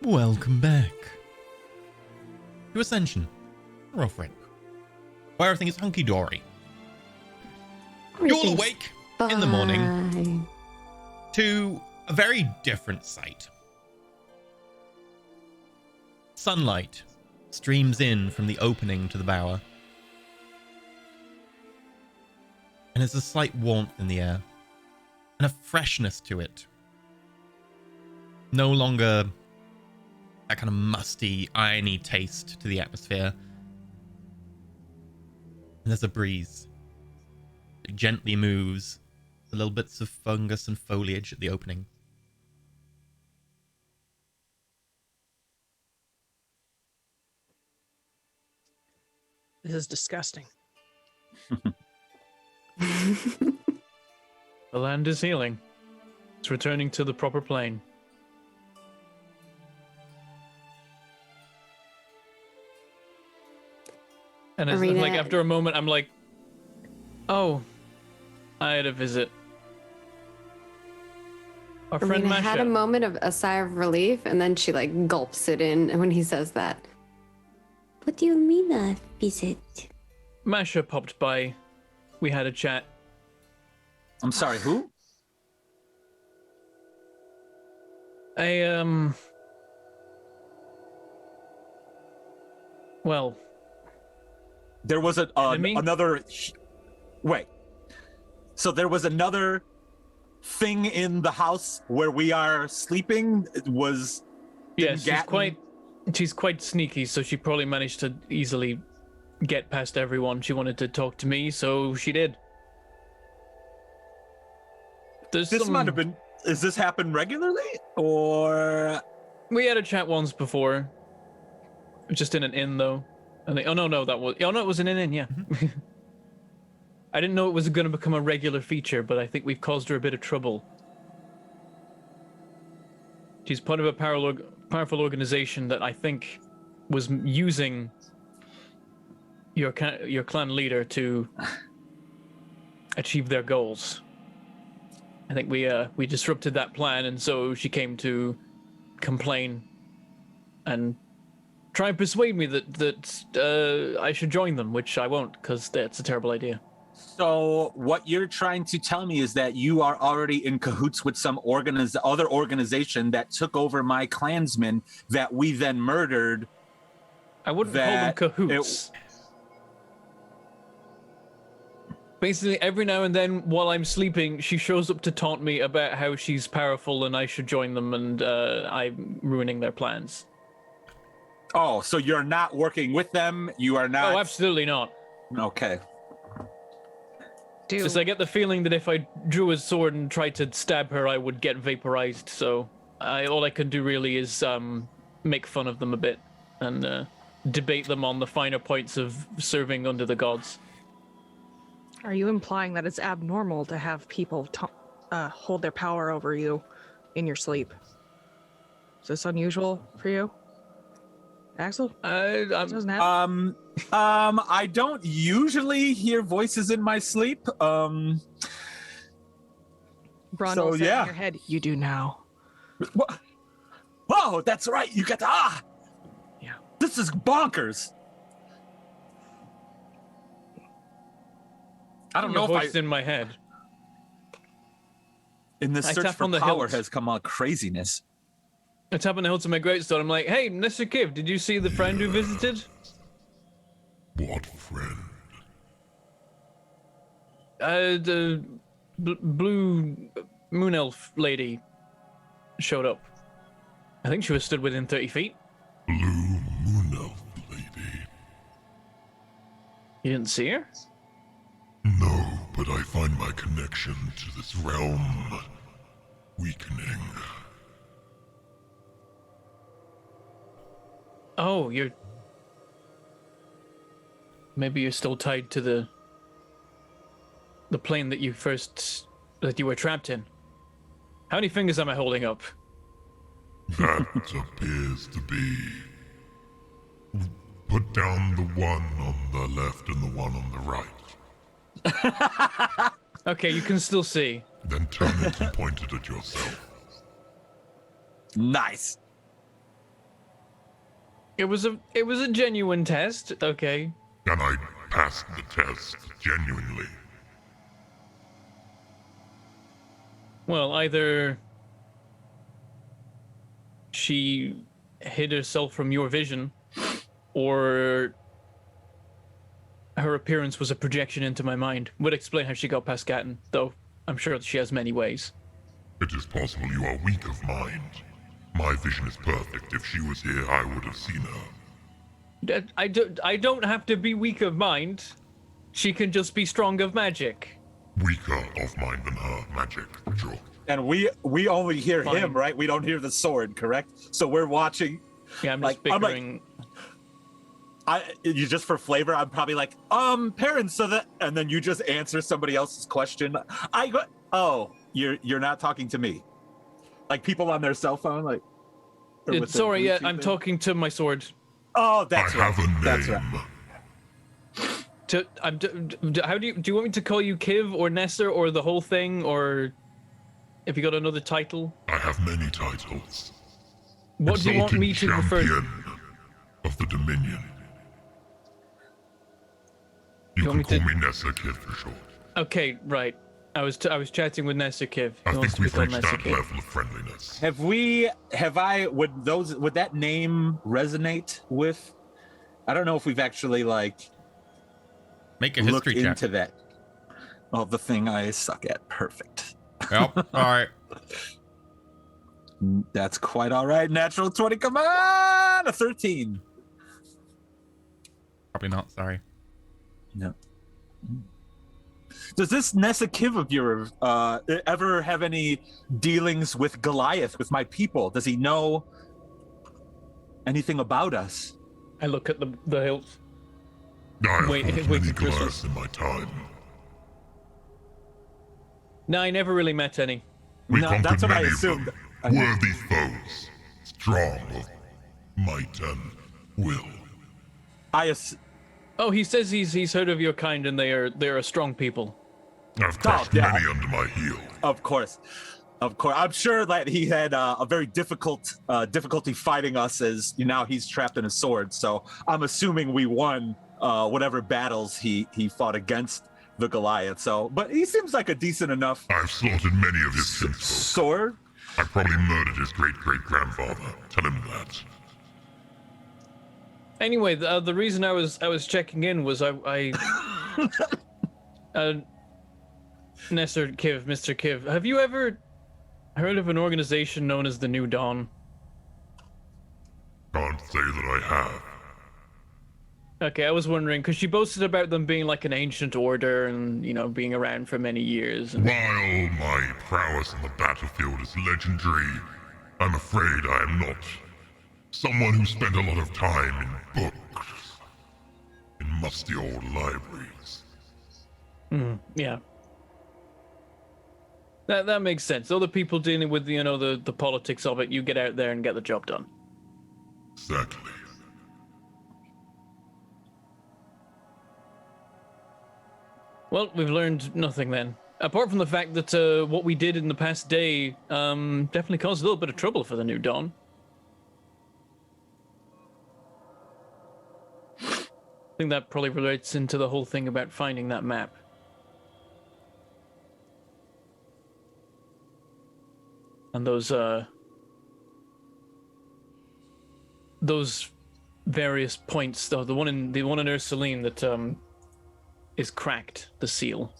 Welcome back to Ascension, Rollford, where everything is hunky-dory. You're all awake in the morning to a very different sight. Sunlight streams in from the opening to the bower, and there's a slight warmth in the air, and a freshness to it. No longer that kind of musty, irony taste to the atmosphere. And there's a breeze. It gently moves the little bits of fungus and foliage at the opening. This is disgusting. The land is healing. It's returning to the proper plane. And it's like after a moment, I'm like, oh, I had a visit. Our friend Arena Masha had a moment of a sigh of relief, and then she like gulps it in when he says that. What do you mean a visit? Masha popped by. We had a chat. I'm sorry, who? Well, there was another. Wait. So there was another thing in the house where we are sleeping. It was. Yeah, she's quite sneaky, so she probably managed to easily get past everyone. She wanted to talk to me, so she did. Might have been. Does this happen regularly, or? We had a chat once before. Just in an inn, though. I think. Oh no, it was in an inn. Yeah. Mm-hmm. I didn't know it was going to become a regular feature, but I think we've caused her a bit of trouble. She's part of a powerful organization that I think was using your clan leader to achieve their goals. I think we disrupted that plan, and so she came to complain and try and persuade me that I should join them, which I won't, because that's a terrible idea. So what you're trying to tell me is that you are already in cahoots with some other organization that took over my clansmen that we then murdered. I wouldn't call them cahoots. Basically, every now and then, while I'm sleeping, she shows up to taunt me about how she's powerful and I should join them, and I'm ruining their plans. Oh, so you're not working with them? You are not? Oh, absolutely not. Okay. Just I get the feeling that if I drew a sword and tried to stab her, I would get vaporized, so all I can do really is make fun of them a bit and debate them on the finer points of serving under the gods. Are you implying that it's abnormal to have people hold their power over you in your sleep? Is this unusual for you, Axel? Doesn't happen. I don't usually hear voices in my sleep. Brundle so, said yeah. in your head, you do now. What? Whoa, that's right. You get Yeah. This is bonkers. I don't know if voice in my head. In this search for power has come on craziness. I tap on the hilt of my greatstone. I'm like, hey, Mr. Kiv, did you see the friend who visited? What friend? The blue moon elf lady showed up. I think she was stood within 30 feet. Blue moon elf lady. You didn't see her? No, but I find my connection to this realm weakening. Oh, maybe you're still tied to the plane that you were trapped in. How many fingers am I holding up? That appears to be. Put down the one on the left and the one on the right. Okay, you can still see. Then turn it and point it at yourself. Nice. It was a genuine test. Okay. And I passed the test genuinely. Well, either she hid herself from your vision, or her appearance was a projection into my mind. Would explain how she got past Gatton, though I'm sure that she has many ways. It is possible you are weak of mind. My vision is perfect. If she was here, I would have seen her. I don't have to be weak of mind. She can just be strong of magic. Weaker of mind than her magic, sure. And we only hear Fine. him, right? We don't hear the sword, correct? So we're watching. Yeah, I'm just bickering. You just for flavor, I'm probably like, parents, so that, and then you just answer somebody else's question. You're not talking to me. Like people on their cell phone, like. Sorry, yeah, I'm talking to my sword. Oh, that's I right. have a name. That's right. How do you want me to call you Kiv or Nestor or the whole thing, or if you got another title? I have many titles. What do you want me to refer to? Champion of the Dominion. You can call me Nessa Kid for short. Okay, right. I was chatting with Nestor Kiv. I think we've reached that level of friendliness. Would that name resonate with? I don't know if we've actually Make a looked history check. into that. Oh, the thing I suck at. Perfect. Yep. All right. That's quite all right. Natural 20. Come on, a 13. Probably not. Sorry. No. Does this Nessa Kiv of yours ever have any dealings with Goliath, with my people? Does he know anything about us? I look at the hilts. I have Wait, fought wait, many Christmas. Goliaths in my time. No, I never really met any. We No, conquered that's what I many of assumed. them. Worthy foes, strong of might and will. Oh, he says he's heard of your kind, and they are strong people. I've crushed many under my heel. Of course. I'm sure that he had a very difficulty fighting us, as now he's trapped in a sword. So I'm assuming we won whatever battles he fought against the Goliath. So, but he seems like a decent enough. I've slaughtered many of his kinsfolk. Sword. I probably murdered his great-great-grandfather. Tell him that. Anyway, the reason I was checking in was I Nestor Kiv, Mr. Kiv, have you ever heard of an organization known as the New Dawn? Can't say that I have. Okay, I was wondering, because she boasted about them being like an ancient order and, being around for many years. And... While my prowess on the battlefield is legendary, I'm afraid I am not someone who spent a lot of time in books, in musty old libraries. Yeah. That makes sense. Other people dealing with, the politics of it, you get out there and get the job done. Exactly. Well, we've learned nothing then. Apart from the fact that what we did in the past day definitely caused a little bit of trouble for the New Dawn. I think that probably relates into the whole thing about finding that map. And those various points, though, the one in Ursuline that is cracked, the seal.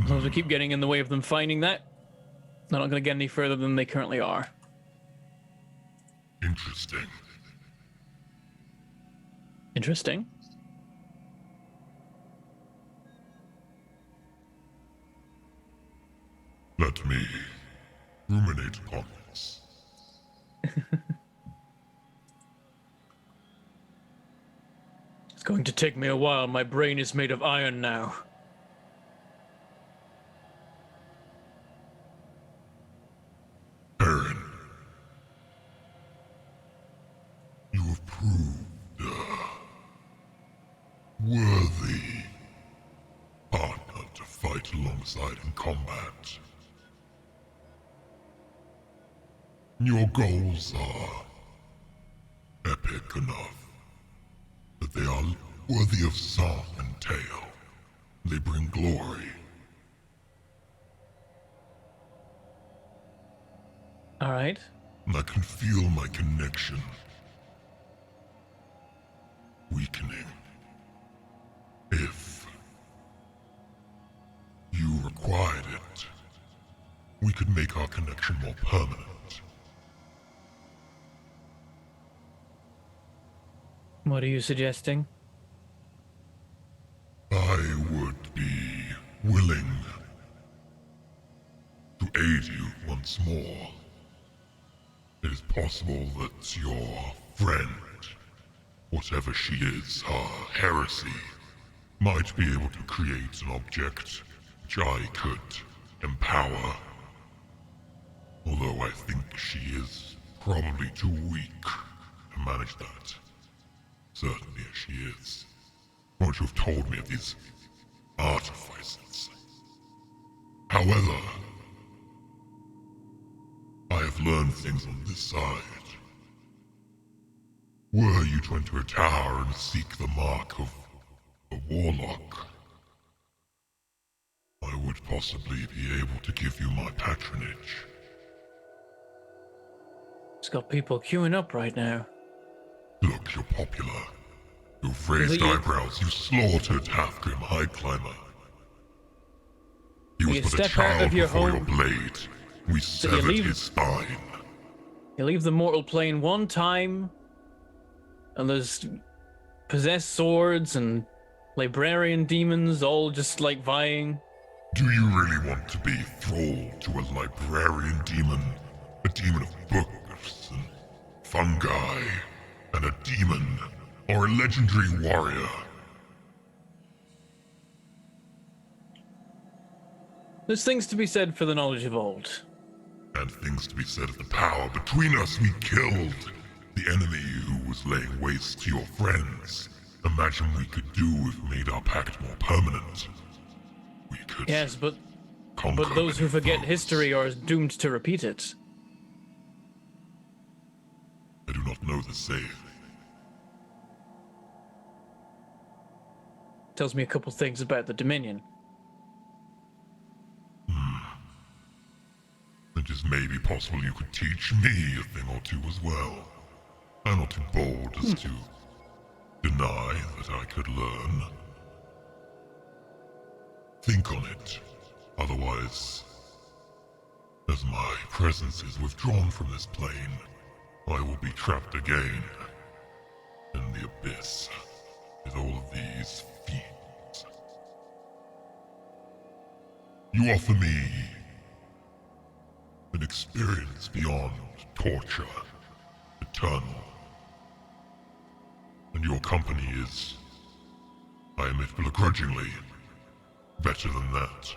As long as we keep getting in the way of them finding that, they're not going to get any further than they currently are. Interesting. Interesting. Let me ruminate upon this. It's going to take me a while. My brain is made of iron now. Aaron, you have proved worthy partner to fight alongside in combat. Your goals are epic enough that they are worthy of song and tale. They bring glory. All right. And I can feel my connection weakening. If you required it, we could make our connection more permanent. What are you suggesting? I would be willing to aid you once more. It is possible that your friend, whatever she is, her heresy, might be able to create an object which I could empower. Although I think she is probably too weak to manage that. Certainly as she is. Won't you have told me of these artifices? However, I have learned things on this side. Were you to enter a tower and seek the mark of a warlock, I would possibly be able to give you my patronage. It's got people queuing up right now. Look, you're popular. You've raised eyebrows. You slaughtered Halfgrim High Climber. He was You but a step out child of your before your home. blade. We severed leave- his spine. You leave the mortal plane one time, and there's possessed swords and librarian demons all just like vying. Do you really want to be thrall to a librarian demon? A demon of books and fungi, and a demon, or a legendary warrior? There's things to be said for the knowledge of old. And things to be said of the power. Between us, we killed the enemy who was laying waste to your friends. Imagine we could do if we made our pact more permanent. We could Yes, but conquer those who many forget foes. history are doomed to repeat it. I do not know the saying. Tells me a couple things about the Dominion. It is maybe possible you could teach me a thing or two as well. I'm not too bold as to deny that I could learn. Think on it. Otherwise, as my presence is withdrawn from this plane, I will be trapped again in the abyss with all of these fiends. You offer me an experience beyond torture, eternal. And your company is, I admit begrudgingly, better than that.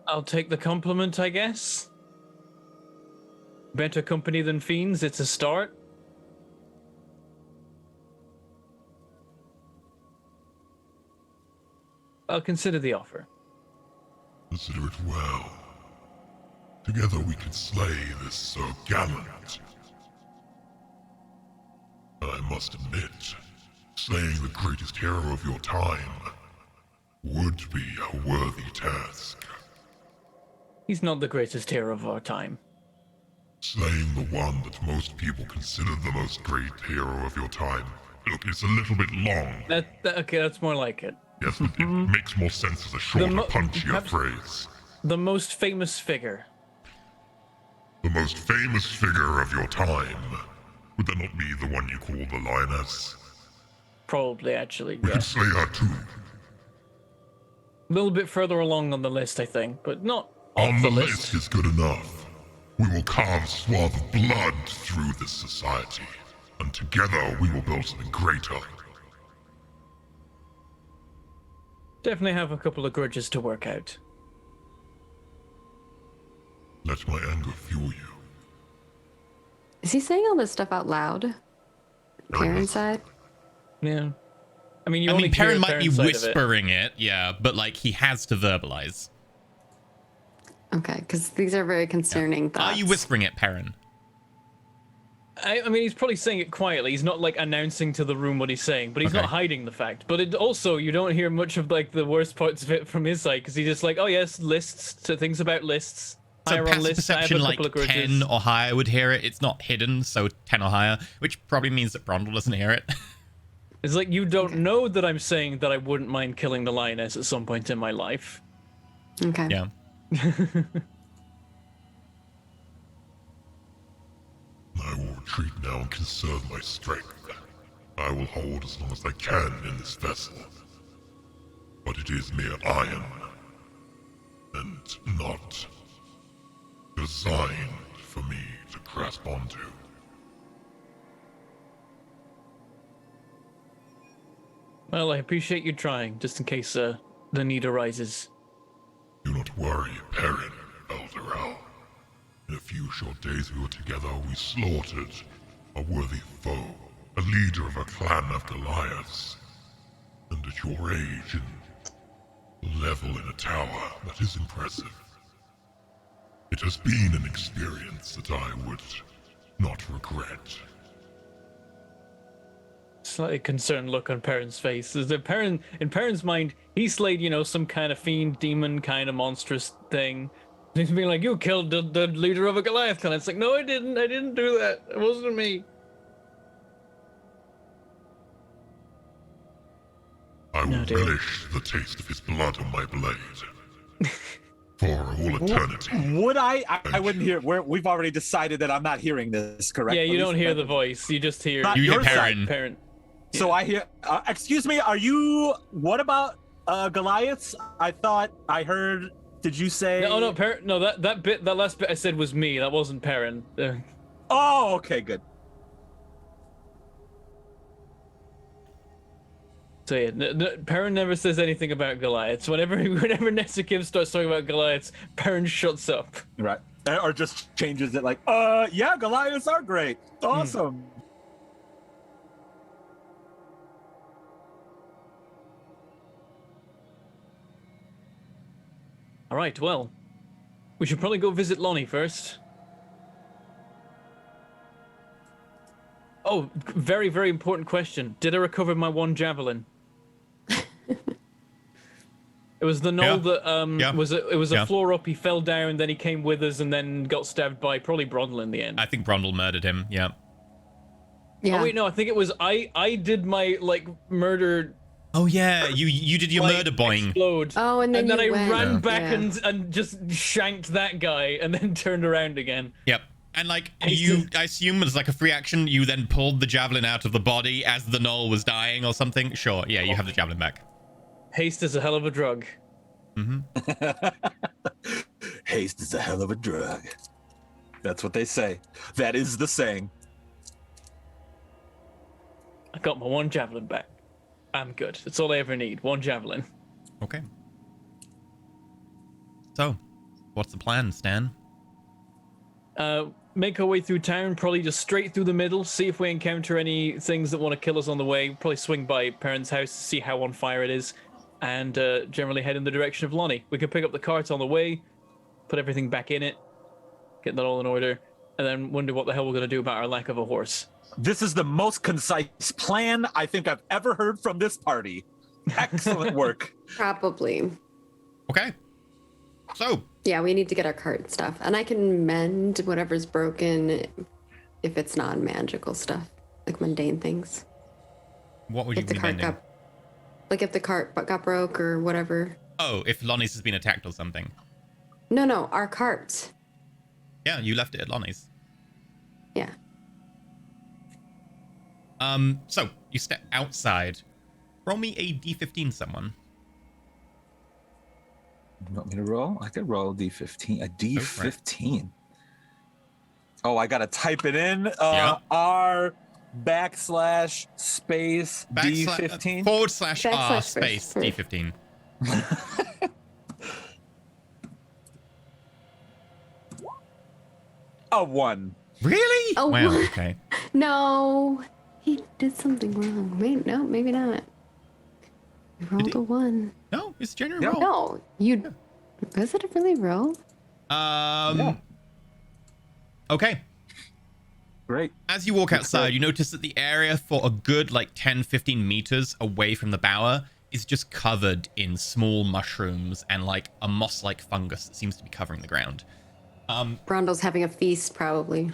I'll take the compliment, I guess. Better company than fiends, it's a start. I'll consider the offer. Consider it well. Together we could slay this so gallant. I must admit, slaying the greatest hero of your time would be a worthy task. He's not the greatest hero of our time. Slaying the one that most people consider the most great hero of your time. Look, it's a little bit long. Okay, that's more like it. Yes, but it makes more sense as a shorter, punchier perhaps phrase. The most famous figure. The most famous figure of your time. Would that not be the one you call the lioness? Probably, actually, We could yes. slay her too. A little bit further along on the list, I think, but not On off the list. list is good enough. We will carve a swath of blood through this society, and together we will build something greater. Definitely have a couple of grudges to work out. Let my anger fuel you. Is he saying all this stuff out loud? Karen's side? Yeah. I mean, you I only mean, hear Perrin might be Perrin's side of it. whispering it, yeah, but like he has to verbalize. Okay, because these are very concerning thoughts. Are you whispering it, Perrin? I mean, he's probably saying it quietly. He's not like announcing to the room what he's saying, but he's not hiding the fact. But it also, you don't hear much of like the worst parts of it from his side because he's just like, oh yes, lists, to things about lists. So higher on passive lists, I have a perception like couple of grudges. 10 or higher would hear it. It's not hidden, so 10 or higher, which probably means that Brondle doesn't hear it. It's like you don't know that I'm saying that I wouldn't mind killing the lioness at some point in my life. Okay. Yeah. I will retreat now and conserve my strength. I will hold as long as I can in this vessel. But it is mere iron, and not designed for me to grasp onto. Well, I appreciate you trying, just in case the need arises. Do not worry, Perrin, Elder Owl. In a few short days we were together, we slaughtered a worthy foe, a leader of a clan of Goliaths. And at your age and level in a tower, that is impressive. It has been an experience that I would not regret. Slightly concerned look on Perrin's face. Is that Perrin, in Perrin's mind, he slayed, you know, some kind of fiend, demon, kind of monstrous thing. He's being like, you killed the leader of a Goliath clan. It's like, no, I didn't. I didn't do that. It wasn't me. I will relish the taste of his blood on my blade. For all eternity. Would I wouldn't hear. We've already decided that I'm not hearing this, correct? Yeah, you don't hear the voice. You just hear. Not You hear your side. Perrin. So I hear. Excuse me. Are you? What about Goliaths? I thought I heard. Did you say? No, Perrin. No, that last bit I said was me. That wasn't Perrin. Oh, okay, good. So yeah, Perrin never says anything about Goliaths. Whenever Nessakim starts talking about Goliaths, Perrin shuts up. Right. Or just changes it like, yeah, Goliaths are great. Awesome. All right, well, we should probably go visit Lonnie first. Oh, very, very important question. Did I recover my one javelin? It was the gnoll that was a floor up. He fell down, then he came with us, and then got stabbed by probably Brondle in the end. I think Brondle murdered him. Yeah. Yeah. Oh wait, no, I think it was I did my like murder. Oh yeah, you did your murder boing. Explode. Oh, and then I you went. ran back Yeah. and just shanked that guy, and then turned around again. Yep. And like I assume as like a free action, you then pulled the javelin out of the body as the gnoll was dying or something. Sure, yeah, you have the javelin back. Haste is a hell of a drug. Haste is a hell of a drug. That's what they say. That is the saying. I got my one javelin back. I'm good. That's all I ever need. One javelin. Okay. So, what's the plan, Stan? Make our way through town, probably just straight through the middle, see if we encounter any things that want to kill us on the way. Probably swing by Perrin's house to see how on fire it is, and generally head in the direction of Lonnie. We can pick up the cart on the way, put everything back in it, get that all in order, and then wonder what the hell we're going to do about our lack of a horse. This is the most concise plan I think I've ever heard from this party. Excellent work. Probably. Okay. So. Yeah, we need to get our cart stuff. And I can mend whatever's broken if it's non-magical stuff, like mundane things. What would you be mending? Like if the cart got broke or whatever. Oh, if Lonnie's has been attacked or something. No, our cart. Yeah, you left it at Lonnie's. Yeah. So you step outside. Roll me a D15, someone. You want me to roll? I could roll a D15. A D15. Oh, I gotta type it in. R /space D15. /R space D15. A 1. Really? Oh, wow. what? Okay. No, he did something wrong. Wait, no, maybe not. You rolled a 1. No, it's a genuine roll. No, you. Was it a really roll? Okay. Great. As you walk outside, you notice that the area for a good, 10, 15 meters away from the bower is just covered in small mushrooms and, a moss-like fungus that seems to be covering the ground. Brondle's having a feast, probably.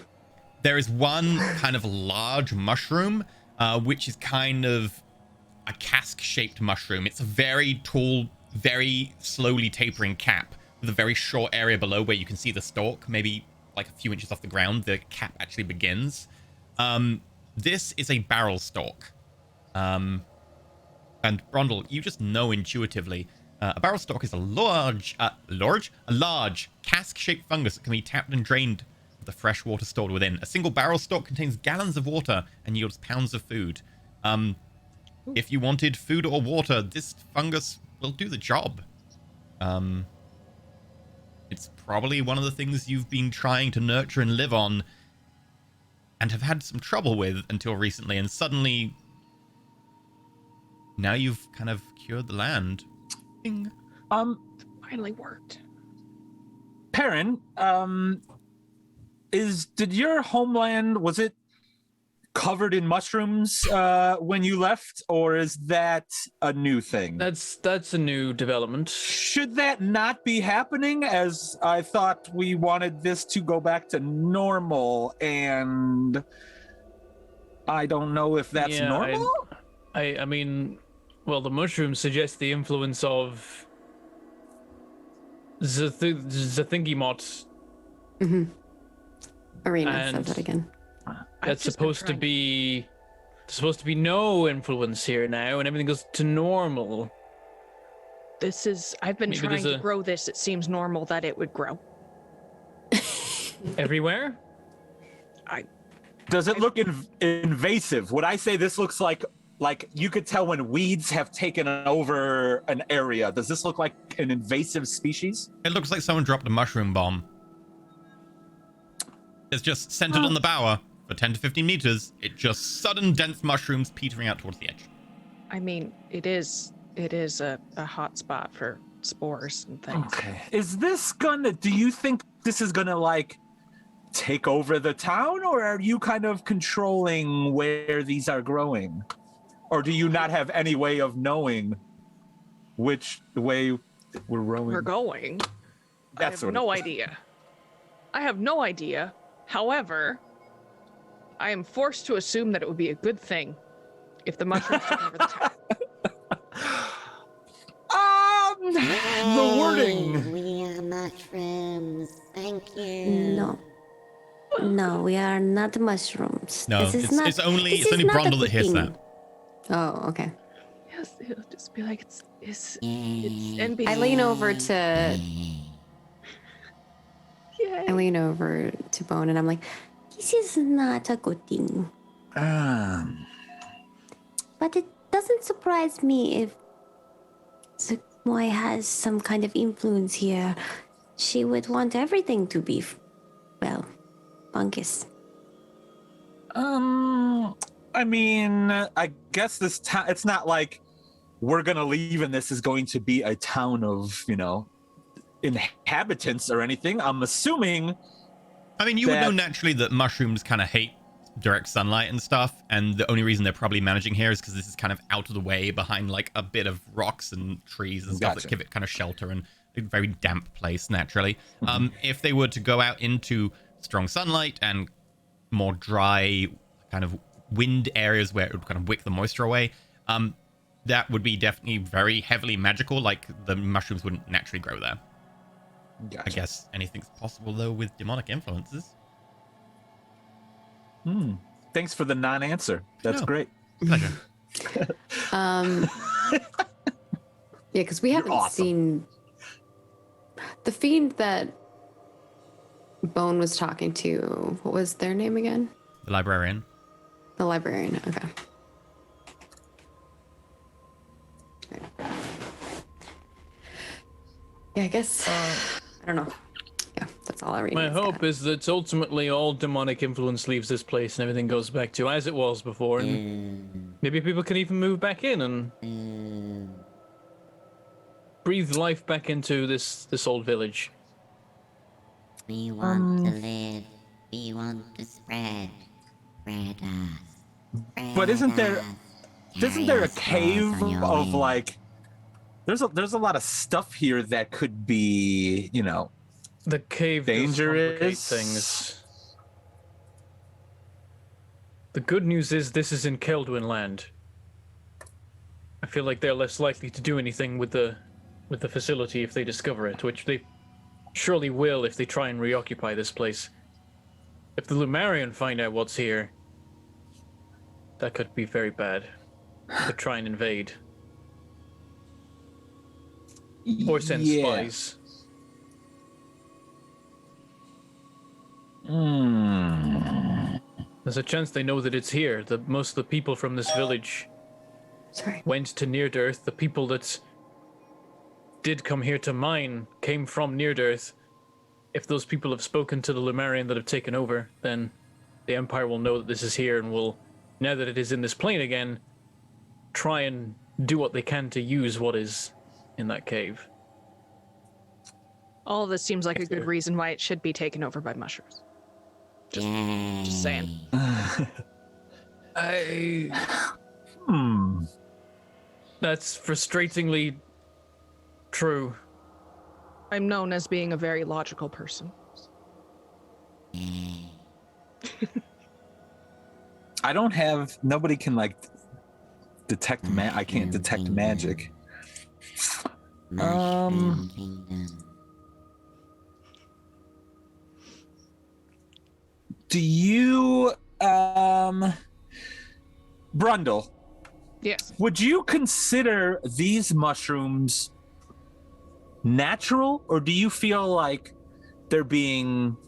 There is one kind of large mushroom, which is kind of a cask-shaped mushroom. It's a very tall, very slowly tapering cap with a very short area below where you can see the stalk, maybe a few inches off the ground. The cap actually begins. This is a barrel stalk. And Brondle, you just know intuitively, a barrel stalk is a large cask-shaped fungus that can be tapped and drained with the fresh water stored within. A single barrel stalk contains gallons of water and yields pounds of food. If you wanted food or water, this fungus will do the job. It's probably one of the things you've been trying to nurture and live on and have had some trouble with until recently, and suddenly now you've kind of cured the land. Ding. Finally worked. Perrin, did your homeland, was it covered in mushrooms when you left, or is that a new thing? That's a new development. Should that not be happening, as I thought we wanted this to go back to normal, and I don't know if that's normal? I mean, well, the mushrooms suggest the influence of Zathingimot. Mm-hmm. Arena said that again. That's supposed to be no influence here now, and everything goes to normal. I've been trying to grow this. It seems normal that it would grow. Everywhere? Does it look invasive? Would I say this looks like you could tell when weeds have taken over an area? Does this look like an invasive species? It looks like someone dropped a mushroom bomb. It's just centered on the bower. For 10 to 15 meters, it just sudden dense mushrooms petering out towards the edge. I mean, it is a hot spot for spores and things. Okay. Do you think this is gonna take over the town, or are you kind of controlling where these are growing? Or do you not have any way of knowing which way we're going? I have no idea. I have no idea. However, I am forced to assume that it would be a good thing if the mushrooms took over the town. The wording. We are mushrooms. Thank you. No, we are not mushrooms. No, it's only Brondle that hears that. Oh, okay. Yes, it'll just be like it's NBC. I lean over to Bone and I'm like, this is not a good thing. But it doesn't surprise me if Moy has some kind of influence here. She would want everything to be, fungus. I mean, I guess this town, it's not like we're gonna leave and this is going to be a town of, inhabitants or anything. I'm assuming. I mean, you would know naturally that mushrooms kind of hate direct sunlight and stuff, and the only reason they're probably managing here is because this is kind of out of the way behind a bit of rocks and trees and stuff that give it kind of shelter and a very damp place naturally. If they were to go out into strong sunlight and more dry kind of wind areas where it would kind of wick the moisture away, that would be definitely very heavily magical. The mushrooms wouldn't naturally grow there. Gotcha. I guess anything's possible though with demonic influences. Thanks for the non-answer. That's great. Pleasure. Because we haven't seen the fiend that Bone was talking to. What was their name again? The librarian. The librarian. Okay. Yeah, I guess. I don't know. Yeah, that's all I read. My hope is that ultimately all demonic influence leaves this place and everything goes back to as it was before, and maybe people can even move back in and breathe life back into this old village. We want to live. We want to spread. Spread us. But isn't there a Carry cave us on your of wings. like? There's a lot of stuff here that could be, you know, The cave does complicate dangerous things. The good news is this is in Keldwin land. I feel like they're less likely to do anything with the facility if they discover it, which they surely will if they try and reoccupy this place. If the Lumarian find out what's here, that could be very bad. They could try and invade. Or send spies. There's a chance they know that it's here. Most of the people from this village went to Near-Earth. The people that did come here to mine came from Near-Earth. If those people have spoken to the Lumarian that have taken over, then the Empire will know that this is here and will, now that it is in this plane again, try and do what they can to use what is in that cave. All of this seems like a good reason why it should be taken over by mushrooms. Just saying. That's frustratingly true. I'm known as being a very logical person. I don't have. Nobody can like detect I can't detect magic. Mushroom Kingdom. Do you, Brundle? Yes. Would you consider these mushrooms natural, or do you feel like they're being,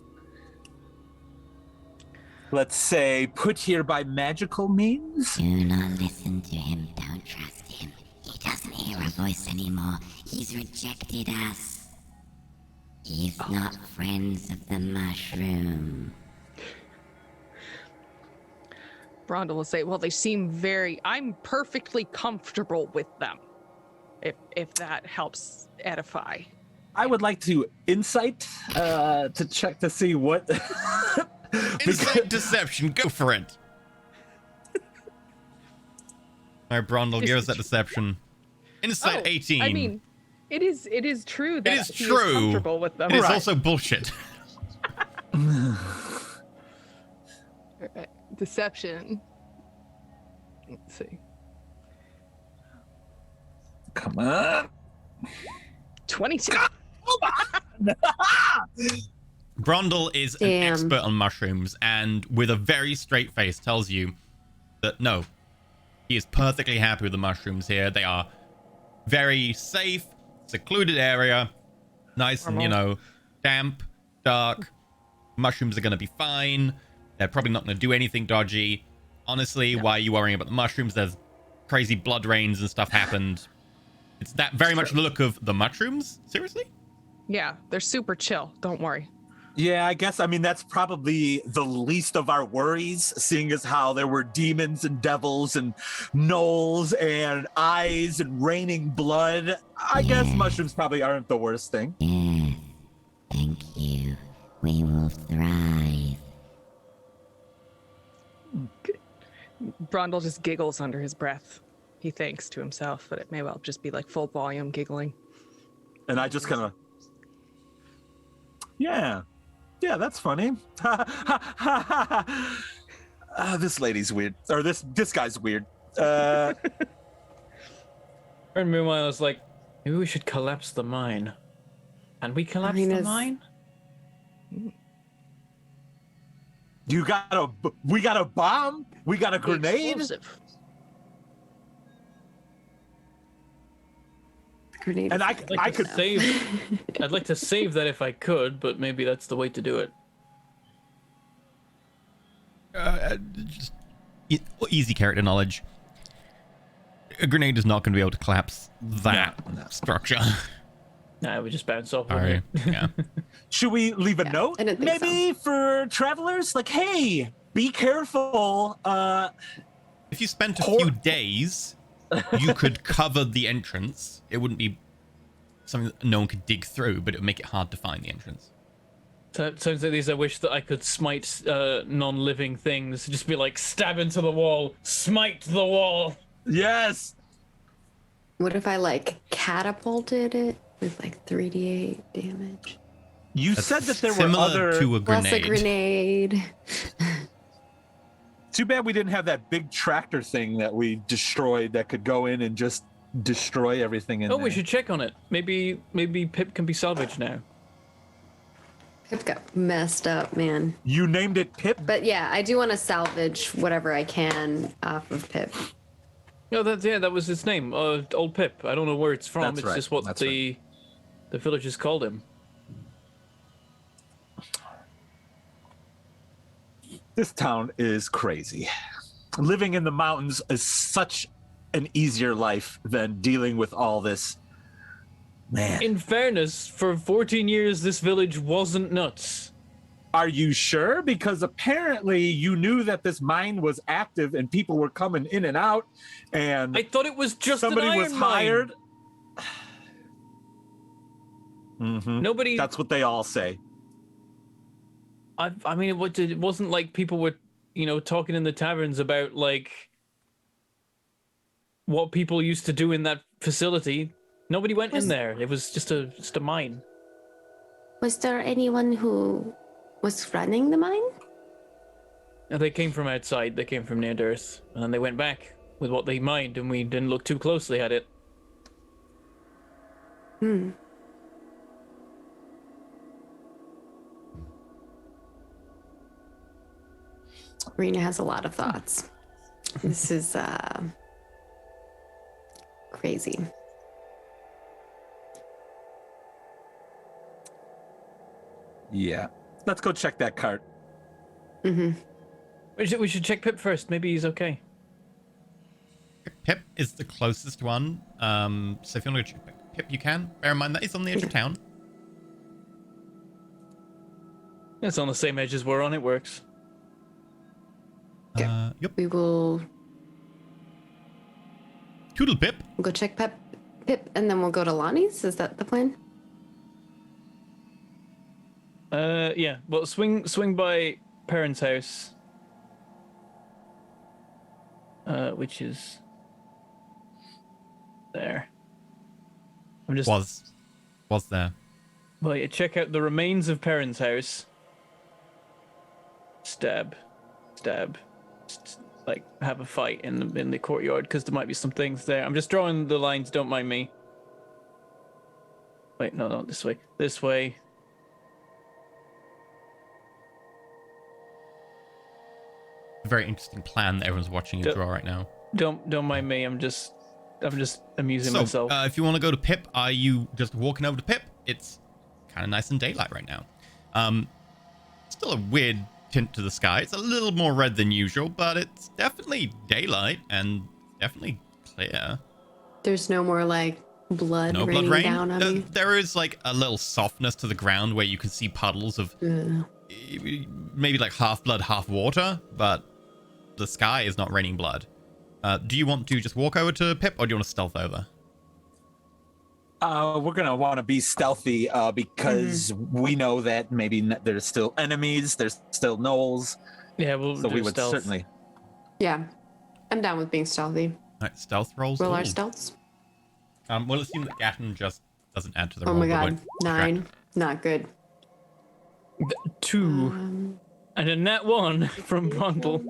let's say, put here by magical means? Do not listen to him. Don't trust him. He doesn't hear our voice anymore. He's rejected us. He's not friends of the mushroom. Brondel will say, well, they seem I'm perfectly comfortable with them. If that helps edify. I would like to insight to check to see what. Insight deception, go for it. All right, Brondel, give us that deception. Insight 18. I mean, it is true that it is he true. is comfortable with them. It is also bullshit. Alright, deception. Let's see. Come on. 22. Brondel is an expert on mushrooms and with a very straight face tells you that no, he is perfectly happy with the mushrooms here. They are very safe, secluded area, nice and, you know, damp, dark. Mushrooms are going to be fine. They're probably not going to do anything dodgy. Honestly, why are you worrying about the mushrooms? There's crazy blood rains and stuff happened. It's that very much the look of the mushrooms? Seriously? Yeah, they're super chill. Don't worry. Yeah, I guess, I mean, that's probably the least of our worries, seeing as how there were demons and devils and gnolls and eyes and raining blood. I guess mushrooms probably aren't the worst thing. Yes. Thank you. We will thrive. Brondel just giggles under his breath. He thinks to himself, but it may well just be like full volume giggling. And I just kind of, yeah, that's funny. This lady's weird, or this guy's weird. And meanwhile, it's like, maybe we should collapse the mine. Can we collapse the mine? We got a bomb? We got a grenade? Explosive. Grenade. And I could save. I'd like to save that if I could, but maybe that's the way to do it. Just easy character knowledge. A grenade is not going to be able to collapse that structure. Nah, we just bounce off. Sorry. Yeah. Should we leave a note? I didn't think Maybe for travelers? Like, hey, be careful. If you spent a few days, you could cover the entrance. It wouldn't be something that no one could dig through, but it would make it hard to find the entrance. Sounds like these I wish that I could smite non-living things. Just be like, stab into the wall, smite the wall. Yes. What if I like catapulted it with like 3d8 damage? You That's said that there were similar other. to a Plus a grenade. grenade. Too bad we didn't have that big tractor thing that we destroyed that could go in and just destroy everything in Oh, there. we should check on it. Maybe Pip can be salvaged now. Pip got messed up, man. You named it Pip? But yeah, I do want to salvage whatever I can off of Pip. No, that was its name. Old Pip. I don't know where it's from. That's It's right. just what That's the villagers called him. This town is crazy. Living in the mountains is such an easier life than dealing with all this. Man. In fairness, for 14 years, this village wasn't nuts. Are you sure? Because apparently you knew that this mine was active and people were coming in and out, and I thought it was just somebody an iron was hired. Mine. Nobody. That's what they all say. I mean, it wasn't like people were, talking in the taverns about like what people used to do in that facility. Nobody went in there. It was just a mine. Was there anyone who was running the mine? They came from outside. They came from near Earth, and then they went back with what they mined, and we didn't look too closely at it. Rena has a lot of thoughts. This is crazy. Yeah. Let's go check that cart. Mm-hmm. We should check Pip first. Maybe he's okay. Pip is the closest one. So if you want to go check Pip, you can. Bear in mind that he's on the edge of town. It's on the same edge as we're on. It works. Yep. We will Toodle Pip. go check Pip, and then we'll go to Lonnie's. Is that the plan? Yeah. Well, swing by Perrin's house, which is there. I'm just was there. Well, yeah, check out the remains of Perrin's house. Stab, like have a fight in the courtyard because there might be some things there. I'm just drawing the lines. Don't mind me. Wait, no, not this way. This way. Very interesting plan that everyone's watching you draw right now. Don't mind me. I'm just amusing myself. If you want to go to Pip, are you just walking over to Pip? It's kind of nice and daylight right now. Still a weird tint to the sky. It's a little more red than usual, but it's definitely daylight and definitely clear. There's no more like blood No raining blood rain. down on me. There is like a little softness to the ground where you can see puddles of maybe like half blood, half water, but the sky is not raining blood. Do you want to just walk over to Pip, or do you want to stealth over? We're gonna want to be stealthy because we know that maybe there's still enemies, there's still gnolls. Yeah, so we would stealth. certainly. Yeah, I'm down with being stealthy. All right, stealth rolls. Roll our Ooh. stealths. We'll assume that Gatton just doesn't add to the Oh roll. my but god, won't 9. distract. Not good. 2 and a nat 1 from Brundle.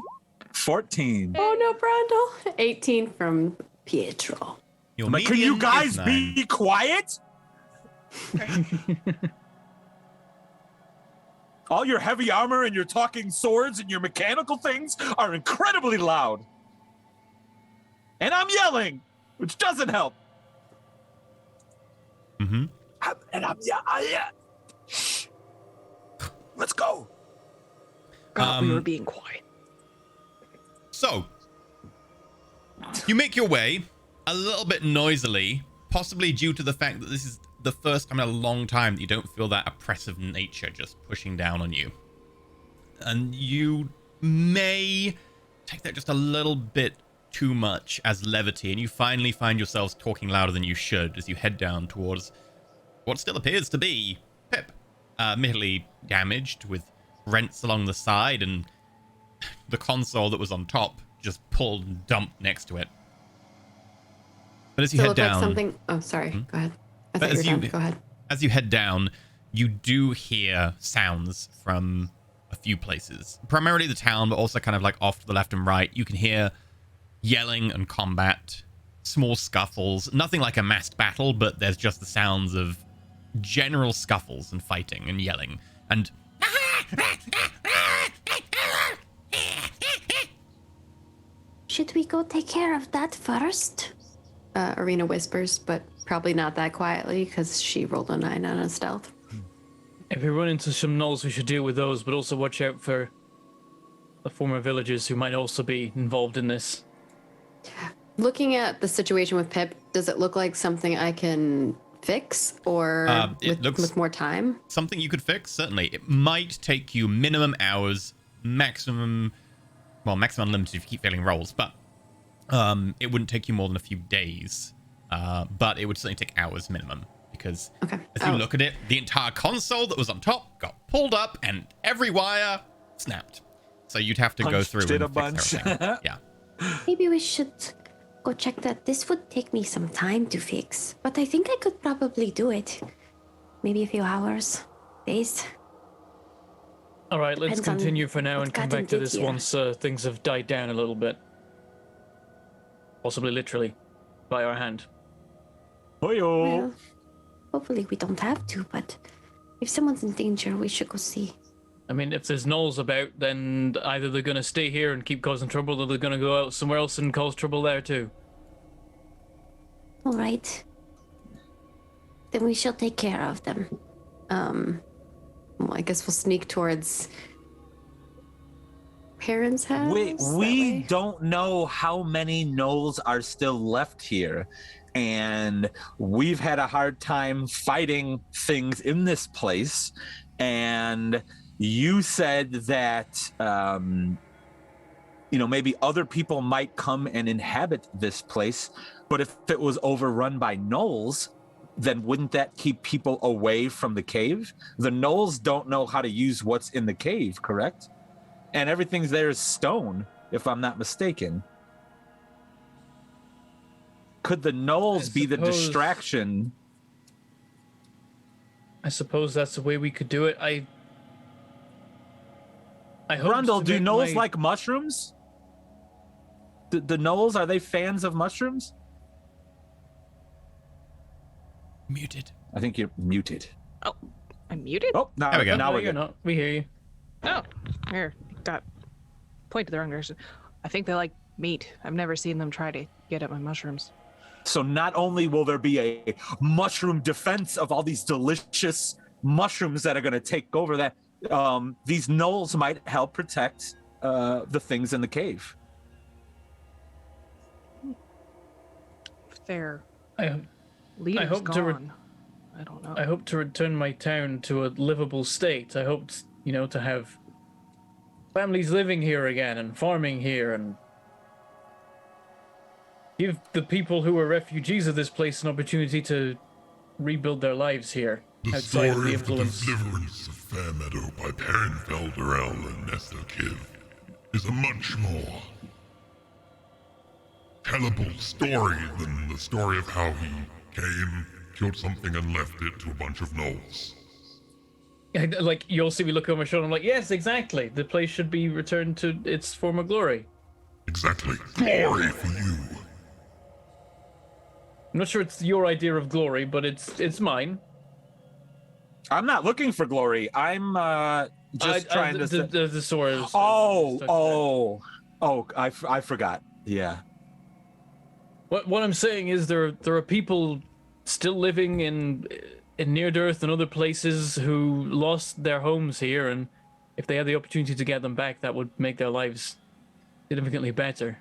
14. Oh no, Brundle. 18 from Pietro. Your But can median you guys is 9. be quiet? All your heavy armor and your talking swords and your mechanical things are incredibly loud. And I'm yelling, which doesn't help. Mm-hmm. Shh. Let's go. God, we were being quiet. So, you make your way a little bit noisily, possibly due to the fact that this is the first time in a long time that you don't feel that oppressive nature just pushing down on you. And you may take that just a little bit too much as levity, and you finally find yourselves talking louder than you should as you head down towards what still appears to be Pip. admittedly damaged with rents along the side, and the console that was on top just pulled and dumped next to it. But as you head down, like something. Oh, sorry. Go ahead. I thought you were done. Go ahead. As you head down, you do hear sounds from a few places, primarily the town, but also kind of like off to the left and right. You can hear yelling and combat, small scuffles, nothing like a massed battle, but there's just the sounds of general scuffles and fighting and yelling and Should we go take care of that first? Arena whispers, but probably not that quietly because she rolled a 9 on a stealth. If we run into some gnolls, we should deal with those, but also watch out for the former villagers who might also be involved in this. Looking at the situation with Pip, does it look like something I can fix, or with more time? Something you could fix, certainly. It might take you minimum hours, maximum unlimited if you keep failing rolls, but it wouldn't take you more than a few days. But it would certainly take hours minimum, because as you look at it, the entire console that was on top got pulled up and every wire snapped. So you'd have to go through and fix everything. Yeah. Maybe we should go check that. This would take me some time to fix, but I think I could probably do it. Maybe a few hours, days. All right, let's continue for now and come back to this here. once things have died down a little bit. Possibly literally, by our hand. Well, hopefully we don't have to, but if someone's in danger, we should go see. I mean, if there's gnolls about, then either they're going to stay here and keep causing trouble, or they're going to go out somewhere else and cause trouble there too. All right. Then we shall take care of them. Well, I guess we'll sneak towards parents' house. We don't know how many gnolls are still left here, and we've had a hard time fighting things in this place. And you said that maybe other people might come and inhabit this place, but if it was overrun by gnolls, then wouldn't that keep people away from the cave? The gnolls don't know how to use what's in the cave, correct? And everything's there is stone, if I'm not mistaken. Could the gnolls be the distraction? I suppose that's the way we could do it. I hope. Grundle, do gnolls like mushrooms? The gnolls, are they fans of mushrooms? Muted. I think you're muted. Oh, I'm muted? Oh, now, there we go. Now we're you're good. not. We hear you. Oh, here. Got pointed the wrong direction. I think they like meat. I've never seen them try to get at my mushrooms. So not only will there be a mushroom defense of all these delicious mushrooms that are going to take over that, these gnolls might help protect the things in the cave. Their I leader's hope gone. I don't know. I hope to return my town to a livable state. I hope, to have families living here again and farming here, and give the people who are refugees of this place an opportunity to rebuild their lives here outside of the influence. The deliverance of Fairmeadow by Perrin Felderell and Nestor Kiv is a much more tellable story than the story of how he came, killed something, and left it to a bunch of gnolls. Like, you'll see me look over my shoulder, I'm like, yes, exactly. The place should be returned to its former glory. Exactly. Glory for you. I'm not sure it's your idea of glory, but it's mine. I'm not looking for glory. I'm just trying to... The sword. I forgot. Yeah. What I'm saying is there are people still living in Near Earth and other places who lost their homes here, and if they had the opportunity to get them back, that would make their lives significantly better.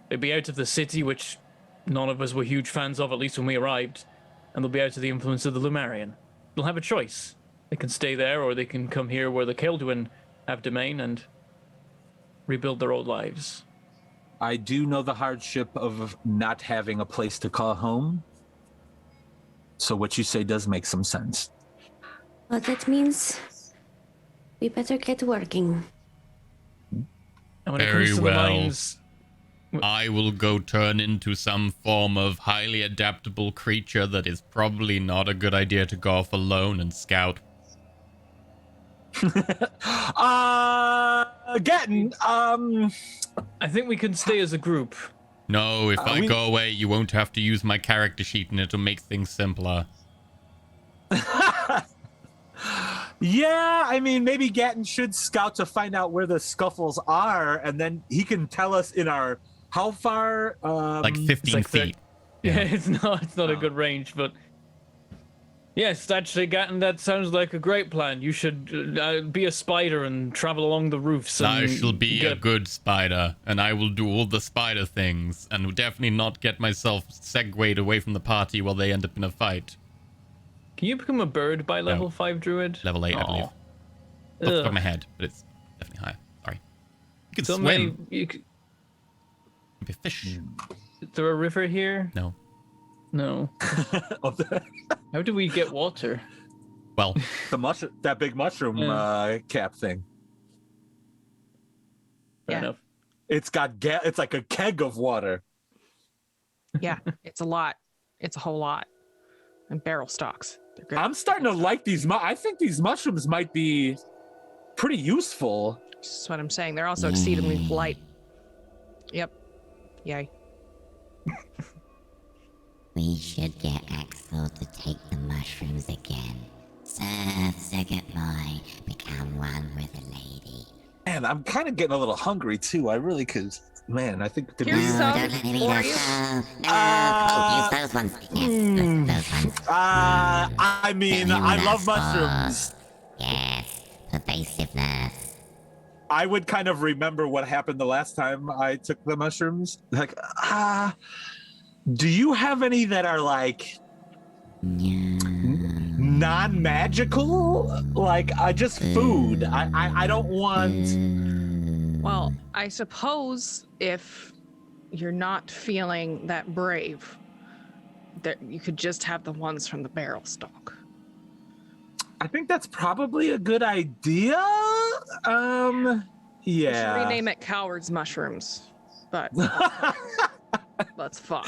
They'd be out of the city, which none of us were huge fans of, at least when we arrived, and they'll be out of the influence of the Lumarian. They'll have a choice. They can stay there, or they can come here where the Kael'duin have domain and rebuild their old lives. I do know the hardship of not having a place to call home. So what you say does make some sense. Well, that means we better get working. And when it Very comes to well. the mines, I will go turn into some form of highly adaptable creature that is probably not a good idea to go off alone and scout. Getting, I think we can stay as a group. No, if I we- go away, you won't have to use my character sheet and it'll make things simpler. Yeah, I mean, maybe Gatton should scout to find out where the scuffles are, and then he can tell us in our how far. Like 15 like feet. Yeah, it's not a good range, but yes, actually, Gatton, that sounds like a great plan. You should be a spider and travel along the roofs. And I shall be a good spider, and I will do all the spider things, and will definitely not get myself segued away from the party while they end up in a fight. Can you become a bird by level 5 druid? Level 8, I believe. Off the top of my head, but it's definitely higher. Sorry. You can swim. You could be a fish. Is there a river here? No. No. How do we get water? Well, that big mushroom cap thing. Fair enough. It's got it's like a keg of water. Yeah, it's a lot. It's a whole lot. And barrel stocks. They're good. I'm starting to like these. I think these mushrooms might be pretty useful. That's what I'm saying. They're also exceedingly light. Yep. Yay. We should get Axel to take the mushrooms again. Serve Second Boy, become one with a lady. Man, I'm kind of getting a little hungry too. I really could. Man, I think. Here's some don't let him eat us. No, use those ones. Yes, those ones. I mean, I love mushrooms. Yes, pervasiveness. I would kind of remember what happened the last time I took the mushrooms. Like, do you have any that are like non-magical? Like, just food. I don't want. Well, I suppose if you're not feeling that brave, that you could just have the ones from the barrel stock. I think that's probably a good idea. Yeah. We should rename it Coward's Mushrooms, but that's fine.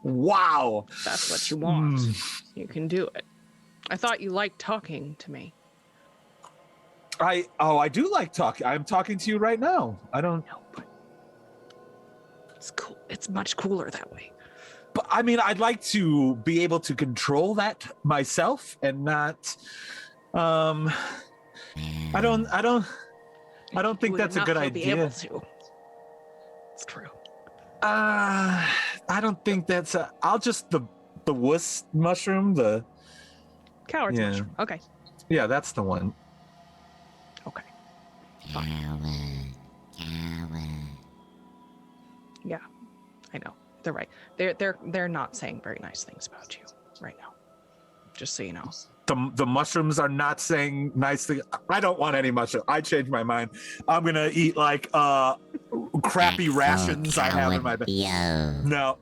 Wow. If that's what you want. You can do it. I thought you liked talking to me. I do like talking. I'm talking to you right now. I don't know, but it's cool. It's much cooler that way. But I mean, I'd like to be able to control that myself and not. I don't think that's a good idea. Be able to. It's true. I don't think that's I'll just the wuss mushroom, the Coward's mushroom. Okay. Yeah, that's the one. Okay. Coward. Yeah, I know. They're right. They're not saying very nice things about you right now. Just so you know. The mushrooms are not saying nice things. I don't want any mushroom. I changed my mind. I'm gonna eat like crappy rations I have in my bed. No,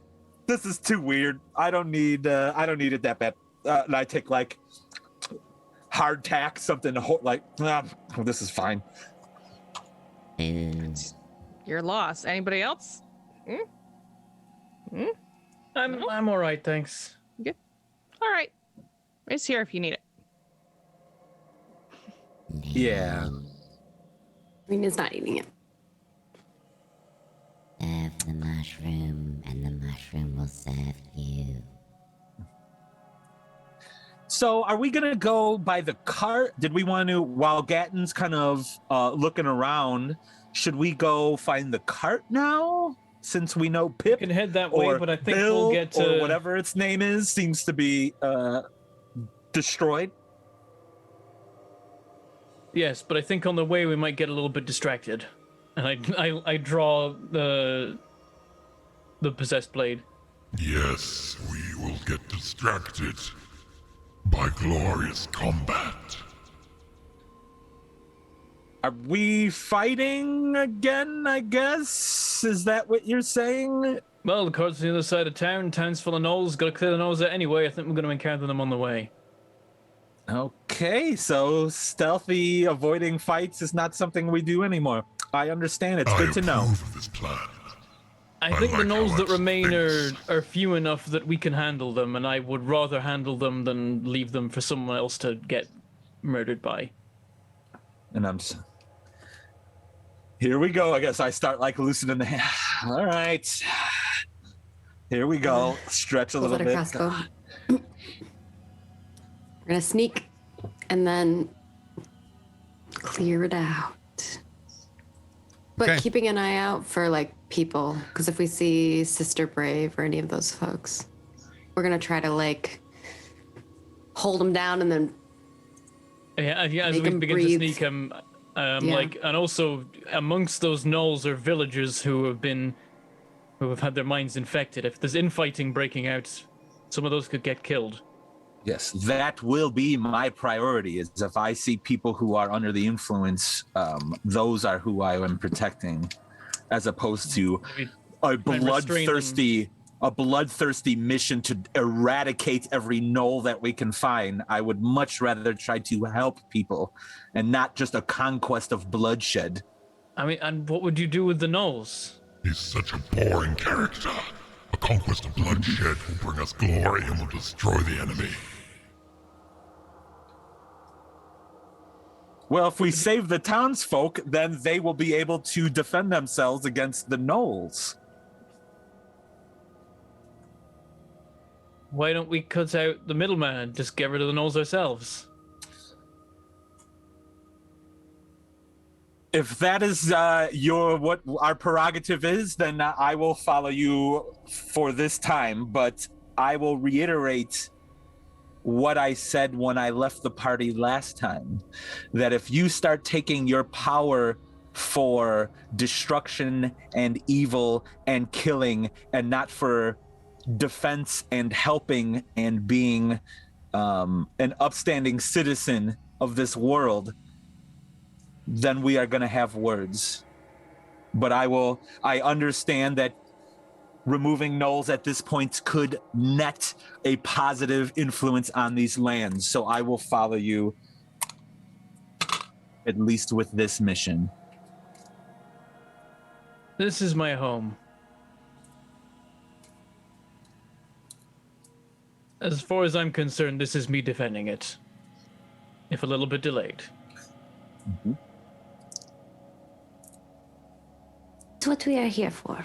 this is too weird. I don't need it that bad. And I take like hardtack, something like this is fine. Your loss. Anybody else? I'm all right, thanks. Good. All right. It's here if you need it. Yeah. Rena's not eating it. Serve the mushroom, and the mushroom will serve you. So are we gonna go by the cart? Did we want to, while Gatton's kind of looking around, should we go find the cart now? Since we know Pip can head that way, but I think Bill, we'll get to or whatever its name is seems to be destroyed. Yes, but I think on the way we might get a little bit distracted, and I draw the possessed blade. Yes, we will get distracted by glorious combat. Are we fighting again, I guess? Is that what you're saying? Well, the cart's on the other side of town. Town's full of gnolls. Got to clear the gnolls out anyway. I think we're going to encounter them on the way. Okay, so stealthy avoiding fights is not something we do anymore. I understand. It's good to know. approve of this plan. I think the like how gnolls that it remain thinks. are few enough that we can handle them, and I would rather handle them than leave them for someone else to get murdered by. And here we go. I guess I start like loosening the hand. All right. Here we go. Stretch a Pulls little out a bit. crossbow. We're gonna sneak and then clear it out. But Okay. keeping an eye out for like people, because if we see Sister Brave or any of those folks, we're gonna try to like hold them down and then Yeah, as Make we 'em begin breathe. to sneak, like, and also amongst those gnolls are villagers who have had their minds infected. If there's infighting breaking out, some of those could get killed. Yes, that will be my priority. Is if I see people who are under the influence, those are who I am protecting, as opposed to a bloodthirsty mission to eradicate every gnoll that we can find. I would much rather try to help people, and not just a conquest of bloodshed. I mean, and what would you do with the gnolls? He's such a boring character. A conquest of bloodshed will bring us glory and will destroy the enemy. Well, if we save the townsfolk, then they will be able to defend themselves against the gnolls. Why don't we cut out the middleman and just get rid of the gnolls ourselves? If that is what our prerogative is, then I will follow you for this time. But I will reiterate what I said when I left the party last time, that if you start taking your power for destruction and evil and killing, and not for defense and helping and being an upstanding citizen of this world, then we are going to have words. But I understand that removing gnolls at this point could net a positive influence on these lands. So I will follow you, at least with this mission. This is my home. As far as I'm concerned, this is me defending it. If a little bit delayed. Mm-hmm. It's what we are here for.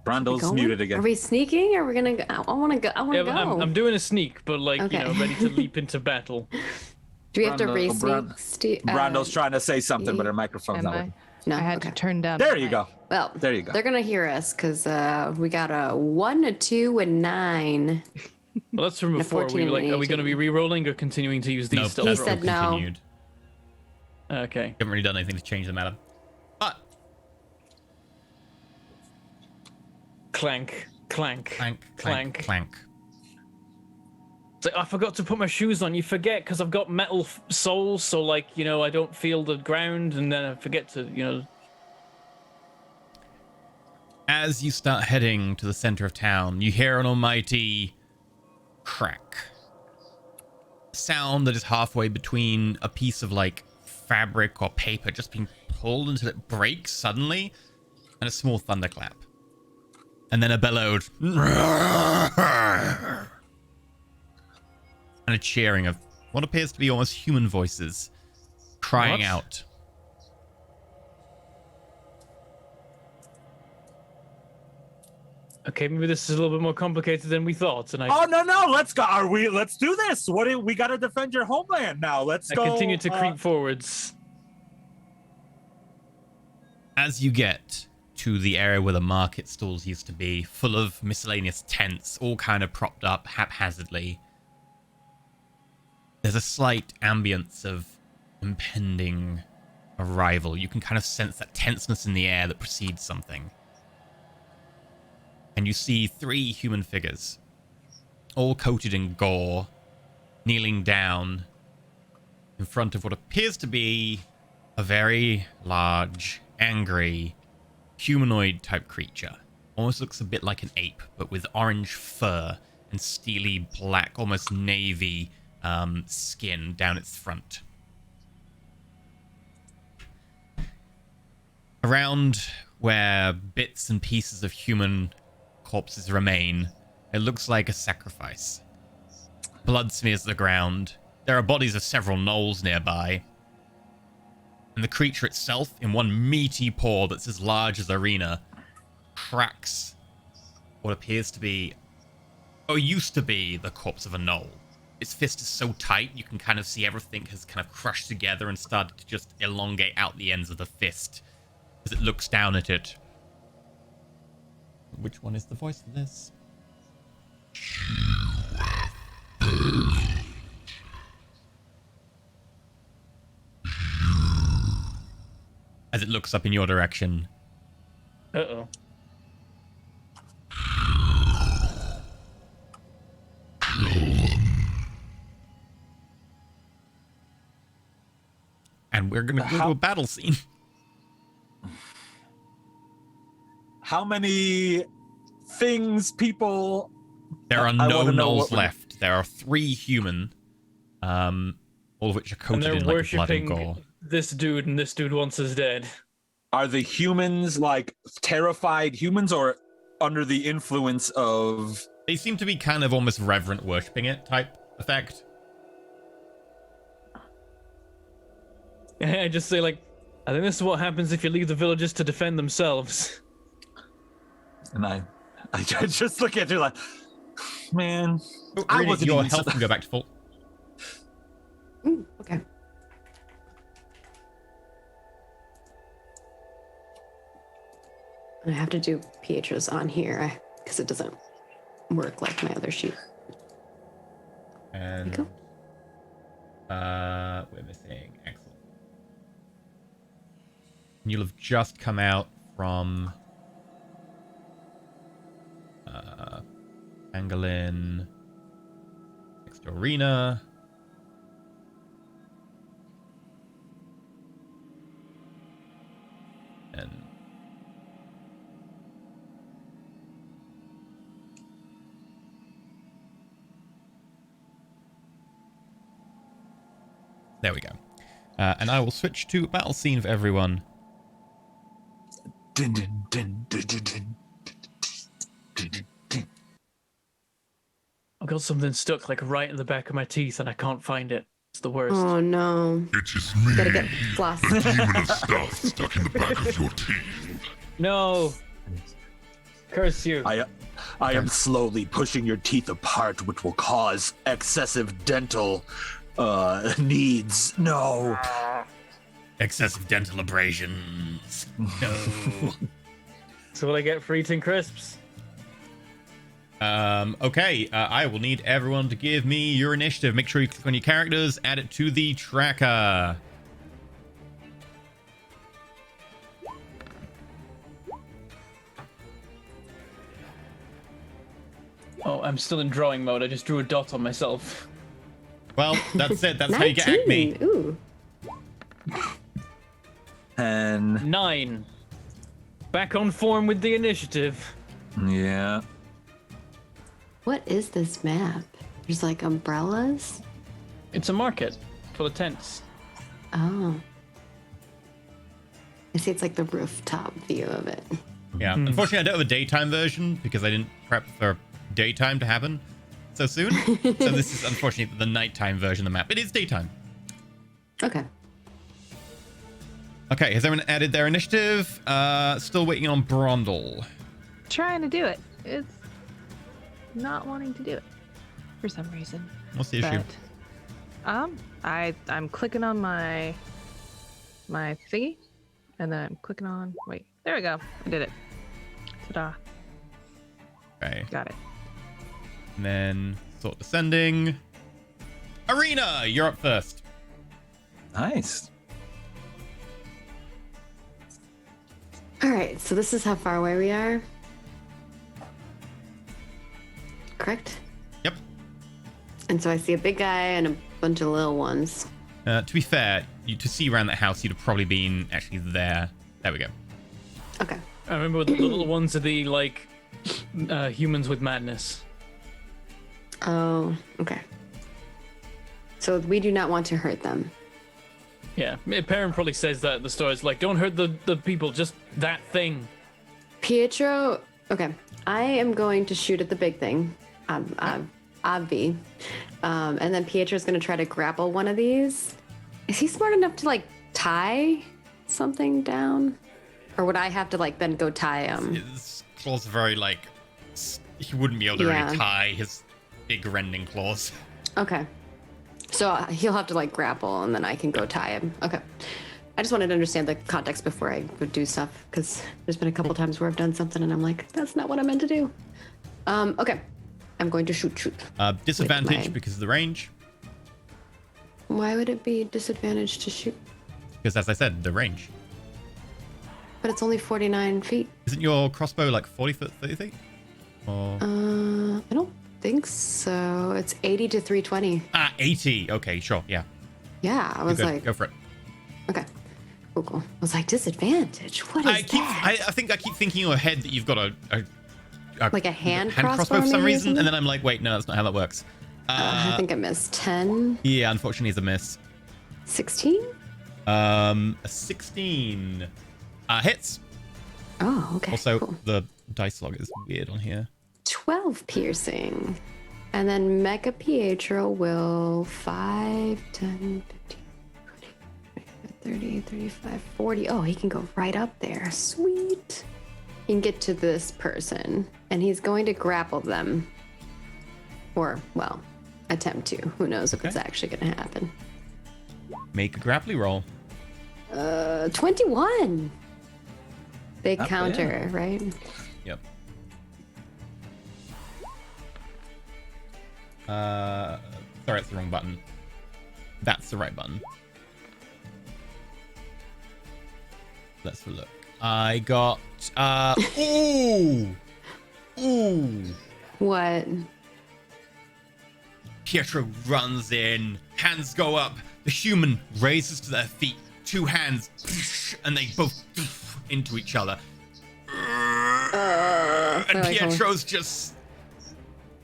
Brondle's muted again. Are we sneaking? Or are we gonna go? I want to go. I want to Yeah, go. I'm doing a sneak, but like, Okay. ready to leap into battle. Do we have to Brando- race Bron- sneak? Brondle's trying to say something, but her microphone's Am not I? working. No, I had okay. to turn down. There the you mic. go. Well, There you go. They're gonna hear us because we got a 1, a 2, and 9. Well, that's from A before. 14 and Are an we going to be 18. re-rolling or continuing to use these No, stealth that's He rolls? said no. continued. Okay. Haven't really done anything to change the matter. But Clank, clank, clank, clank, clank. It's like, I forgot to put my shoes on. You forget because I've got metal soles, so like, I don't feel the ground, and then I forget to, As you start heading to the center of town, you hear an almighty crack. Sound that is halfway between a piece of like fabric or paper just being pulled until it breaks suddenly, and a small thunderclap. And then a bellowed and a cheering of what appears to be almost human voices crying What? out. Okay, maybe this is a little bit more complicated than we thought, and Oh no! Let's go. Let's do this. We got to defend your homeland now. Let's I go. continue to creep forwards. As you get to the area where the market stalls used to be, full of miscellaneous tents, all kind of propped up haphazardly, there's a slight ambience of impending arrival. You can kind of sense that tenseness in the air that precedes something. And you see 3 human figures, all coated in gore, kneeling down in front of what appears to be a very large, angry, humanoid-type creature. almost looks a bit like an ape, but with orange fur and steely black, almost navy skin down its front. Around where bits and pieces of human corpses remain, it looks like a sacrifice. Blood smears the ground. There are bodies of several gnolls nearby. And the creature itself, in one meaty paw that's as large as Arena, cracks what appears to be, or used to be, the corpse of a gnoll. Its fist is so tight, you can kind of see everything has kind of crushed together and started to just elongate out the ends of the fist as it looks down at it. Which one is the voice for this? As it looks up in your direction. Uh-oh. And we're going to go to a battle scene. How many things, people... There are no gnolls left. There are 3 human, all of which are coated in like blood and gore. This dude, and this dude wants us dead. Are the humans like terrified humans or under the influence of... They seem to be kind of almost reverent worshipping it type effect. I just say like, I think this is what happens if you leave the villagers to defend themselves. And I just look at you like, man, I wasn't your health can go back to full. Okay. I have to do Pietro's on here because it doesn't work like my other sheet. And we're missing. Excellent. You'll have just come out from Pangolin, next to Arena. And there we go. And I will switch to battle scene for everyone. I've got something stuck like right in the back of my teeth and I can't find it. It's the worst. Oh no. It is me. Gotta get floss. The demon of stuff stuck in the back of your teeth. No. Curse you. I am slowly pushing your teeth apart, which will cause excessive dental needs. No. Excessive dental abrasions. No. So will I get for eating crisps? Okay, I will need everyone to give me your initiative. Make sure you click on your characters, add it to the tracker. Oh, I'm still in drawing mode. I just drew a dot on myself. Well, that's it. That's how you get Acme. Ooh. And 9. Back on form with the initiative. yeah. What is this map? There's like umbrellas? It's a market full of tents. Oh. I see it's like the rooftop view of it. Yeah. Unfortunately, I don't have a daytime version because I didn't prep for daytime to happen so soon. So this is unfortunately the nighttime version of the map. It is daytime. Okay. Okay, has everyone added their initiative? Still waiting on Brondel. Trying to do it. It's not wanting to do it for some reason. What's the issue? I'm clicking on my thingy, and then I'm clicking on. Wait, there we go. I did it. Ta-da! Okay. Got it. And then sort descending. Arena, you're up first. Nice. All right, so this is how far away we are. Correct? Yep. And so I see a big guy and a bunch of little ones. To be fair, to see around that house, you'd have probably been actually there. There we go. Okay. I remember the little ones are the like humans with madness. Oh, okay. So we do not want to hurt them. Yeah, Perrin probably says that at the start. It's like, don't hurt the people, just that thing. Pietro, okay. I am going to shoot at the big thing, Obvi. And then Pietro's going to try to grapple one of these. Is he smart enough to like tie something down? Or would I have to like then go tie him? His claws are very like, he wouldn't be able to really tie his big rending claws. Okay. So he'll have to like grapple and then I can go tie him. Okay. I just wanted to understand the context before I would do stuff because there's been a couple times where I've done something and I'm like, that's not what I meant to do. Okay. I'm going to shoot. Disadvantage because of the range. Why would it be disadvantage to shoot? Because as I said, the range. But it's only 49 feet. Isn't your crossbow like 40 foot, 30 feet? Or... I don't think so. It's 80 to 320. 80. Okay, sure. Yeah. Yeah, I was like... Go for it. Okay. Cool. I was like, disadvantage? What is that? I think I keep thinking in your head that you've got a like a hand crossbow for some reason, and then I'm like, wait, no, that's not how that works. I think I missed 10. Yeah, unfortunately, it's a miss. 16? A 16 hits. Oh, okay. Also, cool. the dice log is weird on here. 12 piercing. And then Mecha Pietro will 5, 10, 15, 20, 30, 35, 40. Oh, he can go right up there. Sweet. He can get to this person, and he's going to grapple them. Or, well, attempt to. Who knows if it's actually going to happen. Make a grappling roll. 21. Big Not counter, bad. right? Yep. Sorry, that's the wrong button. That's the right button. Let's have a look. I got ooh. What? Pietro runs in, hands go up, the human raises to their feet, two hands, and they both into each other. And Pietro's just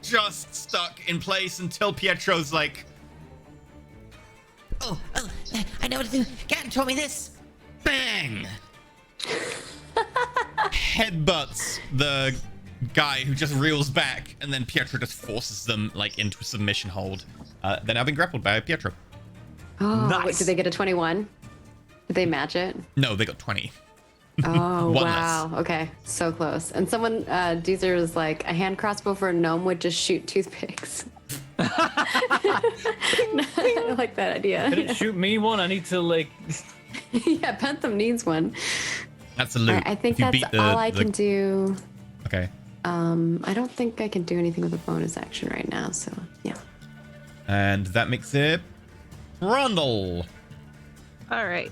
stuck in place until Pietro's like, Oh, I know what to do. Captain told me this. bang! Headbutts the guy who just reels back, and then Pietro just forces them like into a submission hold. They're now being grappled by Pietro. Oh, Nice. wait, did they get a 21? Did they match it? No, they got 20. Oh, One wow. less. Okay, so close. And someone, Deezer was like, a hand crossbow for a gnome would just shoot toothpicks. I like that idea. Did it shoot me one? I need to like. Yeah, Pentham needs one. That's a loot. All right, I think If you that's beat all I can do. Okay. I don't think I can do anything with a bonus action right now, so yeah. And that makes it Rondel. All right.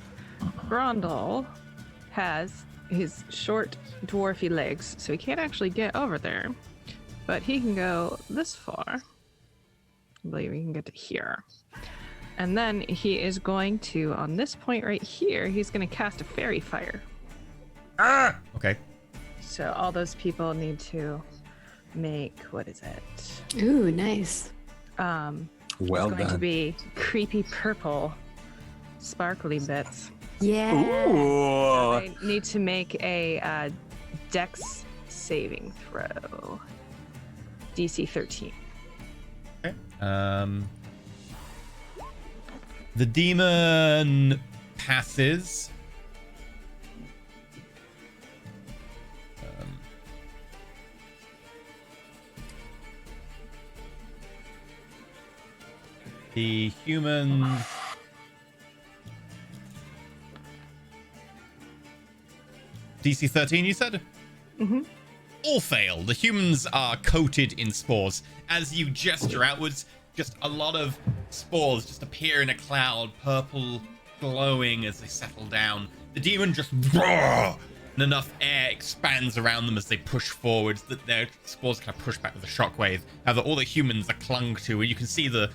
Rondel has his short dwarfy legs, so he can't actually get over there. But he can go this far. I believe he can get to here. And then he is going to, on this point right here, he's going to cast a fairy fire. Ah! Okay. So all those people need to make, what is it? Ooh, nice. Well It's going to done. be creepy purple sparkly bits. Yeah. Ooh. I need to make a dex saving throw. DC 13. Okay. The demon passes. The human DC 13, you said? Mm-hmm. All fail. The humans are coated in spores. As you gesture outwards, just a lot of spores just appear in a cloud, purple glowing as they settle down. The demon just roar, and enough air expands around them as they push forwards that their spores kind of push back with a shockwave. However, all the humans are clung to, and you can see the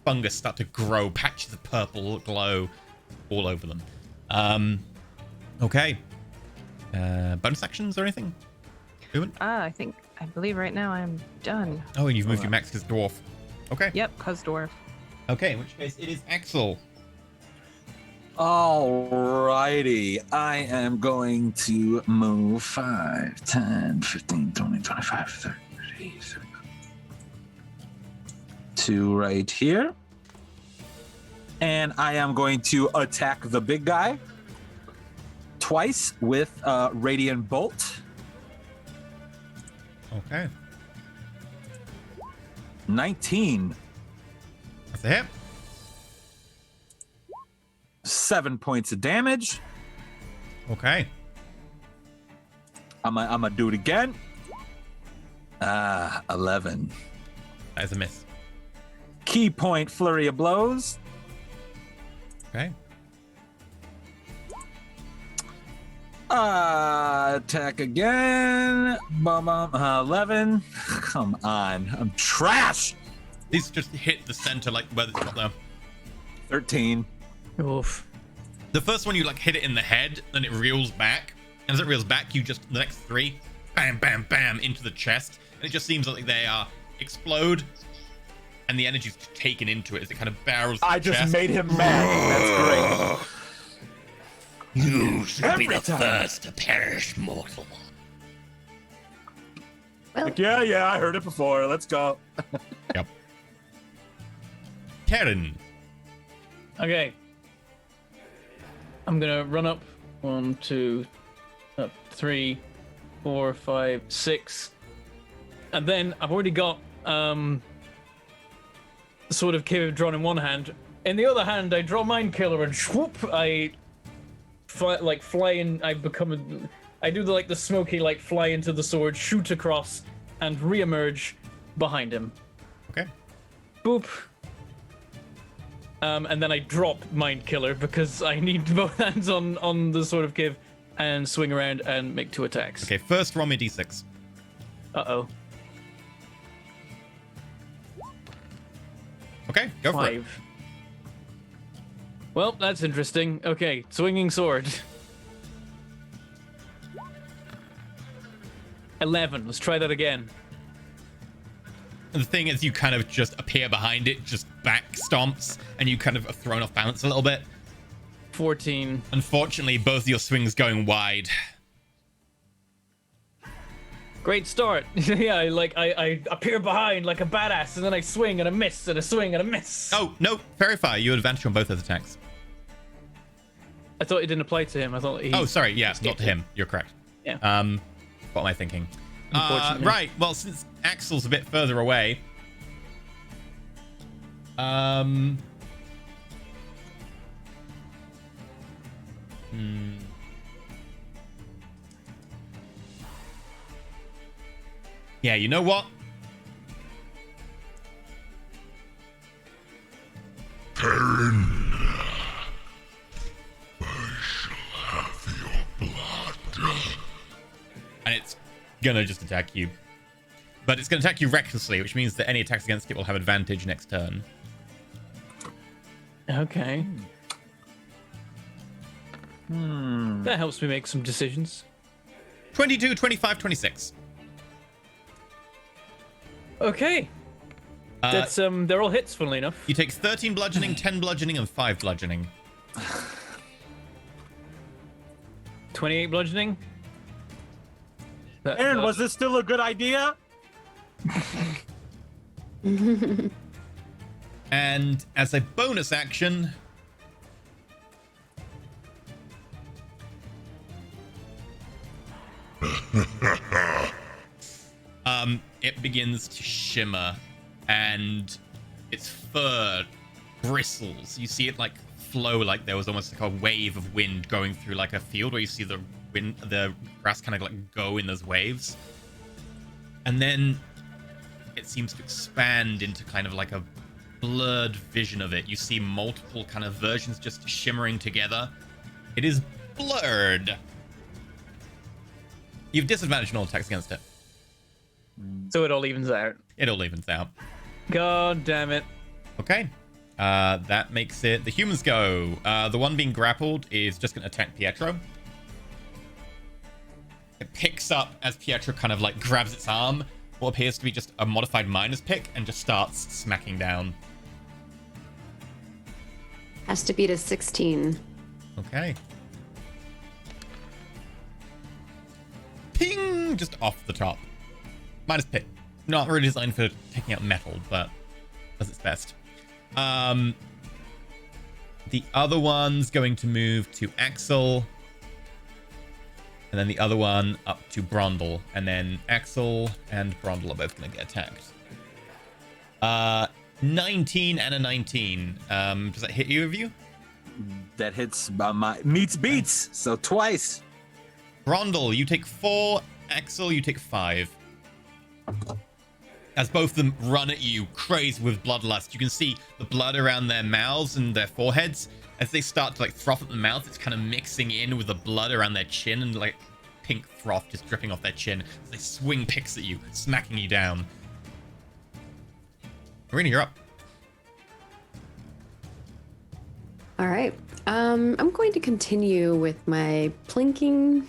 fungus start to grow, patches of purple glow all over them. Okay. Bonus actions or anything? Doing? I believe right now I'm done. Oh, and you've moved your max because dwarf. Okay. Yep, cuz dwarf. Okay, in which case it is Axel. Alrighty, I am going to move 5, 10, 15, 20, 25, 30, 30 to right here. And I am going to attack the big guy twice with Radiant Bolt. Okay. 19. That's a hit. 7 points of damage. Okay. I'm gonna do it again. 11. That is a miss. Key point, flurry of blows. Okay. Attack again. 11. Come on, I'm trash. These just hit the center, like where it's got there. 13. Oof. The first one you like hit it in the head, then it reels back. And as it reels back, you just the next 3, bam, bam, bam, into the chest, and it just seems like they are explode, and the energy's taken into it as it kind of barrels. I just made him mad. That's great. You should be the first to perish, mortal. Well, Like, yeah, I heard it before. Let's go. Yep. Karen. Okay. I'm gonna run up 1, 2, 3, 4, 5, 6, and then I've already got the sword of Kiv drawn in one hand. In the other hand, I draw Mind Killer and swoop. I fly in. I become. I do the smoky fly into the sword, shoot across, and reemerge behind him. Okay. Boop. And then I drop Mind Killer because I need both hands on the Sword of Kiv and swing around and make 2 attacks. Okay, first roll me d6. Uh-oh. Okay, go for it. 5. Well, that's interesting. Okay, swinging sword. 11. Let's try that again. The thing is, you kind of just appear behind it, just back stomps, and you kind of are thrown off balance a little bit. 14. Unfortunately, both your swings going wide. Great start. Yeah, I appear behind like a badass, and then I swing and a miss, and a swing and a miss. Oh, no, Verify, you had advantage on both those attacks. I thought it didn't apply to him. I thought he... Oh, sorry, yeah, not to him. You're correct. Yeah. What am I thinking? Unfortunately. Right, well, since Axel's a bit further away, yeah, you know what? Karen, I shall have your blood. And it's gonna just attack you. But it's gonna attack you recklessly, which means that any attacks against it will have advantage next turn. Okay. That helps me make some decisions. 22, 25, 26. Okay. That's they're all hits, funnily enough. You take 13 bludgeoning, 10 bludgeoning, and 5 bludgeoning. 28 bludgeoning. Aaron, was this still a good idea? And as a bonus action, it begins to shimmer, and its fur bristles. You see it like flow, like there was almost like a wave of wind going through like a field where you see the grass kind of like go in those waves, and then it seems to expand into kind of like a blurred vision of it. You see multiple kind of versions just shimmering together. It is blurred. You've disadvantaged on all attacks against it. So it all evens out. It all evens out. God damn it. Okay. That makes it the humans go. The one being grappled is just going to attack Pietro. It picks up as Pietro kind of like grabs its arm, what appears to be just a modified miner's pick, and just starts smacking down. Has to beat a 16. Okay. Ping! Just off the top. Minus pick. Not really designed for taking out metal, but does its best. The other one's going to move to Axel. And then the other one up to Brondel. And then Axel and Brondel are both going to get attacked. 19 and a 19. Does that hit either of you? That hits my meets beats, so twice. Brondel, you take 4. Axel, you take 5. As both of them run at you, crazed with bloodlust, you can see the blood around their mouths and their foreheads. As they start to like froth at the mouth, it's kind of mixing in with the blood around their chin, and like pink froth just dripping off their chin as they swing picks at you, smacking you down. Marina, you're up. All right. I'm going to continue with my plinking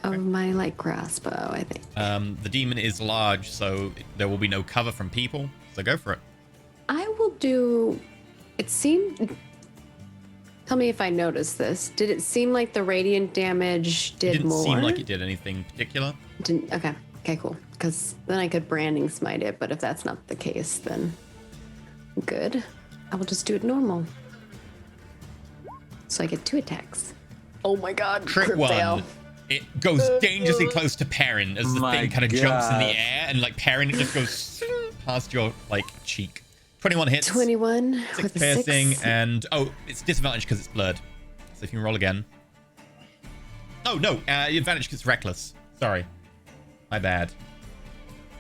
of my light crossbow, I think. The demon is large, so there will be no cover from people, so go for it. I will do... It seemed... Tell me if I noticed this. Did it seem like the radiant damage did more? It didn't seem like it did anything particular. Didn't... Okay. Okay, cool. Because then I could branding smite it, but if that's not the case, then good. I will just do it normal. So I get 2 attacks. Oh my god. Crit 1. Fail. It goes dangerously close to Perrin as the thing kind of jumps in the air, and like Perrin, it just goes past your like cheek. 21 hits. 21 6 with a piercing, 6. and it's disadvantage because it's blurred. So if you can roll again. Oh no, advantage because it's reckless. Sorry, my bad.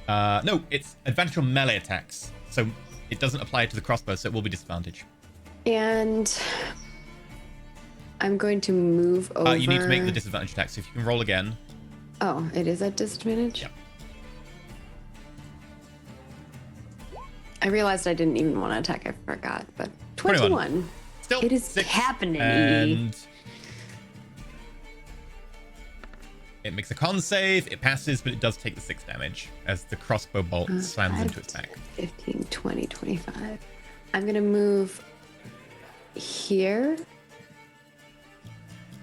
No, it's advantage on melee attacks, so it doesn't apply to the crossbow, so it will be disadvantage. And I'm going to move over. You need to make the disadvantage attack, so if you can roll again. Oh, it is at disadvantage? Yep. I realized I didn't even want to attack. I forgot, but 21. Still, it is 6, happening. And it makes a con save. It passes, but it does take the 6 damage as the crossbow bolt slams into its back. 15, 20, 25. I'm going to move here.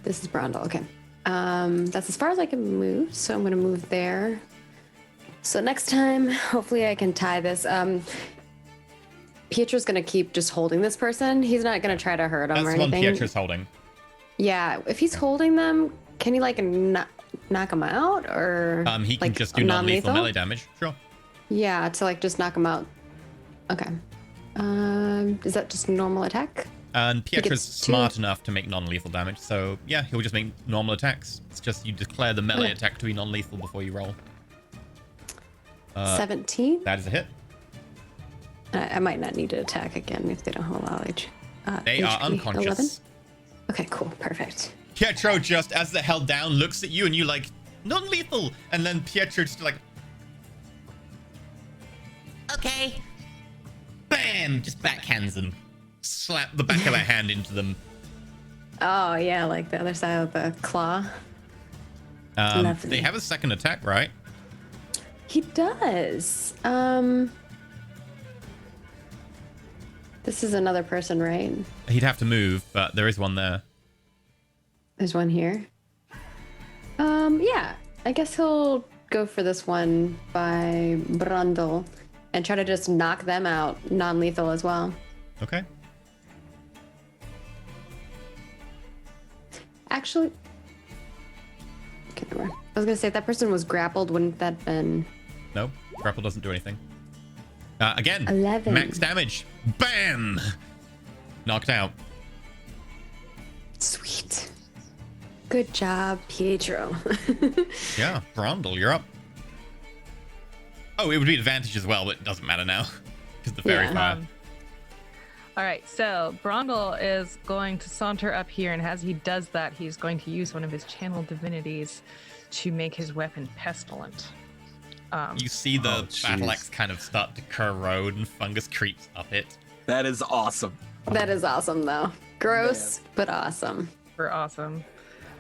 This is Brondel. Okay. That's as far as I can move, so I'm going to move there. So next time, hopefully I can tie this. Pietro's going to keep just holding this person. He's not going to try to hurt him or anything. That's one Pietro's holding. Yeah. If he's holding them, can he like knock him out, or he can like, just do non-lethal melee damage. Sure. Yeah, to like just knock him out. Okay. Is that just normal attack? And Pietro's smart enough to make non-lethal damage, so yeah, he'll just make normal attacks. It's just you declare the melee attack to be non-lethal before you roll. 17. That is a hit. I might not need to attack again if they don't allow age. They are unconscious. 11? Okay, cool, perfect. Pietro just, as they're held down, looks at you and you like, non-lethal! And then Pietro just like... Okay. Bam! Just backhands them. Slap the back of a hand into them. Oh, yeah, like the other side of the claw. Lovely. They have a second attack, right? He does. This is another person, right? He'd have to move, but there is one there. There's one here. Yeah. I guess he'll go for this one by Brondel and try to just knock them out non-lethal as well. Okay. Actually, okay, I was gonna say if that person was grappled, wouldn't that been? No, grapple doesn't do anything. Again, 11. Max damage. Bam! Knocked out. Sweet. Good job, Pietro. Yeah, Brondel, you're up. Oh, it would be advantage as well, but it doesn't matter now because the fairy fire. All right, so Brondel is going to saunter up here, and as he does that, he's going to use one of his channel divinities to make his weapon pestilent. You see the battle axe kind of start to corrode and fungus creeps up it. That is awesome. That is awesome, though. Gross, but awesome. For awesome.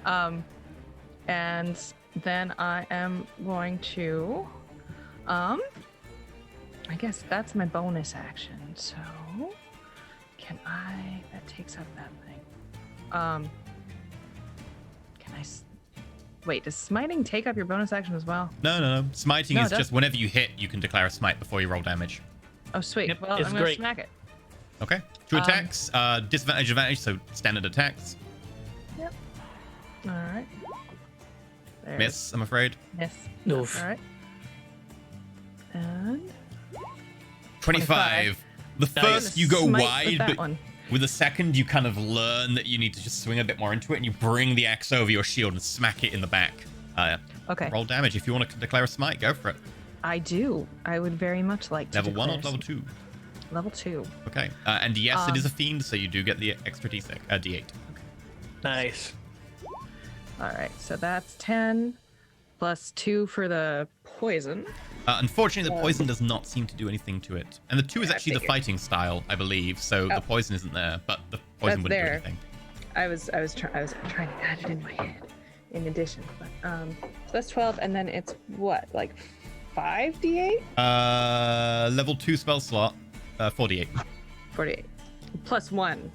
And then I am going to, I guess that's my bonus action. So, can I? That takes up that thing. Can I? Wait, does smiting take up your bonus action as well? No. Smiting No, is just whenever you hit, you can declare a smite before you roll damage. Oh, sweet. Yep, Well, it's I'm gonna great. smack it. Okay. 2 attacks, disadvantage, advantage, so standard attacks. Yep. All right. There. Miss, I'm afraid. Miss. Oof. All right. And 25. The I'm gonna first you go smite with wide, that but one. with the second you kind of learn that you need to just swing a bit more into it, and you bring the axe over your shield and smack it in the back. Okay. Roll damage. If you want to declare a smite, go for it. I do. I would very much like to. Level 1 or declare level 2? Level 2. Okay. And yes, it is a fiend, so you do get the extra D6, D8. Nice. All right. So that's 10 plus 2 for the poison. Unfortunately, the poison does not seem to do anything to it. And the 2 is Yeah, I actually the figured. fighting style, I believe, so the poison isn't there, but the poison That's wouldn't do there. anything. I was trying to add it in my head, in addition. But so that's 12, and then it's what, like 5d8? Level 2 spell slot, 48. 48 plus 1.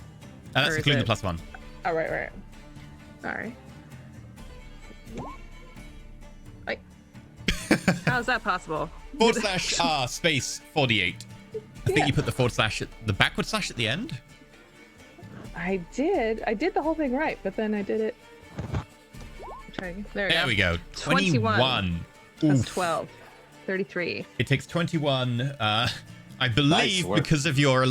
That's Or is including the it- plus 1. Oh, right. All right. Like, how is that possible? / space 48. I think you put the the backward slash at the end. I did the whole thing right, but then I did it. Try again. There we go. 21. That's Oof. 12. 33. It takes 21. I believe Nice work. because of your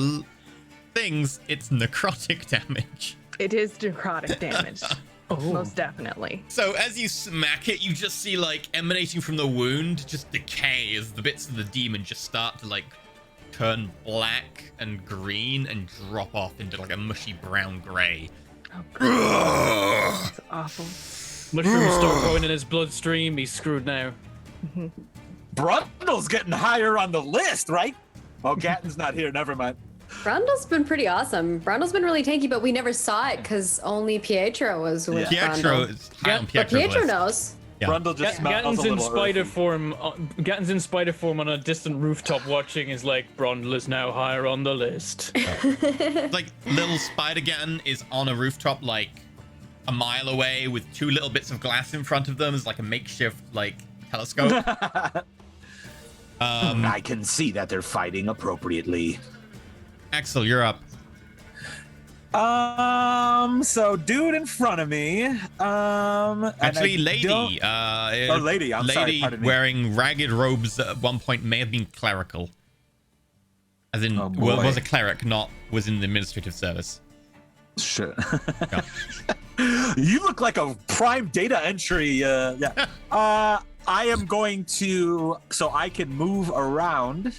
things, it's necrotic damage. It is necrotic damage. Most definitely. So as you smack it, you just see like emanating from the wound just decay as the bits of the demon just start to like turn black and green and drop off into like a mushy brown gray. It's awful. Mushrooms start growing in his bloodstream. He's screwed now. Brundle's getting higher on the list, right? Oh, Gatton's not here. Never mind. Brundle's been pretty awesome. Brundle's been really tanky, but we never saw it because only Pietro was with Pietro Brundle. is high on But Pietro's Pietro list. knows. Yeah. Brundle just smells Gatton's a in little spider earthy. form. Gatton's in spider form on a distant rooftop watching. Is like Brundle is now higher on the list. Like little spider Gatton is on a rooftop like a mile away with 2 little bits of glass in front of them as like a makeshift like telescope. I can see that they're fighting appropriately. Axel, you're up. So dude in front of me. Actually, lady. Lady. I'm sorry. Lady Pardon me. wearing ragged robes at one point may have been clerical. As in, Oh, boy. was a cleric, not was in the administrative service. Shit. Yeah. You look like a prime data entry. Yeah. I am going to, so I can move around,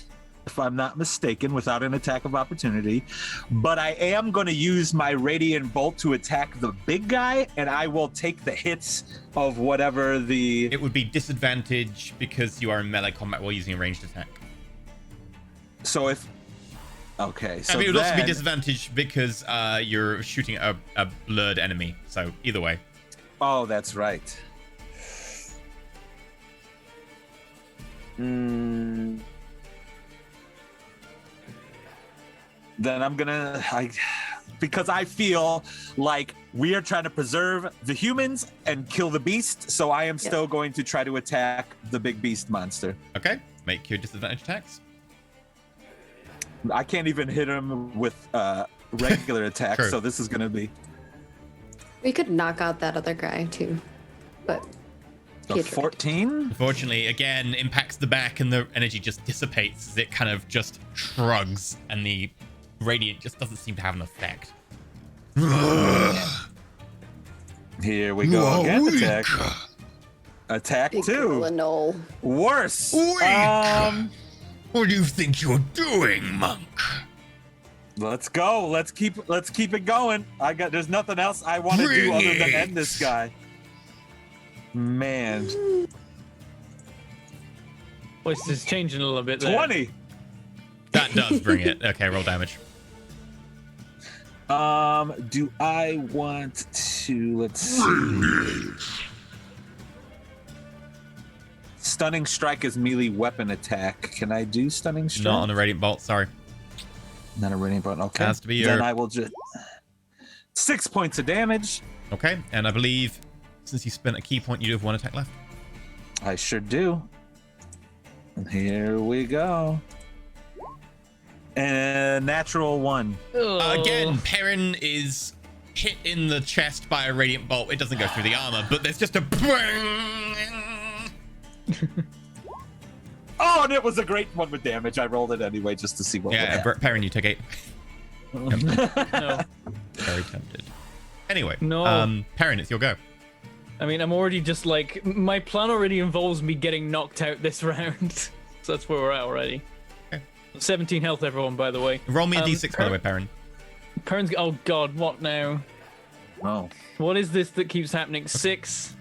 if I'm not mistaken, without an attack of opportunity. But I am going to use my radiant bolt to attack the big guy, and I will take the hits of whatever the. It would be disadvantage because you are in melee combat while using a ranged attack. So if. Okay. So I mean, it would also be then- disadvantage because you're shooting a blurred enemy. So either way. Oh, that's right. Then I'm gonna, because I feel like we are trying to preserve the humans and kill the beast, so I am still going to try to attack the big beast monster. Okay. Make your disadvantage attacks. I can't even hit him with regular attacks, True. so this is gonna be We could knock out that other guy too, but a 14. Unfortunately, again, impacts the back and the energy just dissipates as it kind of just shrugs and the radiant just doesn't seem to have an effect. Here we go again. Attack. Attack big 2. Lenol. Worse. What do you think you're doing, monk? Let's go. Let's keep it going. There's nothing else I want to do Bring other than it. end this guy. Man. Voice is changing a little bit there. 20. That does bring it. Okay, roll damage. Do I want to, let's see. Stunning strike is melee weapon attack. Can I do stunning strike? Not on a radiant bolt. Sorry. Not a radiant bolt. Okay. Has to be Then your... I will just 6 points of damage. Okay, and I believe since you spent a key point, you do have 1 attack left. I sure do. And here we go. And natural 1. Again, Perrin is hit in the chest by a radiant bolt. It doesn't go through the armor, but there's just a... Oh, and it was a great one with damage. I rolled it anyway just to see what would happen. Perrin, you take 8. No. Very tempted. Anyway, No. Perrin, it's your go. I mean, I'm already just like, my plan already involves me getting knocked out this round. So that's where we're at already. Okay. 17 health, everyone, by the way. Roll me a d6, by the way, Perrin. Perrin's, oh god, what now? Oh. What is this that keeps happening? 6.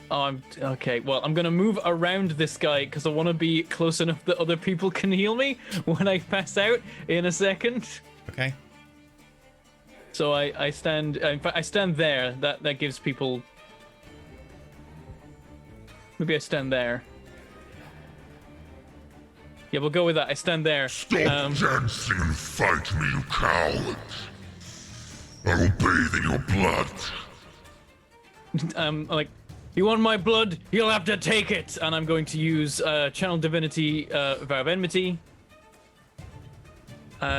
Oh, I'm okay. Well, I'm gonna move around this guy because I want to be close enough that other people can heal me when I pass out in a second. Okay. So I stand. In fact, I stand there. That gives people. Maybe I stand there. Yeah, we'll go with that. I stand there. Stop dancing and fight me, you coward. I will bathe in your blood. Like, you want my blood? You'll have to take it. And I'm going to use Channel Divinity, Vow of Enmity.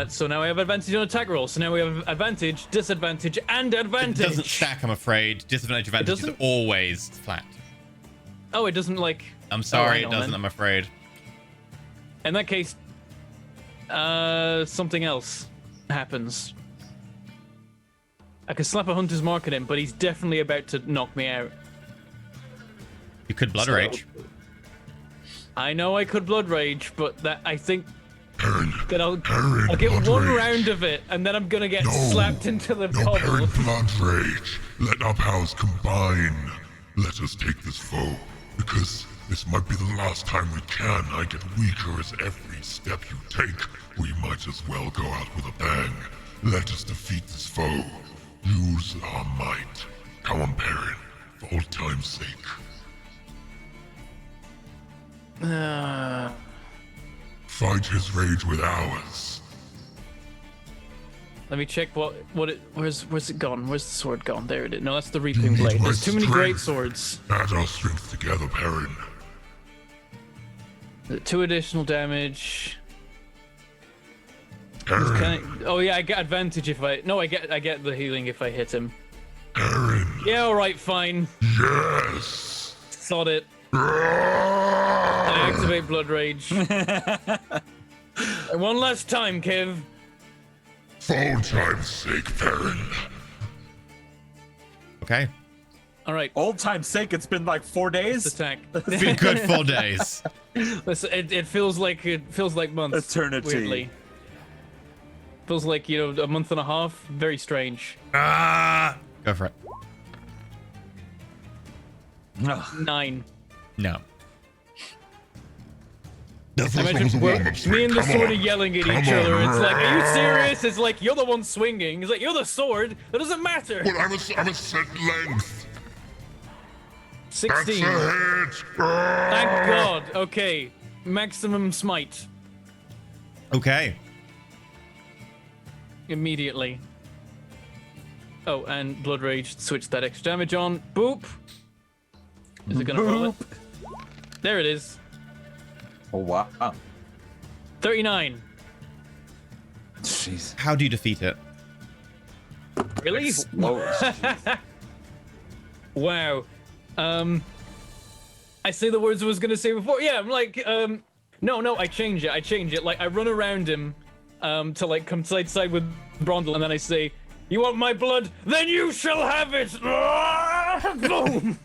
So now I have advantage on attack rolls. So now we have advantage, disadvantage, and advantage. It doesn't stack, I'm afraid. Disadvantage advantage is always flat. Oh, it doesn't like... I'm sorry, it doesn't, I'm afraid. In that case, something else happens. I could slap a hunter's mark at him, but he's definitely about to knock me out. You could blood rage. I know I could blood rage, but that I think that I'll get blood one rage. round of it, and then I'm gonna get slapped into the No, cobble. Perrin, blood rage. Let our powers combine. Let us take this foe, because this might be the last time we can. I get weaker as every step you take. We might as well go out with a bang. Let us defeat this foe. Use our might. Come on, Perrin, for old time's sake. Fight his rage with ours. Let me check where's it gone? Where's the sword gone? There it is. No, that's the Reaping need Blade. my There's too many great strength. swords. Add our strength together, Perrin. 2 additional damage. Perrin, Oh yeah, I get advantage if I. No, I get the healing if I hit him. Perrin, Yeah, all right, fine. yes. Thought it. I activate Blood Rage. One last time, Kev. For old time's sake, Perrin. Okay. All right. Old time's sake, it's been like 4 days. Attack. It's been good 4 days. Listen, it feels like months. Eternity. Weirdly. Feels like, you know, a month and a half. Very strange. Go for it. 9. No. Imagine me and the sword are yelling at each other. It's like, are you serious? It's like, you're the one swinging. It's like, you're the sword. That doesn't matter. But I'm a set length. 16. That's a hit. Thank God. Okay. Maximum smite. Okay. Immediately. Oh, and Blood Rage. Switch that extra damage on. Boop. Is it gonna roll it? There it is. Oh, wow. 39. Jeez. How do you defeat it? Really? Wow. I say the words I was gonna say before. Yeah, I'm like, no, I change it. Like, I run around him, to like come side to side with Brondel, and then I say, "You want my blood? Then you shall have it!" Boom.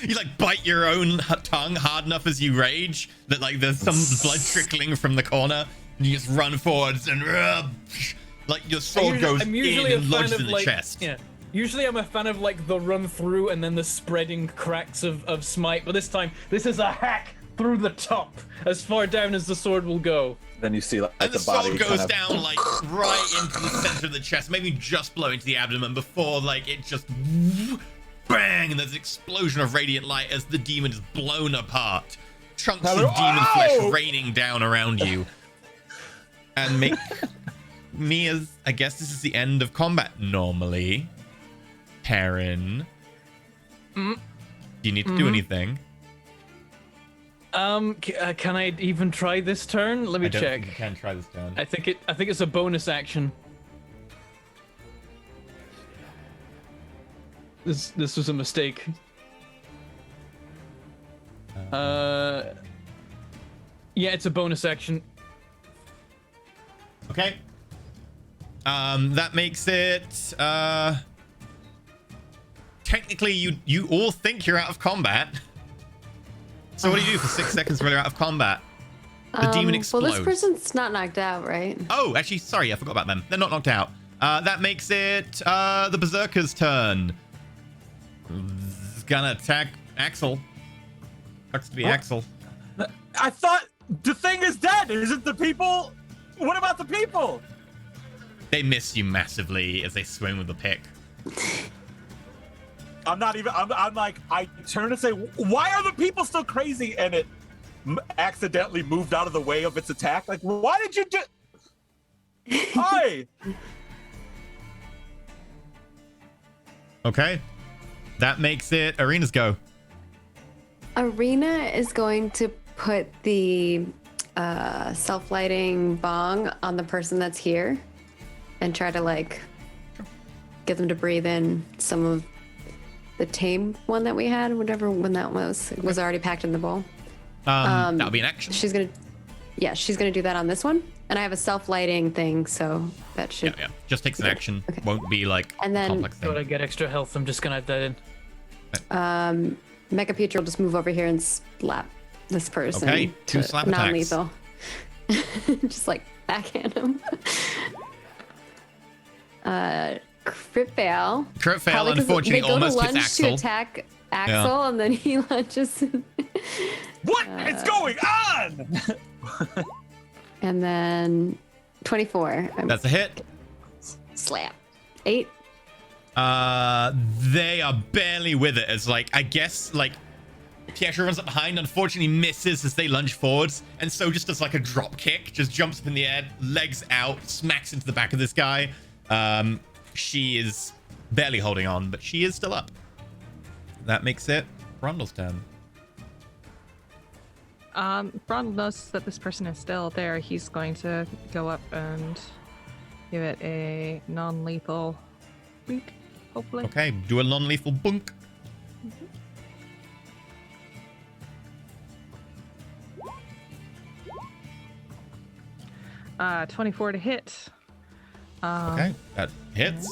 You like bite your own tongue hard enough as you rage that like there's some blood trickling from the corner, and you just run forwards and like your sword goes I'm in usually and a fan lodges of in the like, chest. yeah. Usually I'm a fan of like the run through and then the spreading cracks of smite, but this time this is a hack through the top, as far down as the sword will go. Then you see like And the body sword goes kind of... down like right into the center of the chest, maybe just below into the abdomen before like it just bang, and there's an explosion of radiant light as the demon is blown apart. chunks of demon flesh raining down around you. And make me as... I guess this is the end of combat normally. Perrin. Do you need to do anything? Can I even try this turn? Let me check. Think you can try this turn. I think it's a bonus action. This was a mistake. Yeah, it's a bonus action. Okay. That makes it technically you all think you're out of combat. So what do you do for 6 seconds when you're out of combat? The demon explodes. Well, this person's not knocked out, right? Oh, actually, sorry, I forgot about them. They're not knocked out. That makes it the Berserker's turn. It's gonna attack Axel. Sucks to be Axel. I thought the thing is dead. Isn't the people? What about the people? They miss you massively as they swing with the pick. I'm not even. I'm like. I turn and say, "Why are the people still crazy?" And it accidentally moved out of the way of its attack. Like, why did you do? Hi. Okay, that makes it Arena's go. Arena is going to put the self-lighting bong on the person that's here and try to like get them to breathe in some of the tame one that we had, whatever one that was. It was already packed in the bowl. That'll be an action. She's gonna do that on this one, and I have a self-lighting thing, so that should. Yeah. Just takes an action. Okay. Won't be like and then, complex thing. So I get extra health. I'm just gonna add that in. Mecha Peter will just move over here and slap this person. Okay, 2 slap attacks. Non-lethal. Just like backhand him. Crit fail. Crit fail, Probably unfortunately, they go almost to hits lunge Axel. to attack Axel, and then he lunges. What is going on? And then 24. That's a hit. Slap. 8. They are barely with it. As like, I guess, like, Pietro runs up behind, unfortunately misses as they lunge forwards, and so just does like a drop kick, just jumps up in the air, legs out, smacks into the back of this guy. She is barely holding on, but she is still up. That makes it Brundle's turn. Brundle knows that this person is still there. He's going to go up and give it a non-lethal week, hopefully. Okay, do a non-lethal bunk. 24 to hit. Okay, that hits.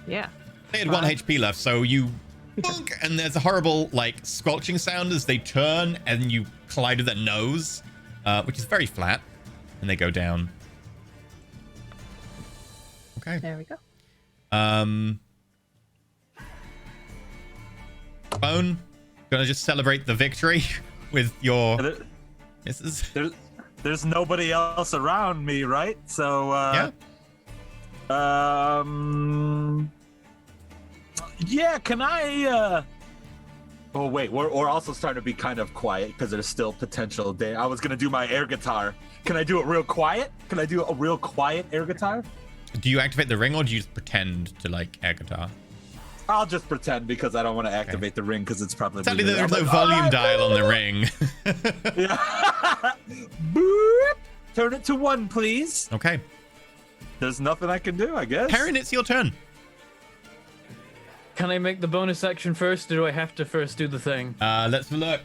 Yeah. They had 1 HP left, so you bunk, and there's a horrible, like, squelching sound as they turn, and you collide with their nose, which is very flat, and they go down. Okay. There we go. Bone, gonna just celebrate the victory with your misses. There's nobody else around me, right? So, yeah. Yeah, can I, Oh, wait, we're also starting to be kind of quiet because there's still potential there. I was gonna do my air guitar. Can I do it real quiet? Can I do a real quiet air guitar? Do you activate the ring, or do you just pretend to, like, air guitar? I'll just pretend because I don't want to activate the ring because it's probably... Sadly, there's no volume dial on the ring. Yeah. Boop. Turn it to 1, please. Okay. There's nothing I can do, I guess. Perrin, it's your turn. Can I make the bonus action first, or do I have to first do the thing? Let's look.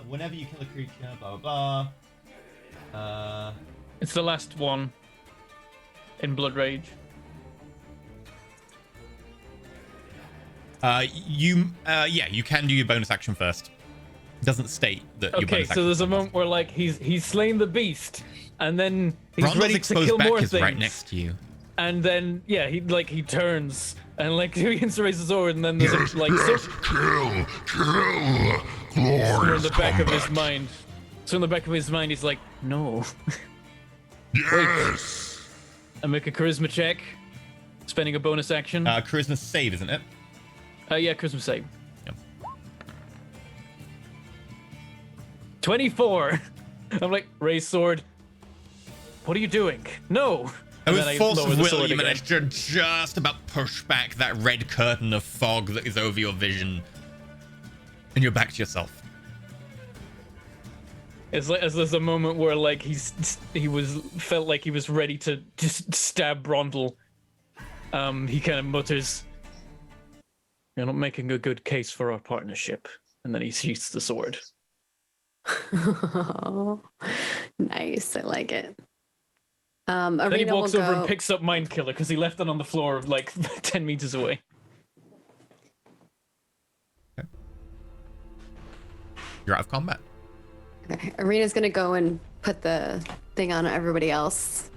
Whenever you kill a creature, blah blah blah. It's the last one in Blood Rage. You can do your bonus action first. It doesn't state that your Okay, bonus so action there's a first. moment where like he's slain the beast, and then he's Brundle's ready to exposed kill back more is things. right next to you. And then he turns and like he begins to raise his sword, and then there's Yes, a like yes, kill, glorious in the back of his combat. mind. So in the back of his mind, he's like, no. Yes. I make a charisma check. Spending a bonus action. Charisma save, isn't it? Yeah, Charisma save. Yep. 24. I'm like, raise sword. What are you doing? No. And then with I force lower of the will, sword you again. managed to just about push back that red curtain of fog that is over your vision. And you're back to yourself. It's like as there's a moment where like felt like he was ready to just stab Brondel. He kind of mutters, "You're not making a good case for our partnership," and then he sheaths the sword. Nice, I like it. Then he Arena walks will over go... and picks up Mind Killer because he left it on the floor like 10 meters away. You're out of combat. Okay, Arena's gonna go and put the thing on everybody else.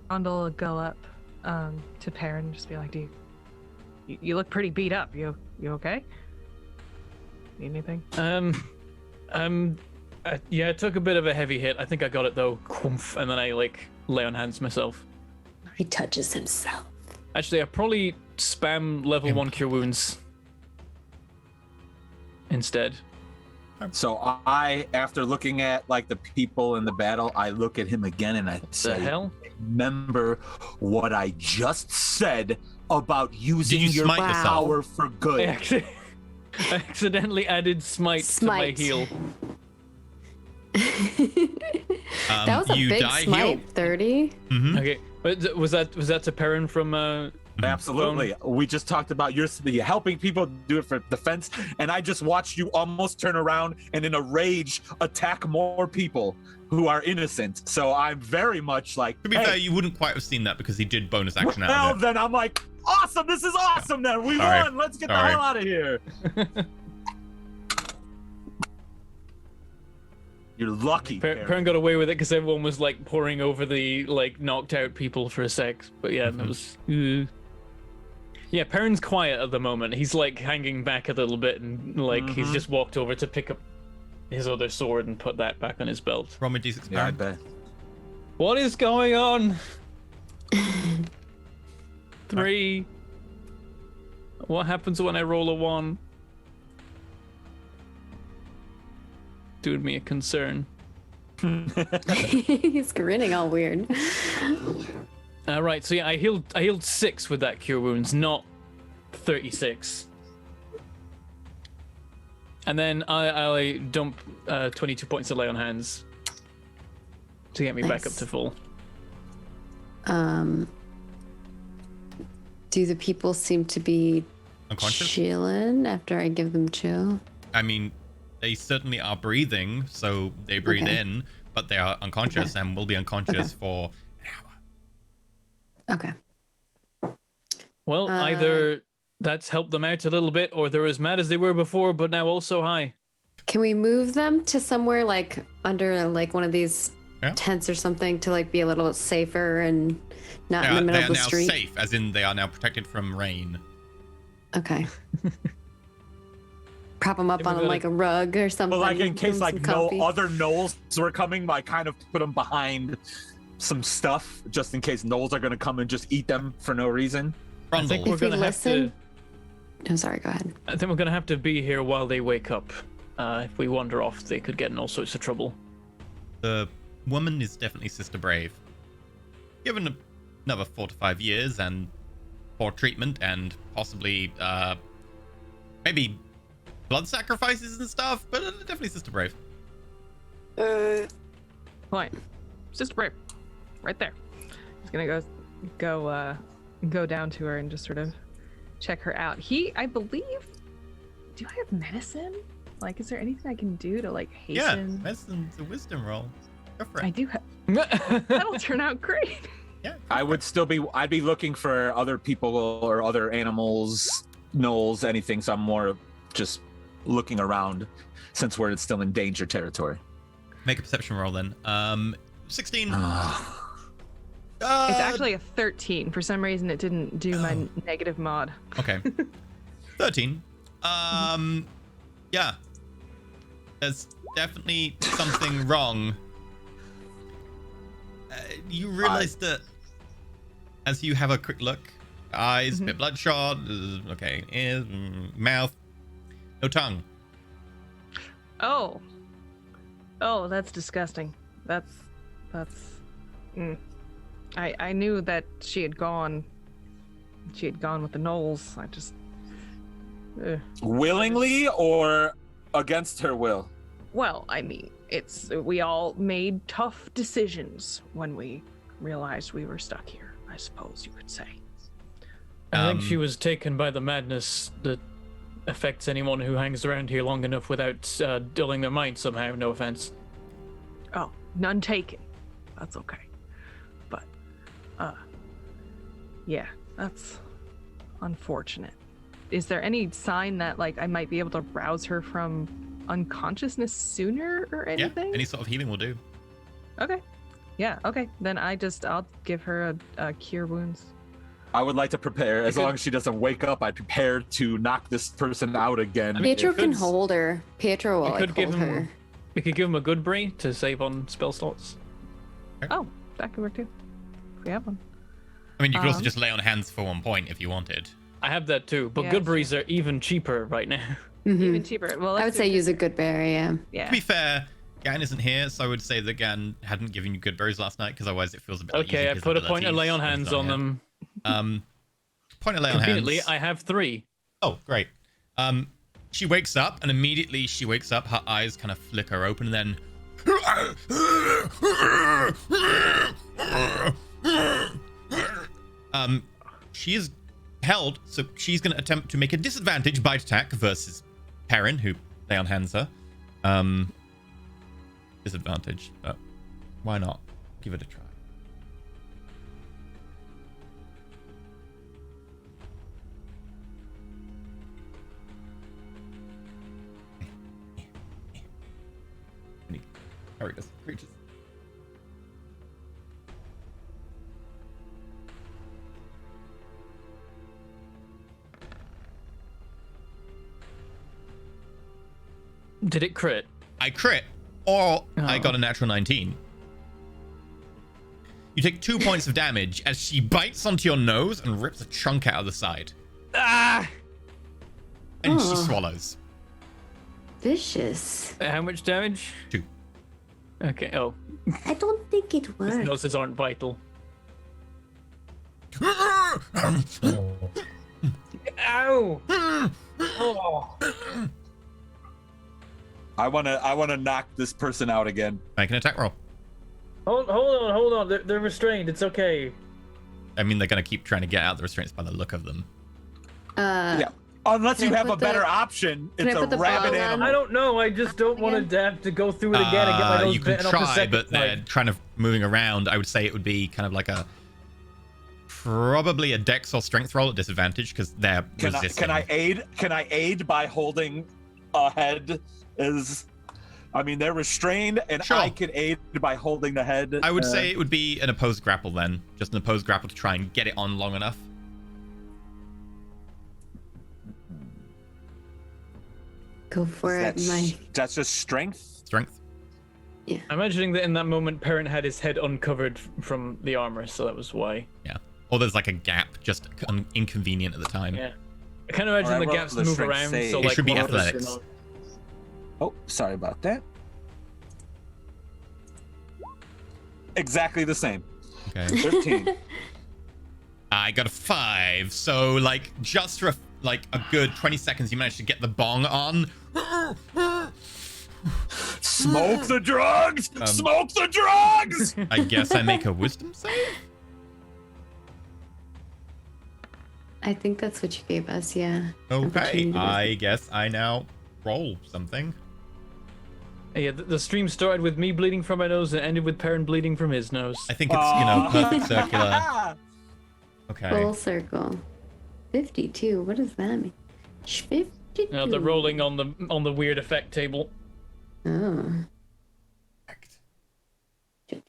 Rondel will go up to Perrin and just be like, you look pretty beat up. You okay? Need anything? Yeah, I took a bit of a heavy hit. I think I got it though. Kwoomph, and then I like lay on hands myself. He touches himself. Actually, I probably spam level 1 cure wounds instead. So I, after looking at like the people in the battle, I look at him again and I say, hell? Remember what I just said about using your smite yourself? power for good. I accidentally added smite to my heal. That was a big smite. Heal? 30. Mm-hmm. Okay, but was that to Perrin from? Absolutely. We just talked about you helping people do it for defense, and I just watched you almost turn around and in a rage attack more people who are innocent. So I'm very much like. To be fair, you wouldn't quite have seen that because he did bonus action out Well, of it. then I'm like, awesome! This is awesome. Then we Sorry. won. Let's get the Sorry. hell out of here. You're lucky. Perrin got away with it because everyone was like pouring over the like knocked out people for a sec. But yeah, that was. Yeah, Perrin's quiet at the moment. He's like hanging back a little bit, and like he's just walked over to pick up his other sword and put that back on his belt. Roll me D6. Yeah, I bet. What is going on? 3. What happens when I roll a 1? Doing me a concern. He's grinning all weird. Right, so yeah, I healed 6 with that cure wounds, not 36. And then I dump 22 points of lay on hands to get me back up to full. Do the people seem to be Unconscious? chilling after I give them chill? I mean, they certainly are breathing, so they breathe in, but they are unconscious and will be unconscious for an hour. Okay. Well, either that's helped them out a little bit, or they're as mad as they were before, but now also high. Can we move them to somewhere like under like one of these tents or something to like be a little safer and not in the middle of the street? They are now safe, as in they are now protected from rain. Okay. Prop them up on like a rug or something. But like in case like no coffee. other gnolls were coming, I kind of put them behind some stuff just in case gnolls are going to come and just eat them for no reason. I think we're If we gonna have listen. to. Oh, sorry. Go ahead. I think we're gonna have to be here while they wake up. If we wander off, they could get in all sorts of trouble. The woman is definitely Sister Brave. Given another 4 to 5 years and poor treatment and possibly maybe blood sacrifices and stuff, but definitely Sister Brave. Point. Sister Brave. Right there. He's gonna go down to her and just sort of check her out. I believe. Do I have medicine? Like, is there anything I can do to like hasten? Yeah, medicine's a wisdom roll. Go for it. I do have. That'll turn out great. Yeah. I'd be looking for other people or other animals, gnolls, anything. So I'm more just looking around since we're still in danger territory. Make a perception roll then. 16. It's actually a 13. For some reason, it didn't do my negative mod. Okay. 13. Yeah. There's definitely something wrong. You realize that as you have a quick look, eyes, bit bloodshot. Okay, ears, mouth, no tongue. Oh, that's disgusting. That's. I knew that she had gone with the Knolls. I just. Willingly or against her will? Well, I mean, we all made tough decisions when we realized we were stuck here, I suppose you could say. I think she was taken by the madness that affects anyone who hangs around here long enough without dulling their mind somehow, no offense. Oh, none taken. That's okay. But, yeah, that's unfortunate. Is there any sign that, like, I might be able to rouse her from unconsciousness sooner or anything? Yeah, any sort of healing will do. Okay. Yeah, okay. Then I'll give her a cure wounds. I would like to prepare, as long as she doesn't wake up, I prepare to knock this person out again. Pietro can hold her. Pietro will hold her. We could give him a good brain to save on spell slots. Oh, that could work too. If we have one. I mean, you could also just lay on hands for 1 point if you wanted. I have that too, but good berries are even cheaper right now. Even cheaper. Well, I would say use a good berry, yeah. Yeah. To be fair, Gan isn't here, so I would say that Gan hadn't given you good berries last night, because otherwise it feels a bit like Okay, I put a point of lay on hands on them. Point of lay on hands. Conveniently, I have 3. Oh, great. She wakes up, and immediately she wakes up, her eyes kind of flicker open, and then she is held, so she's going to attempt to make a disadvantage bite attack versus Perrin, who lay on hands her. Disadvantage, but why not? Give it a try. Creatures. Did it crit? I crit, or I got a natural 19. You take 2 points of damage as she bites onto your nose and rips a chunk out of the side. Ah! And she swallows. Vicious. How much damage? 2. Okay, oh. I don't think it His works. noses aren't vital. Ow! Oh. I wanna knock this person out again. Make an attack roll. Hold on. They're restrained. It's okay. I mean, they're going to keep trying to get out the restraints by the look of them. Yeah. Unless you have a better option, it's a rabid animal. I don't know. I just don't want to have to go through it again and get my nose You can bitten off the try, second but they're time. trying to moving around. I would say it would be kind of like probably a dex or strength roll at disadvantage because they're resisting. Can I aid by holding a head? I mean, they're restrained, and Sure. I could aid by holding the head. I would say it would be an opposed grapple then. Just an opposed grapple to try and get it on long enough. Go for it, That's just strength? Strength. Yeah. I'm imagining that in that moment, Perrin had his head uncovered from the armor, so that was why. Yeah. Or there's like a gap, just inconvenient at the time. Yeah. I kind of imagine the gaps move around, so it like should be one of us athletics. Oh, sorry about that. Exactly the same. Okay. 13. I got a 5, so like just for like a good 20 seconds, you managed to get the bong on. Smoke the drugs! Smoke the drugs! I guess I make a wisdom save? I think that's what you gave us, yeah. Okay, I guess I now roll something. Yeah, the stream started with me bleeding from my nose and ended with Perrin bleeding from his nose. I think it's, perfect circular. Okay. Full circle. 52. What does that mean? 52. No, they're rolling on the weird effect table. Oh. They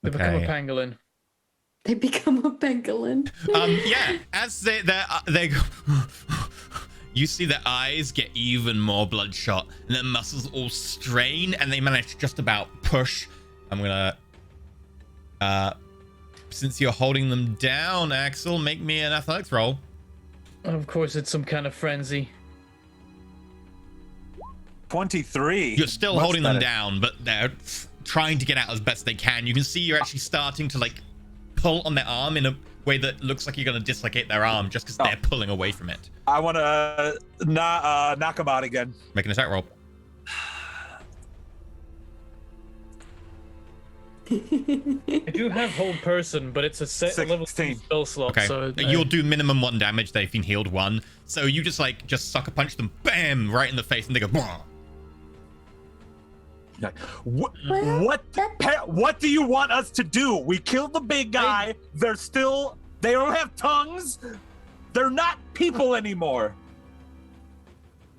become a pangolin. They become a pangolin. Yeah, as they go, you see their eyes get even more bloodshot, and their muscles all strain, and they manage to just about push. I'm gonna since you're holding them down, Axel, make me an athletics roll. Of course, it's some kind of frenzy. 23. You're still holding them down, but they're trying to get out as best they can. You can see you're actually starting to like pull on their arm in a way that looks like you're going to dislocate their arm just because they're pulling away from it. I want to knock them out again. Make an attack roll. I do have hold person, but it's a set level 2 spell slot. Okay, So you'll do minimum 1 damage. They've been healed 1, so you just sucker punch them, bam, right in the face, and they go. Bah! What do you want us to do? We killed the big guy. They don't have tongues. They're not people anymore.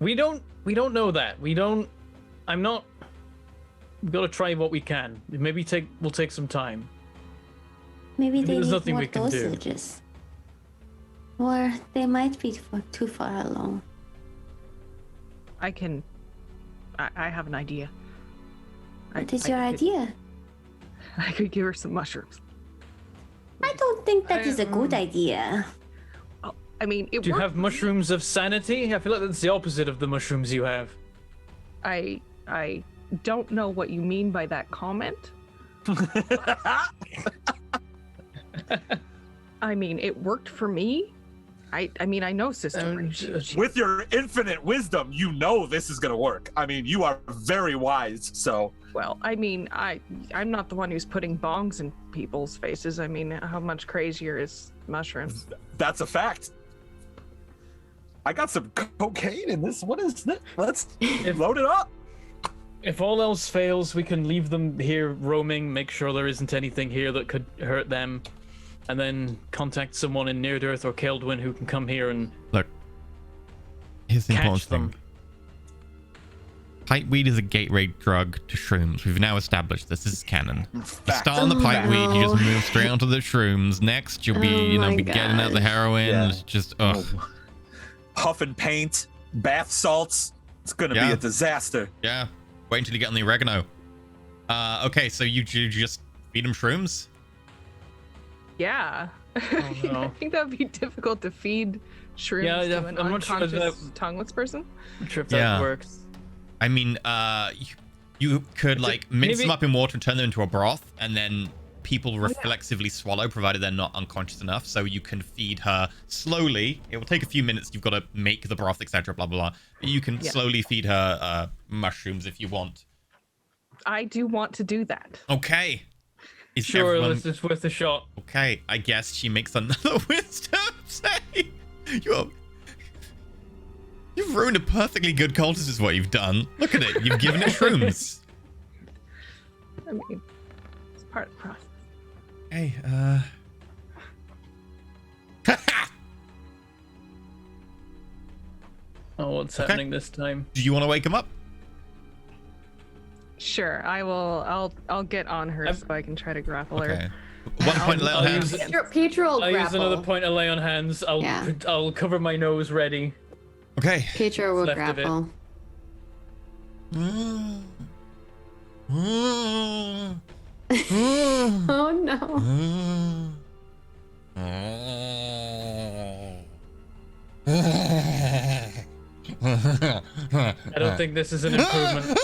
We don't know that. We've got to try what we can. Maybe we'll take some time. Maybe they there's need nothing more we can do. dosages. Or they might be too far along. I have an idea. What is your idea? I could give her some mushrooms. I don't think that is a good idea. I mean, do you have mushrooms of sanity? I feel like that's the opposite of the mushrooms you have. I don't know what you mean by that comment. I mean, it worked for me. I mean, I know Sister Ray. With your infinite wisdom, you know this is gonna work. I mean, you are very wise, so. Well, I mean, I'm not the one who's putting bongs in people's faces. I mean, how much crazier is mushrooms? That's a fact. I got some cocaine in this. What is this? Let's load it up. If all else fails, we can leave them here roaming, make sure there isn't anything here that could hurt them, and then contact someone in Near Earth or Keldwyn who can come here and look. Here's the important catch them. thing. Pipeweed is a gateway drug to shrooms. We've now established this. This is canon. You start on the pipeweed, you just move straight onto the shrooms. Next, you'll be, be getting out the heroin. Just, Huff and paint, bath salts. It's gonna be a disaster. Yeah. Wait until you get on the oregano. Okay, so you just feed them shrooms? Yeah. Oh, no. I think that would be difficult to feed shrooms to an unconscious tongueless person. I'm not sure if that works. I mean, you could mince them up in water and turn them into a broth, and then people reflexively swallow, provided they're not unconscious enough. So you can feed her slowly. It will take a few minutes. You've got to make the broth, etc. Blah blah blah. But you can slowly feed her mushrooms if you want. I do want to do that. Okay. Sure, this is worth a shot. Okay, I guess she makes another wisdom save. You've ruined a perfectly good cultist is what you've done. Look at it. You've given it shrooms. I mean, it's part of the process. Hey, Oh, what's happening this time? Do you want to wake him up? Sure, I will. I'll get on her so I can try to grapple her. 1 point lay on hands. Pietro I'll grapple. use another point of lay on hands. I'll cover my nose ready. Okay. Pietro will grapple. Oh no. I don't think this is an improvement.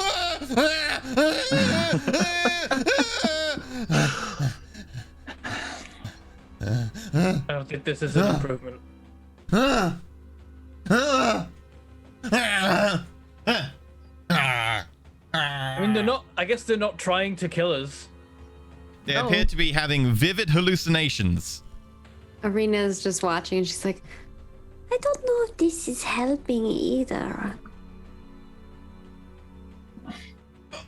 I don't think this is an improvement. I mean, I guess they're not trying to kill us. They appear to be having vivid hallucinations. Arena's just watching and she's like, I don't know if this is helping either.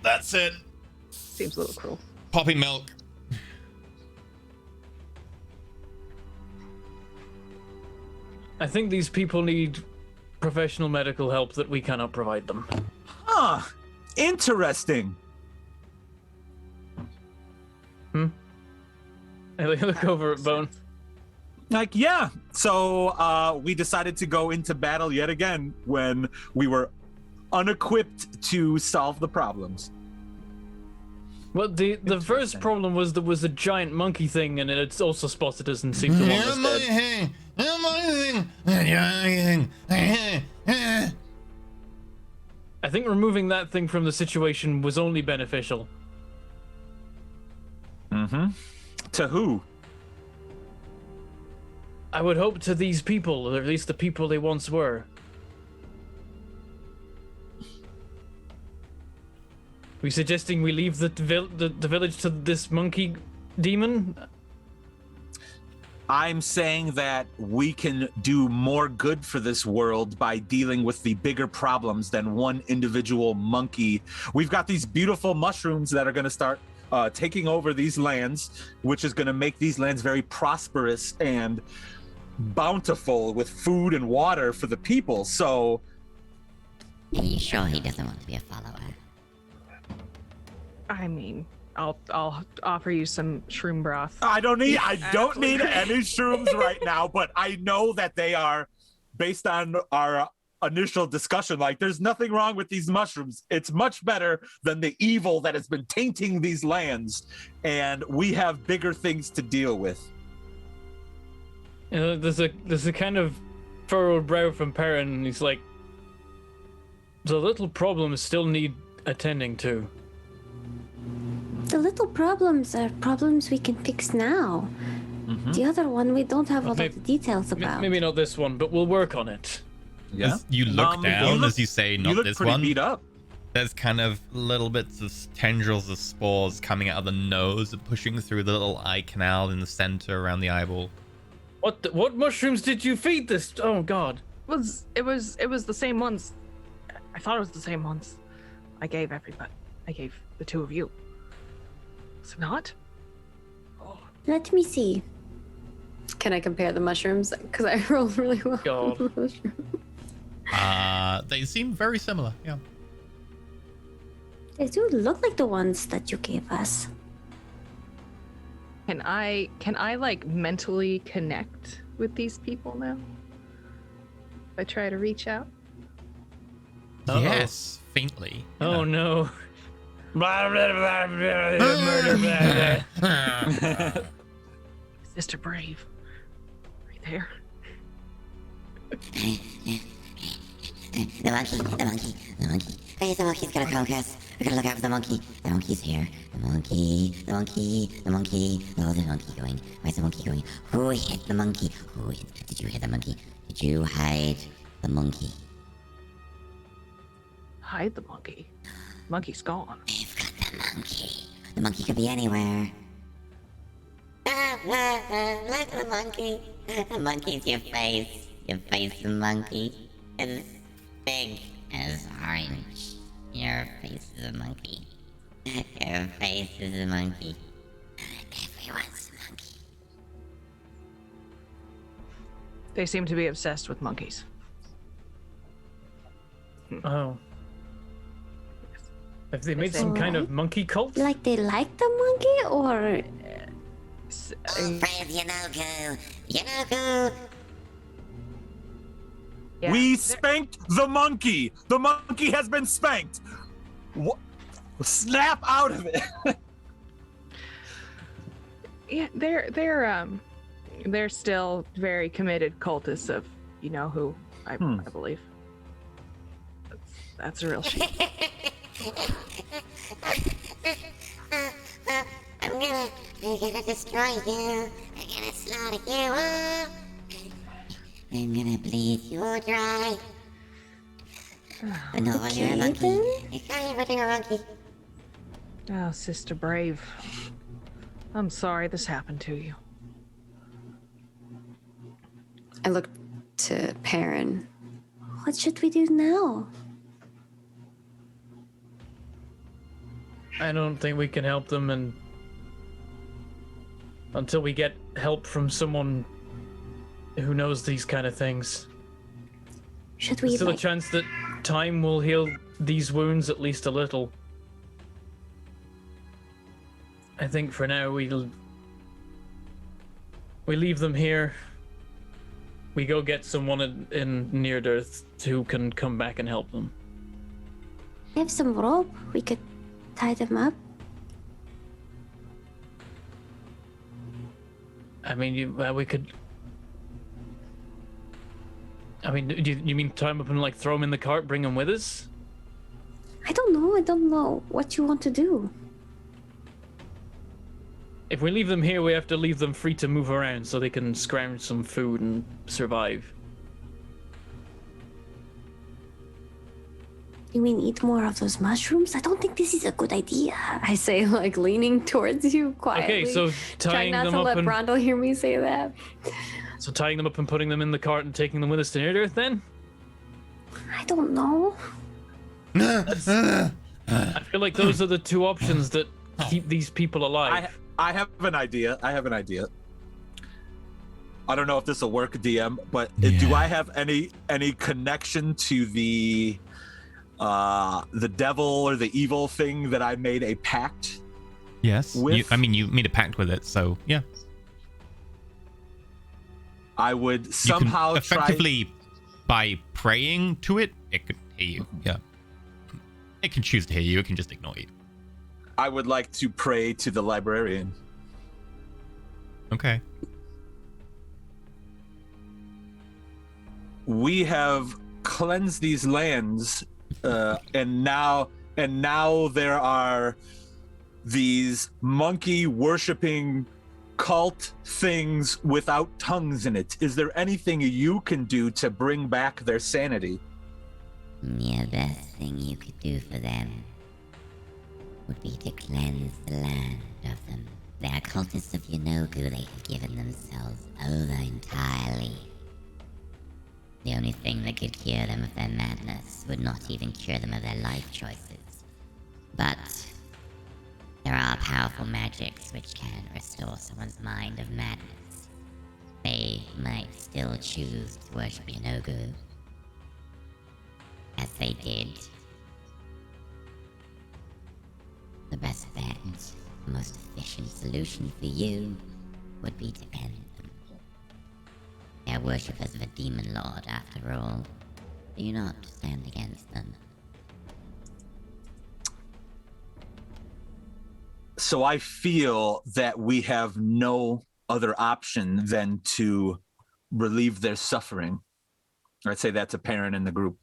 That's it. Seems a little cruel. Poppy milk. I think these people need professional medical help that we cannot provide them. Huh. Interesting. I look over at Bone. So we decided to go into battle yet again when we were unequipped to solve the problems. Well, the first problem was there was a giant monkey thing, and it's also spotted us and seemed to want us dead. I think removing that thing from the situation was only beneficial. Mm-hmm. To who? I would hope to these people, or at least the people they once were. We suggesting we leave the village to this monkey demon? I'm saying that we can do more good for this world by dealing with the bigger problems than one individual monkey. We've got these beautiful mushrooms that are going to start taking over these lands, which is going to make these lands very prosperous and bountiful with food and water for the people. So, Are you sure he doesn't want to be a follower? I mean, I'll offer you some shroom broth. I don't need any shrooms right now, but I know that they are, based on our initial discussion, like there's nothing wrong with these mushrooms. It's much better than the evil that has been tainting these lands, and we have bigger things to deal with. You know, there's a kind of furrowed brow from Perrin, and he's like, the little problems still need attending to. The little problems are problems we can fix now. Mm-hmm. The other one we don't have all of the details about. Maybe not this one, but we'll work on it. Yeah. As you look down, as you say, not you look this pretty one. beat up. There's kind of little bits of tendrils of spores coming out of the nose and pushing through the little eye canal in the center around the eyeball. What mushrooms did you feed this? Oh God! It was the same ones. I thought it was the same ones. I gave everybody. I gave the two of you. Was it not? Oh. Let me see. Can I compare the mushrooms? Because I rolled really well. God. on the mushrooms. They seem very similar. Yeah. They do look like the ones that you gave us. Can I like mentally connect with these people now? If I try to reach out? Uh-oh. Yes, faintly. Oh no. Sister Brave. Right there. The monkey. Hey, the monkey's gonna conquer us. We gotta look out for the monkey. The monkey's here. The monkey. Oh, the monkey going. Where's the monkey going? Who hit the monkey? Did you hit the monkey? Did you hide the monkey? Hide the monkey. Monkey's gone. We've got the monkey. The monkey could be anywhere. Look, the monkey. The monkey's your face. Your face, the monkey. It's big as orange. Your face is a monkey. Your face is a monkey. Everyone's a monkey. They seem to be obsessed with monkeys. Oh. Have they made some kind of monkey cult? Like they like the monkey, or Brave Yanoku. Yeah. We spanked the monkey. The monkey has been spanked. What? Snap out of it. Yeah, they're still very committed cultists of you know who. I believe. That's a real shame. I'm gonna destroy you. I'm gonna slaughter you all. I'm gonna bleed you dry. I know when you're a monkey. I call you when you're a monkey. Oh, Sister Brave. I'm sorry this happened to you. I look to Perrin. what should we do now? I don't think we can help them until we get help from someone who knows these kind of things. Should we There's still a chance that time will heal these wounds at least a little. I think for now we leave them here. We go get someone in Near Earth who can come back and help them. have some rope? We could tie them up. I mean, we could. I mean, you mean tie him up and like throw him in the cart, bring him with us? I don't know. I don't know what you want to do. If we leave them here, we have to leave them free to move around so they can scrounge some food and survive. You mean eat more of those mushrooms? I don't think this is a good idea. I say, like, leaning towards you quietly. Okay, so trying tying not them to up let and Brondel hear me say that. so tying them up and putting them in the cart and taking them with us to Near Earth, then? I don't know. I feel like those are the two options that keep these people alive. I have an idea. I don't know if this will work, DM, but do I have any connection to the devil or the evil thing that I made a pact? Yes. With? You made a pact with it, so yeah. I would somehow you can effectively, by praying to it, it could hear you. Yeah. It can choose to hear you. It can just ignore you. I would like to pray to the librarian. Okay. We have cleansed these lands, and now there are these monkey worshipping cult things without tongues in it. Is there anything you can do to bring back their sanity? The best thing you could do for them would be to cleanse the land of them. They are cultists of Yanogu. They have given themselves over entirely. The only thing that could cure them of their madness would not even cure them of their life choices. But there are powerful magics which can restore someone's mind of madness. They might still choose to worship Yanogu, as they did. The best bet, the most efficient solution for you, would be to end them. They are worshippers of a demon lord, after all. Do not stand against them. So I feel that we have no other option than to relieve their suffering. I'd say that's apparent in the group.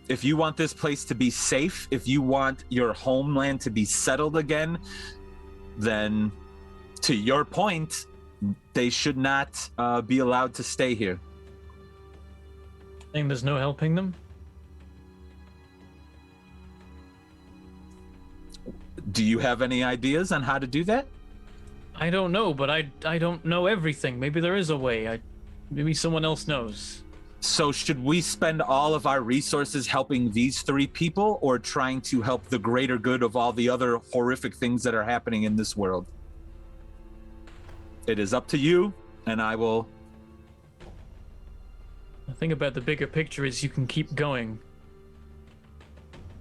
If you want this place to be safe, if you want your homeland to be settled again, then to your point, they should not be allowed to stay here. Think there's no helping them? Do you have any ideas on how to do that? I don't know, but I don't know everything. Maybe there is a way. Maybe someone else knows. So should we spend all of our resources helping these three people, or trying to help the greater good of all the other horrific things that are happening in this world? It is up to you, and I will... The thing about the bigger picture is you can keep going.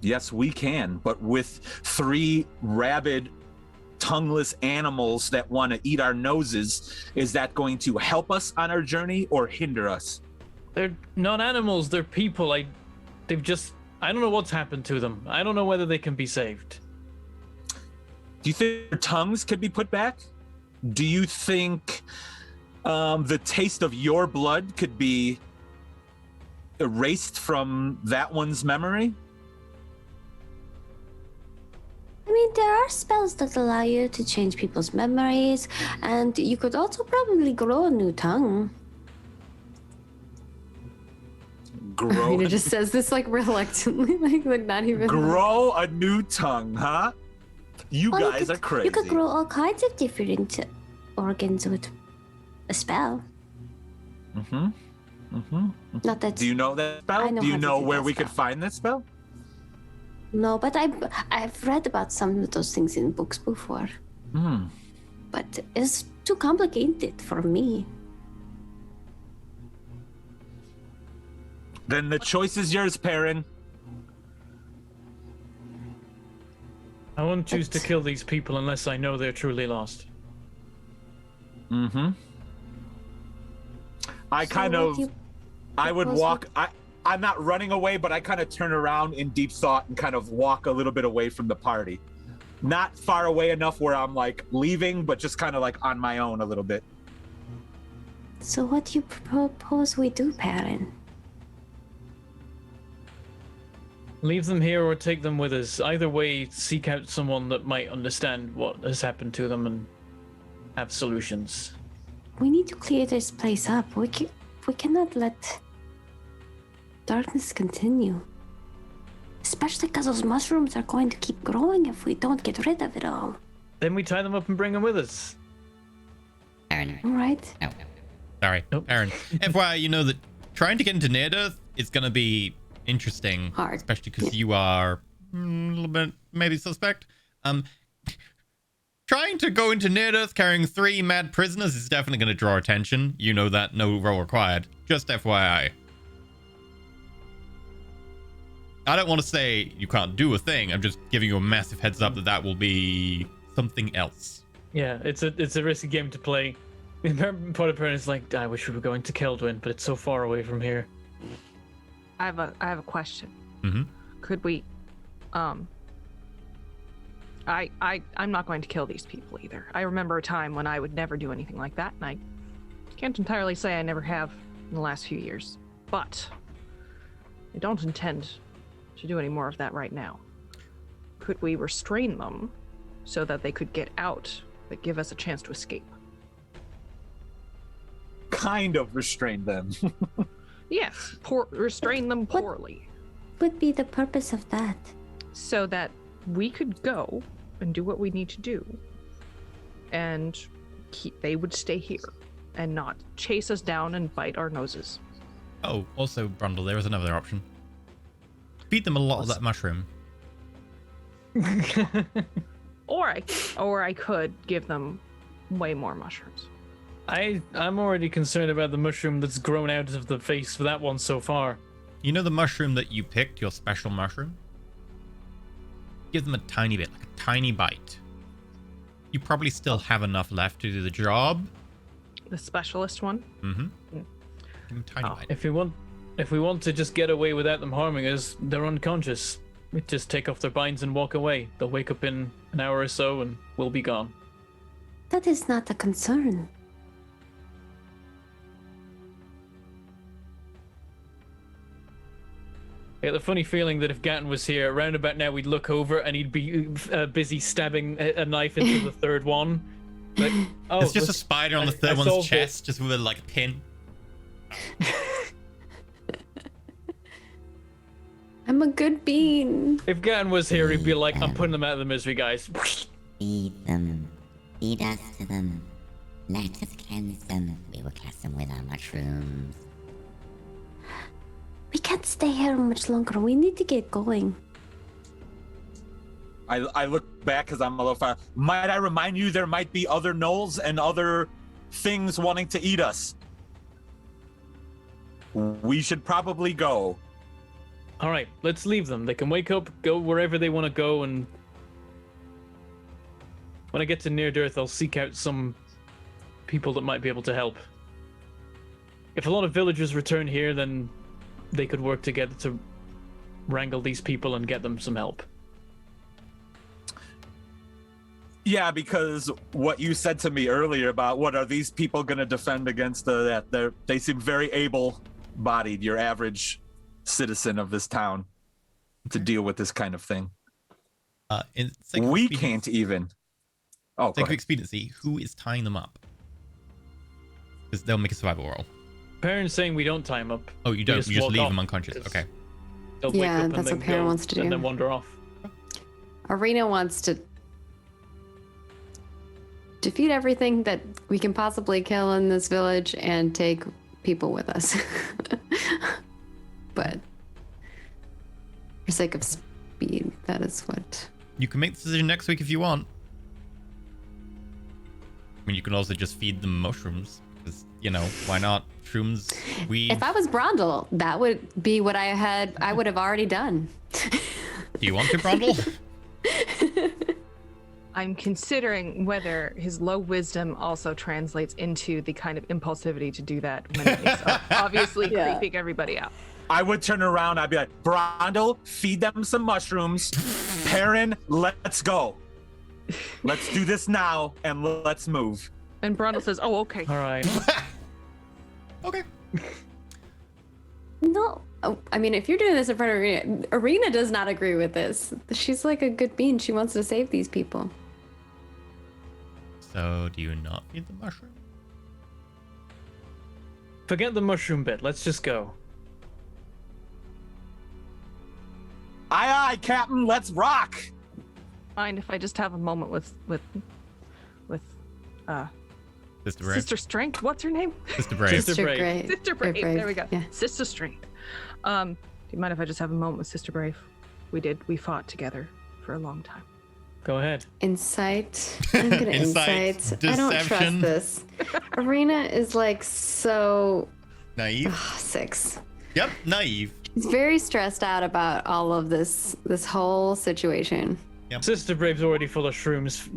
Yes, we can, but with three rabid, tongueless animals that want to eat our noses, is that going to help us on our journey or hinder us? They're not animals, they're people. I don't know what's happened to them. I don't know whether they can be saved. Do you think their tongues could be put back? Do you think the taste of your blood could be erased from that one's memory? I mean, there are spells that allow you to change people's memories, and you could also probably grow a new tongue. Grow. It just says this like reluctantly, like not even. Grow a new tongue, huh? You Well, guys are crazy. You could grow all kinds of different organs with a spell. Not that. Do you know that spell? know Do you how to know do where that we could spell. find that spell? No, but I've read about some of those things in books before. But it's too complicated for me. Then the choice is yours, Perrin. I won't choose to kill these people unless I know they're truly lost. I would propose walk. I'm not running away, but I kind of turn around in deep thought and kind of walk a little bit away from the party. not far away enough where I'm like leaving, but just kind of like on my own a little bit. So what do you propose we do, Perrin? Leave them here or take them with us. Either way, seek out someone that might understand what has happened to them and have solutions. We need to clear this place up. We cannot let darkness continue. Especially because those mushrooms are going to keep growing if we don't get rid of it all. Then we tie them up and bring them with us. Aaron. All right. No. Sorry, Aaron. FYI, you know that trying to get into Near Earth is going to be interesting. Hard. Especially because you are a little bit maybe suspect. Trying to go into Near Earth carrying 3 mad prisoners is definitely going to draw attention. You know that. No roll required. Just FYI. I don't want to say you can't do a thing. I'm just giving you a massive heads up that will be something else. Yeah, it's a risky game to play. Part of is like, I wish we were going to Keldwyn, but it's so far away from here. I have a question. Mm-hmm. Could we I'm not going to kill these people either. I remember a time when I would never do anything like that, and I can't entirely say I never have in the last few years. But I don't intend to do any more of that right now. Could we restrain them so that they could get out, but give us a chance to escape? Kind of restrain them. Yes, restrain them poorly. What would be the purpose of that? So that we could go and do what we need to do, and they would stay here and not chase us down and bite our noses. Oh, also, Brundle, there is another option. Feed them a lot of that mushroom. Or I could give them way more mushrooms. I'm already concerned about the mushroom that's grown out of the face for that one so far. You know the mushroom that you picked, your special mushroom? Give them a tiny bit, like a tiny bite. You probably still have enough left to do the job. The specialist one? Mm-hmm. Give them a tiny bite. If we want to just get away without them harming us, they're unconscious. We just take off their binds and walk away. They'll wake up in an hour or so and we'll be gone. That is not a concern. I get the funny feeling that if Gatton was here, around about now we'd look over and he'd be busy stabbing a knife into the third one. Like, oh, it's just a spider on the third one's chest, just with like a pin. I'm a good bean. If Gatton was here, he'd be like, I'm putting them out of the misery, guys. Feed them. Feed us to them. Let us cleanse them. We will cleanse them with our mushrooms. We can't stay here much longer. We need to get going. I look back because I'm a little far. Might I remind you there might be other gnolls and other things wanting to eat us. We should probably go. All right, let's leave them. They can wake up, go wherever they want to go, and when I get to Near Earth, I'll seek out some people that might be able to help. If a lot of villagers return here, then they could work together to wrangle these people and get them some help. Yeah, because what you said to me earlier about what are these people going to defend against that, they seem very able-bodied, your average citizen of this town, to deal with this kind of thing. We can't even. Oh, Sake of expediency, who is tying them up? Because they'll make a survival roll. Perrin's saying we don't tie them up. Oh, you don't? You just leave them unconscious. Okay. They'll wake Yeah, up that's and what then Perrin go, wants to do. and then wander off. Arena wants to defeat everything that we can possibly kill in this village and take people with us. But for sake of speed, that is what... You can make the decision next week if you want. I mean, you can also just feed them mushrooms. Because, you know, why not? Shrooms, weed. If I was Brondel, that would be what I would have already done. Do you want to, Brondel? I'm considering whether his low wisdom also translates into the kind of impulsivity to do that when it's obviously creeping everybody out. I would turn around, I'd be like, Brondel, feed them some mushrooms. Perrin, let's go. Let's do this now, and let's move. And Brundle says, "Oh, okay." All right. Okay. No. Oh, I mean, if you're doing this in front of Arena, Arena does not agree with this. She's like a good bean. She wants to save these people. So, do you not feed the mushroom? Forget the mushroom bit. Let's just go. Aye, aye, Captain. Let's rock. Mind if I just have a moment with Sister Brave. Sister Strength? What's her name? Sister Brave. Sister Brave. Brave. Sister Brave. There we go. Yeah. Sister Strength. Do you mind if I just have a moment with Sister Brave? We fought together for a long time. Go ahead. Insight. I'm gonna insight. I don't Deception. trust this. Arena is like so Naive. 6. Yep, naive. He's very stressed out about all of this whole situation. Sister Brave's already full of shrooms.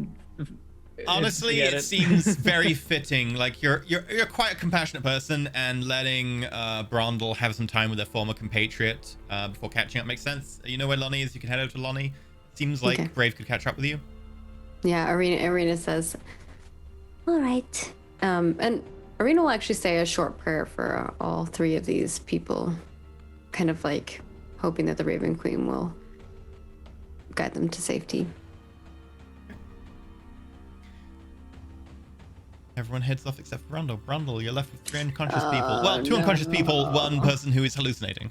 Honestly, Forget it seems very fitting. Like you're quite a compassionate person, and letting Brondel have some time with their former compatriot before catching up makes sense. You know where Lonnie is? You can head over to Lonnie. Seems like Okay. Brave could catch up with you. Yeah, Arena says, all right. And Arena will actually say a short prayer for all 3 of these people, kind of like hoping that the Raven Queen will guide them to safety. Everyone heads off except for Brondel. Brondel, you're left with 3 unconscious people. Well, 2 unconscious people, 1 person who is hallucinating.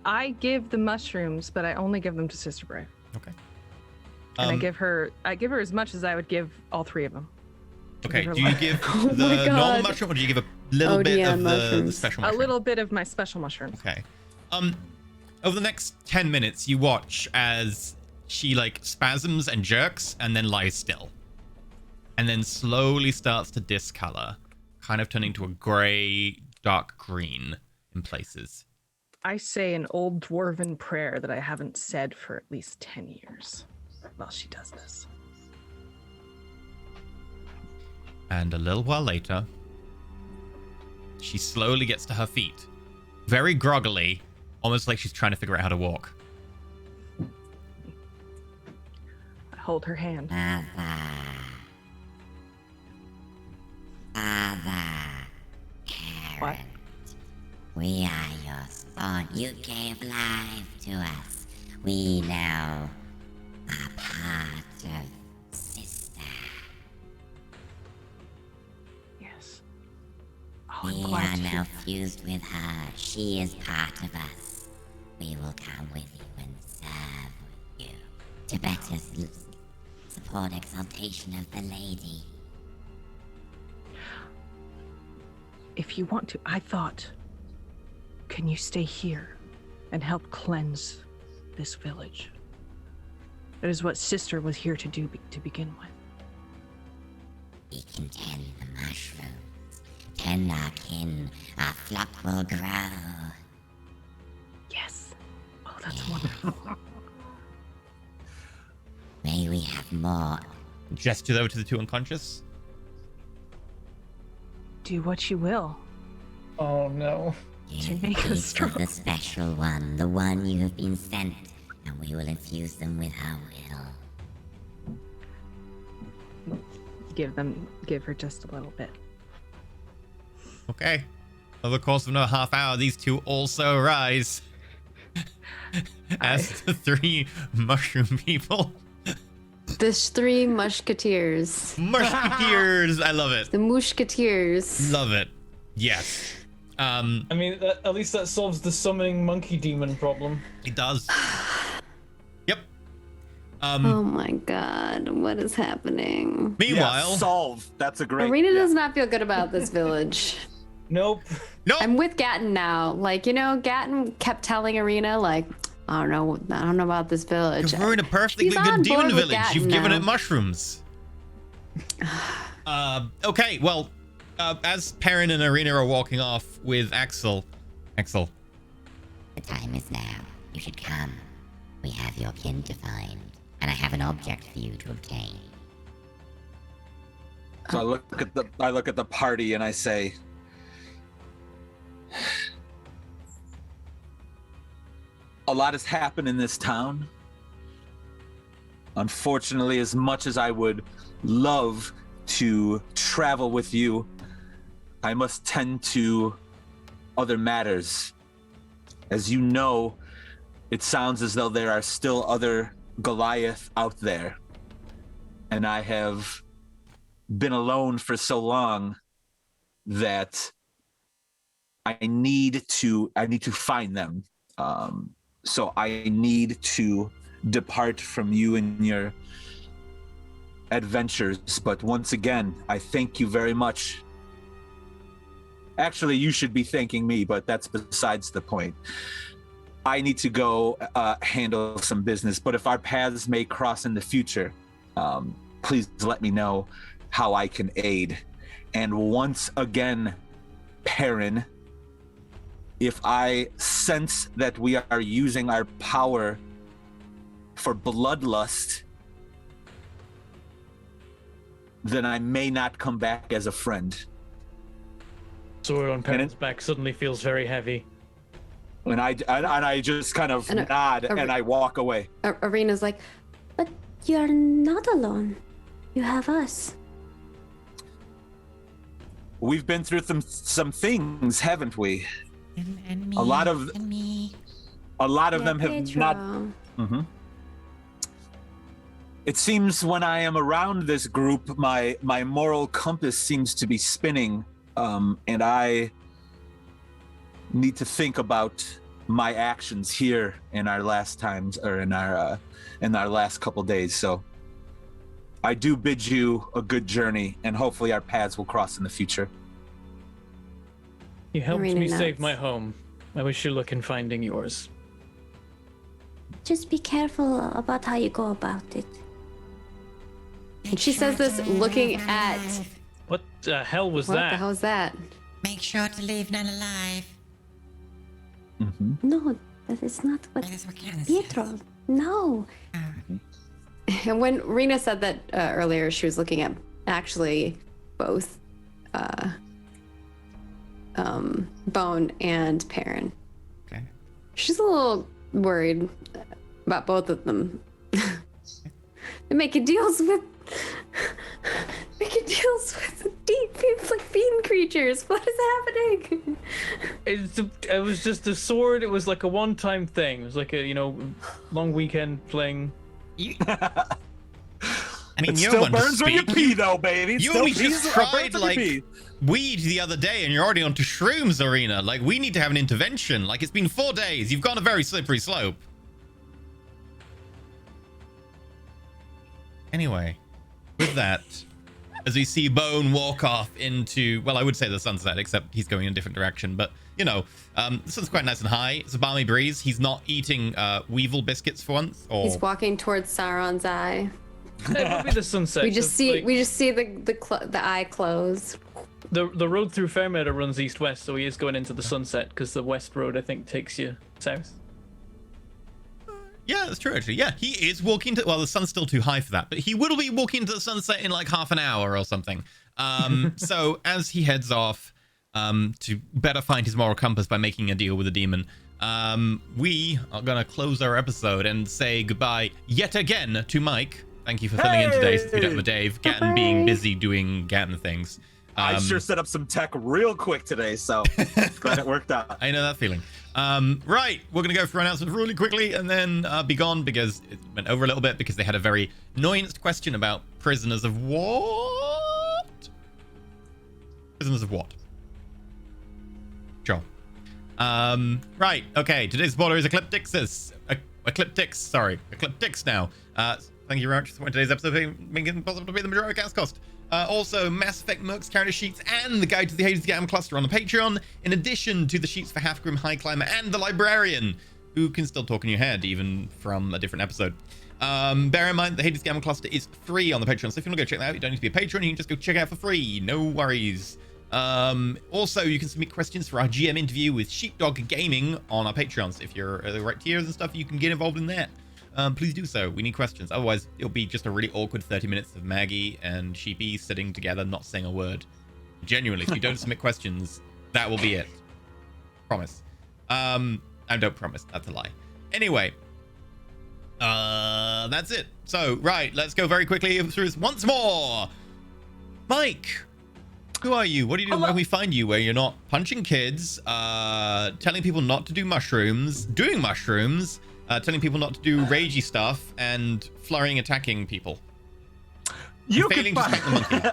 I give the mushrooms, but I only give them to Sister Brave. Okay. And I give her as much as I would give all 3 of them. Okay, her do you life. give Oh my the normal God. mushroom, or do you give a little bit ODM of the mushrooms. special A mushroom? little bit of my special mushrooms. Okay. Over the next 10 minutes, you watch as she like spasms and jerks and then lies still. And then slowly starts to discolor, kind of turning to a gray, dark green in places. I say an old dwarven prayer that I haven't said for at least 10 years while she does this. And a little while later, she slowly gets to her feet, very groggily, almost like she's trying to figure out how to walk. I hold her hand. What? We are your spawn. You gave life to us. We now are part of Sister. Yes. Oh, I'm We glad are to now hear fused with her. She is part of us. We will come with you and serve with you to better support exaltation of the lady. If you want to, I thought, can you stay here and help cleanse this village? That is what Sister was here to do to begin with. We can tend the mushrooms. Tend our kin. Our flock will grow. Yes. Oh, that's wonderful. May we have more. Gestures over to the 2 unconscious. Do what you will. Oh no. Give make us each strong. of the special one, the one you have been sent, and we will infuse them with our will. Give her just a little bit. Okay. Over the course of another half hour, these 2 also rise. As the 3 mushroom people. The 3 musketeers. Musketeers! I love it. The musketeers. Love it. Yes. I mean, at least that solves the summoning monkey demon problem. It does. Yep. Oh my god, what is happening? Meanwhile, Yeah, solve. That's a great. Arena does not feel good about this village. Nope. I'm with Gatton now. Like, you know, Gatton kept telling Arena, like, I don't know about this village. You're in a perfectly She's on good demon board with village. Gatton You've given now. it mushrooms. Okay, well, as Perrin and Arena are walking off with Axel. The time is now. You should come. We have your kin to find, and I have an object for you to obtain. So I look at the party and I say, a lot has happened in this town. Unfortunately, as much as I would love to travel with you, I must tend to other matters. As you know, it sounds as though there are still other Goliath out there. And I have been alone for so long that I need to find them. So I need to depart from you and your adventures. But once again, I thank you very much. Actually, you should be thanking me, but that's besides the point. I need to go handle some business, but if our paths may cross in the future, please let me know how I can aid. And once again, Perrin, if I sense that we are using our power for bloodlust, then I may not come back as a friend. Sword on Perrin's back suddenly feels very heavy. And I just kind of nod and I walk away. Arena's like, but you're not alone. You have us. We've been through some things, haven't we? And me, a lot of them have Pedro. not. Mm-hmm. It seems when I am around this group, my moral compass seems to be spinning, and I need to think about my actions here in our last times, or in our last couple days. So I do bid you a good journey, and hopefully our paths will cross in the future. You helped Arena me nuts. save my home. I wish you luck in finding yours. Just be careful about how you go about it. and she says this looking at. What the hell was What that? the hell is that? Make sure to leave none alive. Mm-hmm. No, that is not what That is what Candace Pietro. says. No. And when Rena said that earlier, she was looking at actually both Bone and Perrin. Okay. She's a little worried about both of them. They're making deals with deep, like fiend creatures. What is happening? It was just a sword. It was like a one-time thing. It was like a long weekend fling. I mean, It you're still one to burns when you speak. pee, though, baby. It You still only just burns tried when you pee. weed the other day, and you're already onto shrooms, Arena. Like, we need to have an intervention. Like, it's been 4 days. You've gone a very slippery slope. Anyway, with that, as we see Bone walk off into, well, I would say the sunset, except he's going in a different direction. But, you know, the sun's quite nice and high. It's a balmy breeze. He's not eating Weevil biscuits for once. Or... He's walking towards Sauron's eye. It would be the sunset. We just 'cause, see like, the eye close. the road through Fairmeadow runs east-west, so he is going into the sunset because the west road, I think, takes you south. Yeah, that's true, actually. Yeah, he is walking to... Well, the sun's still too high for that, but he will be walking to the sunset in like half an hour or something. So as he heads off to better find his moral compass by making a deal with the demon, we are going to close our episode and say goodbye yet again to Mike. Thank you for filling in today since we don't have a Dave. Gatton being busy doing Gatton things. I sure set up some tech real quick today, so glad it worked out. I know that feeling. Right, we're going to go for announcements really quickly and then be gone because it went over a little bit because they had a very nuanced question about prisoners of what? Prisoners of what? Sure. Right, okay, today's spoiler is Ecliptix now. Thank you very much for today's episode making it possible to pay the majority of cast cost. Also, Mass Effect Mercs character sheets and the Guide to the Hades Gamma Cluster on the Patreon, in addition to the sheets for Halfgrim High Climber and the Librarian, who can still talk in your head, even from a different episode. Bear in mind, the Hades Gamma Cluster is free on the Patreon, so if you want to go check that out, you don't need to be a patron, you can just go check it out for free, no worries. Also, you can submit questions for our GM interview with Sheepdog Gaming on our Patreons. If you're the right tiers and stuff, you can get involved in that. Please do so. We need questions. Otherwise, it'll be just a really awkward 30 minutes of Maggie and Sheepy sitting together, not saying a word. Genuinely, if you don't submit questions, that will be it. Promise. I don't promise. That's a lie. Anyway, That's it. So, right, let's go very quickly through this once more. Mike, who are you? What do you do when we find you? Where you're not punching kids, telling people not to do mushrooms, doing mushrooms, telling people not to do ragey stuff, and flurrying attacking people. You failing can to spank the monkey.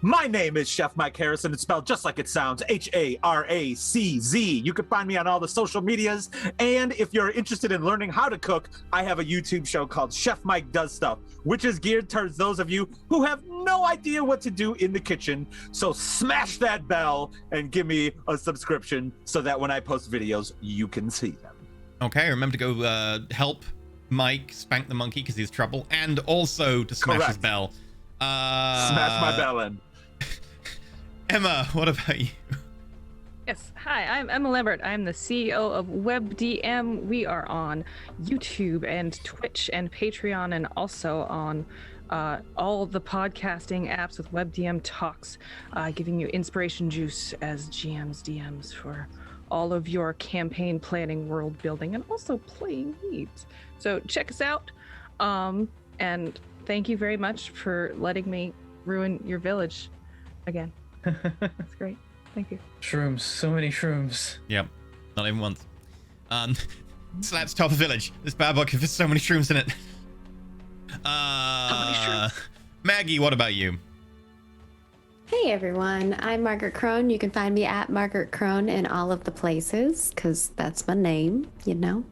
My name is Chef Mike Harrison. It's spelled just like it sounds, Haracz. You can find me on all the social medias. And if you're interested in learning how to cook, I have a YouTube show called Chef Mike Does Stuff, which is geared towards those of you who have no idea what to do in the kitchen. So smash that bell and give me a subscription so that when I post videos, you can see them. Okay, remember to go help Mike spank the monkey because he's trouble, and also to smash his bell. Smash my bell in. Emma, what about you? Yes. Hi, I'm Emma Lambert. I'm the CEO of WebDM. We are on YouTube and Twitch and Patreon, and also on all the podcasting apps with WebDM Talks, giving you inspiration juice as GMs, DMs for all of your campaign planning, world building, and also playing needs. So check us out. And thank you very much for letting me ruin your village again. That's great. Thank you. Shrooms. So many shrooms. Yep. Not even once. Slaps top of village. This bad book has so many shrooms in it. Maggie, what about you? Hey everyone, I'm Margaret Crone. You can find me at Margaret Crone in all of the places, because that's my name, you know.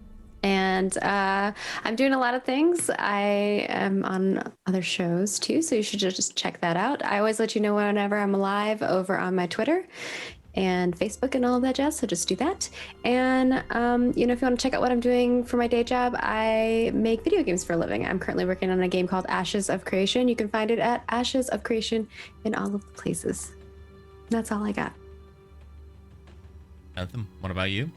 And I'm doing a lot of things. I am on other shows too, so you should just check that out. I always let you know whenever I'm live over on my Twitter and Facebook and all of that jazz, so just do that. And, you know, if you want to check out what I'm doing for my day job, I make video games for a living. I'm currently working on a game called Ashes of Creation. You can find it at Ashes of Creation in all of the places. That's all I got. Bentham, what about you?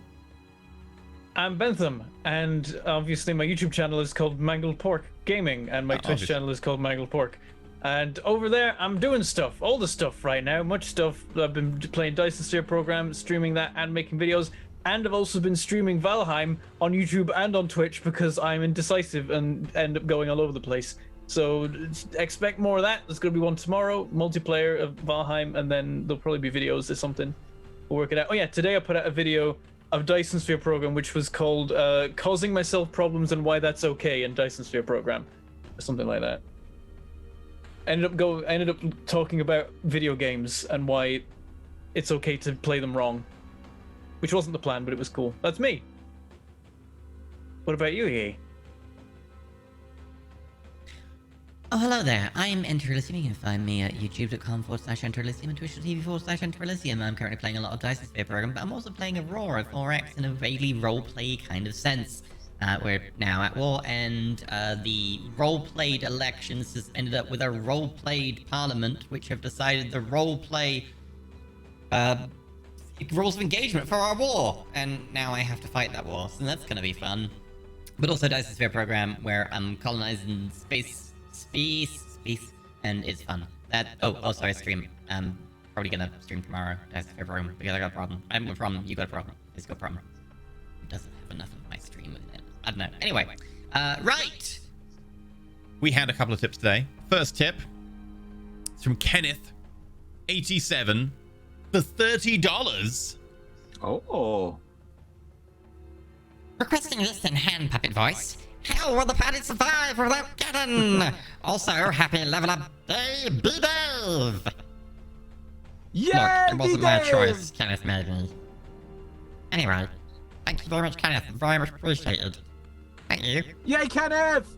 I'm Bentham, and obviously my YouTube channel is called Mangled Pork Gaming, and my Twitch channel is called Mangled Pork. And over there, I'm doing stuff, all the stuff right now, much stuff. I've been playing Dyson Sphere program, streaming that, and making videos. And I've also been streaming Valheim on YouTube and on Twitch because I'm indecisive and end up going all over the place. So expect more of that. There's going to be one tomorrow, multiplayer of Valheim, and then there'll probably be videos or something. We'll work it out. Oh yeah, today I put out a video of Dyson Sphere program, which was called Causing Myself Problems and Why That's Okay in Dyson Sphere program, or something like that. I ended up talking about video games and why it's okay to play them wrong, which wasn't the plan, but it was cool. That's me. What about you, Ye? Oh, hello there. I'm Enter Elysium. You can find me at youtube.com/Enter Elysium and twitch.tv/Enter Elysium. I'm currently playing a lot of Dyson Sphere program, but I'm also playing Aurora 4X in a vaguely roleplay kind of sense. We're now at war, and the role-played elections has ended up with a role-played parliament, which have decided the role-play rules of engagement for our war, and now I have to fight that war, so that's gonna be fun. But also Dyson Sphere program, where I'm colonizing space, and it's fun. Sorry, stream. Probably gonna stream tomorrow, Dyson Sphere program, because I got a problem. I have a problem, you got a problem. It's got a problem. It doesn't have enough of my stream within it. I don't know. Anyway, right. We had a couple of tips today. First tip, it's from Kenneth87 for $30. Oh. Requesting this in hand puppet voice. How will the party survive without Ganon? Also, happy level up day, B-Dave! Yeah, look, it wasn't my choice, Kenneth made me. Anyway, thank you very much, Kenneth. Very much appreciated. Thank you. Yay, Kenneth!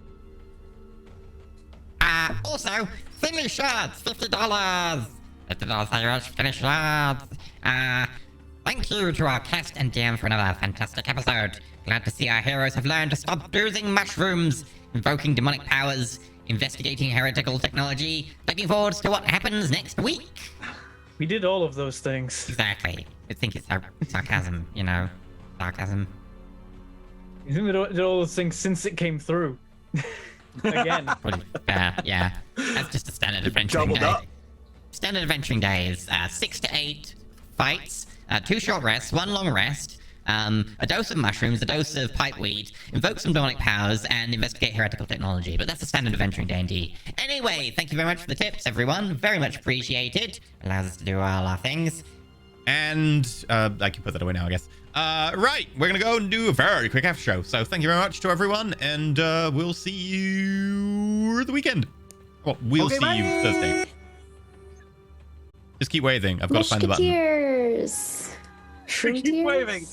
Also, Finley shirts, $50. $50 very much, Finley shirts. Thank you to our cast and DM for another fantastic episode. Glad to see our heroes have learned to stop boozing mushrooms, invoking demonic powers, investigating heretical technology. Looking forward to what happens next week. We did all of those things. Exactly. I think it's sarcasm, you know. Sarcasm. You think we did all those things since it came through? Again. Pretty fair, yeah. That's just a standard adventuring day. Standard adventuring day is 6 to 8 fights, 2 short rests, 1 long rest, a dose of mushrooms, a dose of pipeweed, invoke some demonic powers, and investigate heretical technology. But that's the standard adventure in D&D. Anyway, thank you very much for the tips, everyone. Very much appreciated. Allows us to do all our things. And I can put that away now, I guess. Right, we're gonna go and do a very quick after show. So thank you very much to everyone, and we'll see you the weekend. Well, we'll see you Thursday. Just keep waving. I've got to find the button. Musketeers. Keep waving.